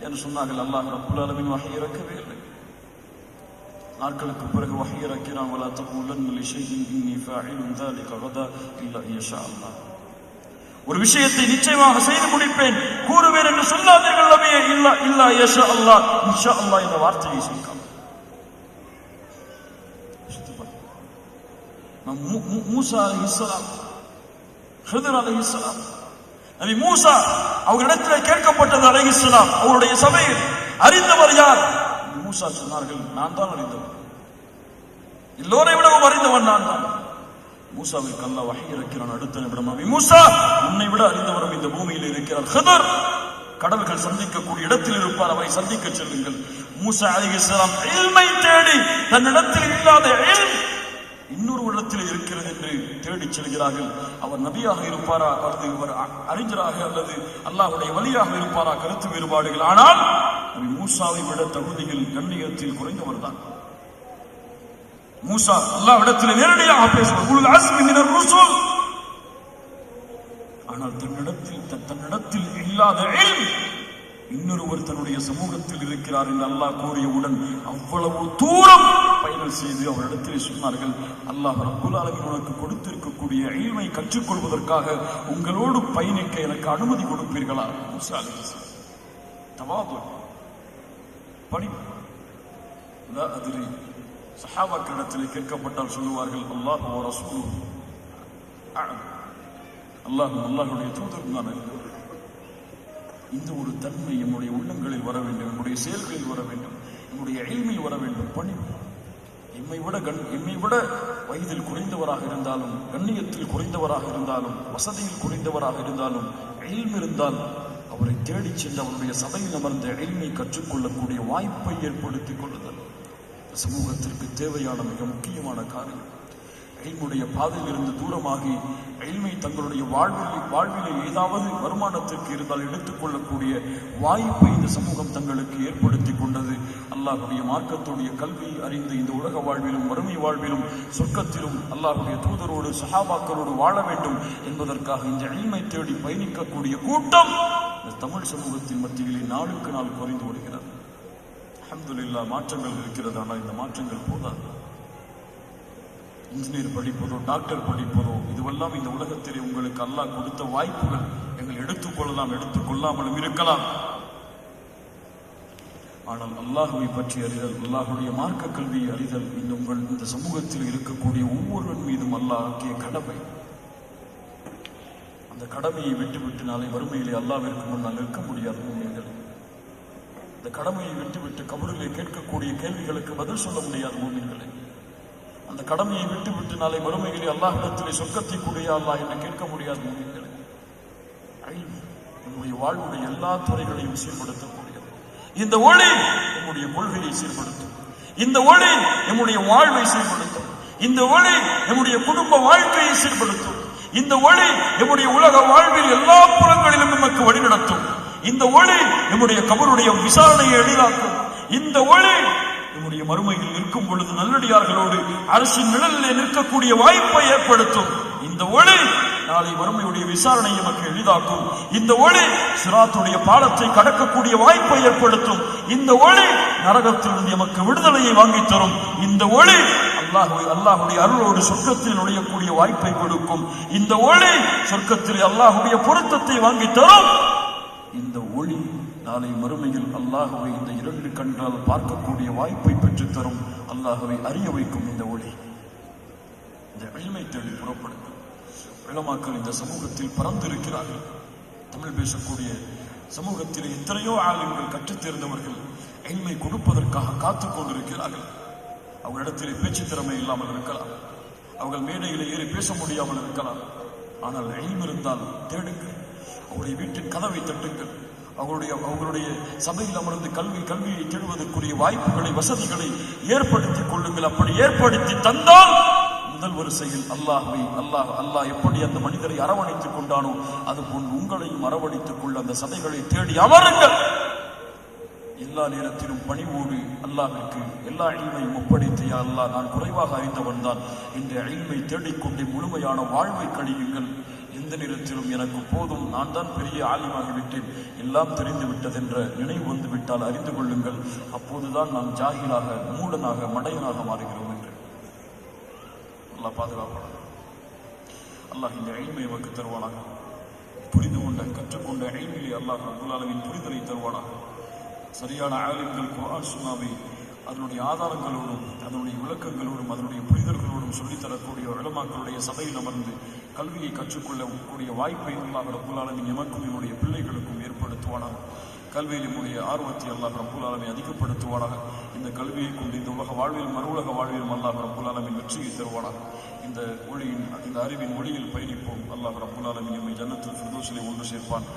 என்று சொன்னார்கள். அல்லாஹ் ரப்புல் ஆலமீன் வஹி இறக்கவே இல்லை. நாட்களுக்கு பிறகு வஹி இறக்கினான். வலா தகூலன்ன லிஷைஇன் இன்னி ஃபாஇலுன் ذلك غدا இல்லா இன்ஷா அல்லாஹ். ஒரு விஷயத்தை நிச்சயமாக செய்து முடிப்பேன் கூறுவேன் என்று சொல்லாதீர்கள் நபியே, இல்லா இல்லா இன்ஷா அல்லாஹ், இன்ஷா அல்லாஹ் என்ற வார்த்தையை சொல்லுங்கள். மூசா அலைஹிஸ்ஸலாம், ஹிதர் அலைஹிஸ்ஸலாம், நபி மூசா அவரிடத்தில் கேட்கப்பட்டது அலைஹிஸ்ஸலாம், அவருடைய சபையில் அறிந்தவர் யார்? மூசா சொன்னார்கள், நான் தான் அறிந்தவர், எல்லோரை விடவும் அறிந்தவன் நான் தான். மூசாவிற்கு அல்லாஹ் வஹி இறக்கிறான். அடுத்த நிமிடம், நபி மூசா, உன்னை விட அறிந்தவரும் இந்த பூமியில் இருக்கிறார். ஹிதர் கடல்கள் சந்திக்கக்கூடிய இடத்தில் இருப்பார், அவை சந்திக்க செல்லுங்கள். மூசா அலைஹிஸ்ஸலாம் இல்மை தேடி தன்னிடத்தில் இல்லாத இல்ம் இன்னொரு இடத்தில் இருக்கிறது என்று தேடிச் செல்கிறார்கள். அவர் நபியாக இருப்பாரா அல்லது இவர் அறிஞராக அல்லது அல்லாஹ்வுடைய வலியாக இருப்பாரா, கருத்து வேறுபாடுகள். ஆனால் நபி மூசாவை விட தகுதியில் கண்ணியத்தில் குறைந்தவர் தான் மூசா. அல்லாஹ்விடத்தில் நேரடியாக பேசுவார், உல் அஸ்மி மினர் ருசுல். ஆனால் தன்னிடத்தில் இல்லாத இல்ம் இன்னொருவர் தன்னுடைய சமூகத்தில் இருக்கிறார் என்று அல்லாஹ் கூறியவுடன் அவ்வளவு தூரம் பயணம் செய்து அவரிடத்திலே சொன்னார்கள், அல்லாஹ் ரப்புல் ஆலமீன் உனக்கு கொடுத்திருக்கக்கூடிய இல்மை கற்றுக்கொள்வதற்காக உங்களோடு பயணிக்க எனக்கு அனுமதி கொடுப்பீர்களா? மூசா அலைஹிஸ்ஸலாம் தவாது, பணிவு. லா அதிரி, சஹாபாக்களிடத்திலே கேட்கப்பட்டால் சொல்லுவார்கள், அல்லாஹ் வ ரசூலுஹு அஅலம், அல்லாஹ்வுடைய தூதர் தான் அறிந்தவர். இந்த ஒரு தன்மை நம்முடைய உள்ளங்களில் வர வேண்டும், நம்முடைய செயல்களில் வர வேண்டும், நம்முடைய இல்மில் வர வேண்டும். பணிவு. எம்மை விட வயதில் குறைந்தவராக இருந்தாலும், கண்ணியத்தில் குறைந்தவராக இருந்தாலும், வசதியில் குறைந்தவராக இருந்தாலும், இல்ம் இருந்தால் அவரை தேடிச் சென்று அவருடைய சபையில் அமர்ந்த இல்மை கற்றுக்கொள்ளக்கூடிய வாய்ப்பை ஏற்படுத்திக் கொள்ளுதல் சமூகத்திற்கு தேவையான மிக முக்கியமான காரியம். இல்முடைய பாதையில் இருந்து தூரமாகி இல்மை தங்களுடைய வாழ்விலே ஏதாவது வருமானத்திற்கு இருந்தால் எடுத்துக்கொள்ளக்கூடிய வாய்ப்பை இந்த சமூகம் தங்களுக்கு ஏற்படுத்தி கொண்டது. அல்லாஹ்வுடைய மார்க்கத்துடைய கல்வி அறிந்து இந்த உலக வாழ்விலும் வறுமை வாழ்விலும் சொர்க்கத்திலும் அல்லாஹ்வுடைய தூதரோடு சஹாபாக்களோடு வாழ வேண்டும் என்பதற்காக இந்த இல்மை தேடி பயணிக்கக்கூடிய கூட்டம் இந்த தமிழ் சமூகத்தின் மத்தியிலே நாளுக்கு நாள் குறைந்து வருகிறது. அல்ஹம்துலில்லாஹ், மாற்றங்கள் இருக்கிறது. ஆனால் இந்த மாற்றங்கள் போதாது. இன்ஜினியர் படிப்பதோ, டாக்டர் படிப்பதோ, இதுவெல்லாம் இந்த உலகத்திலே உங்களுக்கு அல்லாஹ் கொடுத்த வாய்ப்புகள். நீங்கள் எடுத்துக்கொள்ளலாம், எடுத்துக்கொள்ளாமலும் இருக்கலாம். ஆனால் அல்லாஹ்வை பற்றி அறிதல், அல்லாஹ்வுடைய மார்க்க கல்வியை அறிதல் இந்த சமூகத்தில் இருக்கக்கூடிய ஒவ்வொருவன் மீதும் அல்லாஹ் ஆக்கிய கடமை. அந்த கடமையை விட்டுவிட்டு நாளை வறுமையிலே அல்லாஹ்விற்கு முன்னால் நிற்க முடியாது. நீங்கள் இந்த கடமையை விட்டுவிட்டு கபரிலே கேட்கக்கூடிய கேள்விகளுக்கு பதில் சொல்ல முடியாது. மூமின்களே, அந்த கடமையை விட்டுவிட்டு நாளை வறுமையிலே அல்லாஹ்விடத்திலே சொர்க்கத்தை கூடிய அல்லாஹ் என்று கேட்க முடியாது. மூமின்களே, நம்முடைய வாழ்வுடைய எல்லா துறைகளையும் சீர்படுத்தக்கூடியது. இந்த ஒளி நம்முடைய கொள்கையை சீர்படுத்தும். இந்த ஒளி நம்முடைய வாழ்வை சீர்படுத்தும். இந்த ஒளி நம்முடைய குடும்ப வாழ்க்கையை சீர்படுத்தும். இந்த ஒளி நம்முடைய உலக வாழ்வில் எல்லா புறங்களிலும் நமக்கு வழிநடத்தும். இந்த ஒளி நம்முடைய கபருடைய விசாரணையை எளிதாக்கும். இந்த ஒளி நம்முடைய மறுமையில் நிற்கும் பொழுது நல்லடியார்களோடு அரசின் நிழலிலே நிற்கக்கூடிய வாய்ப்பை ஏற்படுத்தும். இந்த ஒளி நாளை மறுமையுடைய விசாரணையை நமக்கு எளிதாக்கும். இந்த ஒளி சிராத்துடைய பாலத்தை கடக்கக்கூடிய வாய்ப்பை ஏற்படுத்தும். இந்த ஒளி நரகத்திலிருந்து நமக்கு விடுதலையை வாங்கித் தரும். இந்த ஒளி அல்லாஹுடைய அருளோடு சொர்க்கத்தில் நுழையக்கூடிய வாய்ப்பை கொடுக்கும். இந்த ஒளி சொர்க்கத்தில் அல்லாஹுடைய பொருத்தத்தை வாங்கி தரும். இந்த ஒளி நாளை மறுமையில் அல்லாஹுவை இந்த 2 கண்களால் பார்க்கக்கூடிய வாய்ப்பை பெற்றுத் தரும். அல்லாஹுவை அறிய வைக்கும் இந்த ஒளி. இந்த இல்மை தேடி புறப்படுங்கள். உலமாக்கள் இந்த சமூகத்தில் பறந்திருக்கிறார்கள். தமிழ் பேசக்கூடிய சமூகத்தில் எத்தனையோ ஆலிம்கள் கற்றுத் தேர்ந்தவர்கள் இல்மை கொடுப்பதற்காக காத்துக் கொண்டிருக்கிறார்கள். அவர்களிடத்தில் பேச்சு திறமை இல்லாமல் இருக்கலாம், அவர்கள் மேடையிலே ஏறி பேச முடியாமல் இருக்கலாம். ஆனால் இல்ம் இருந்தால் தேடுங்கள். அவருடைய வீட்டின் கதவை தட்டுங்கள். அவர்களுடைய சபையில் அமர்ந்து கல்வியை தேடுவதற்குரிய வாய்ப்புகளை, வசதிகளை ஏற்படுத்திக் கொள்ளுங்கள். அப்படி ஏற்படுத்தி தந்தால் முதல் வரிசையில் அல்லாஹ் எப்படி அந்த மனிதரை அரவணைத்துக் கொண்டானோ அதுபோன்று உங்களையும் அரவணைத்துக் கொள்ள அந்த சபைகளை தேடி அமருங்கள். எல்லா நேரத்திலும் பணிவோடு அல்லாஹ்விற்கு எல்லா இல்மையும் ஒப்படைத்து, யா அல்லாஹ், நான் குறைவாக அறிந்தவன் தான், இந்த இல்மை தேடிக்கொண்டே முழுமையான வாழ்வை கழியுங்கள். எந்த நேரத்திலும் எனக்கு போதும், நான் தான் பெரிய ஆலிமாகிவிட்டேன், எல்லாம் தெரிந்து விட்டதென்ற நினைவு வந்து விட்டால் அறிந்து கொள்ளுங்கள். அப்போதுதான் நாம் ஜாகிலாக, மூடனாக, மடையனாக மாறுகிறோம் என்று அல்லாஹ் பாதுகாப்பாக. அல்லாஹ் இந்த இல்மை நமக்கு தருவானாக. புரிந்து கொண்ட, கற்றுக்கொண்ட இல்மிலே அல்லாஹ் ரப்பல் ஆலமீன் புரிதலை தருவானாக. சரியான ஆலிம்கள் குர்ஆன் சுன்னாவை அதனுடைய ஆதாரங்களோடும் அதனுடைய விளக்கங்களோடும் அதனுடைய புரிதல்களோடும் சொல்லித்தரக்கூடிய உலமாக்களுடைய சபையில் அமர்ந்து கல்வியை கற்றுக்கொள்ளக்கூடிய வாய்ப்பை அல்லாஹ் ரப்பல் ஆலமீன் எமக்கும் என்னுடைய பிள்ளைகளுக்கும் ஏற்படுத்துவானாக. கல்வியில் நம்முடைய ஆர்வத்தை அல்லாஹ் ரப்பல் ஆலமீன் அதிகப்படுத்துவானாக. இந்த கல்வியை கொண்டு இந்த உலக வாழ்விலும் மறு உலக வாழ்விலும் அல்லாஹ் ரப்பல் ஆலமீன் வெற்றியை தருவானாக. இந்த ஒளியின், இந்த அறிவின் ஒளியில் பயணிப்போம். அல்லாஹ் ரப்பல் ஆலமீன் நம்மை ஜன்னத்துல் ஃபிர்தௌஸிலே ஒன்று சேர்ப்பான்.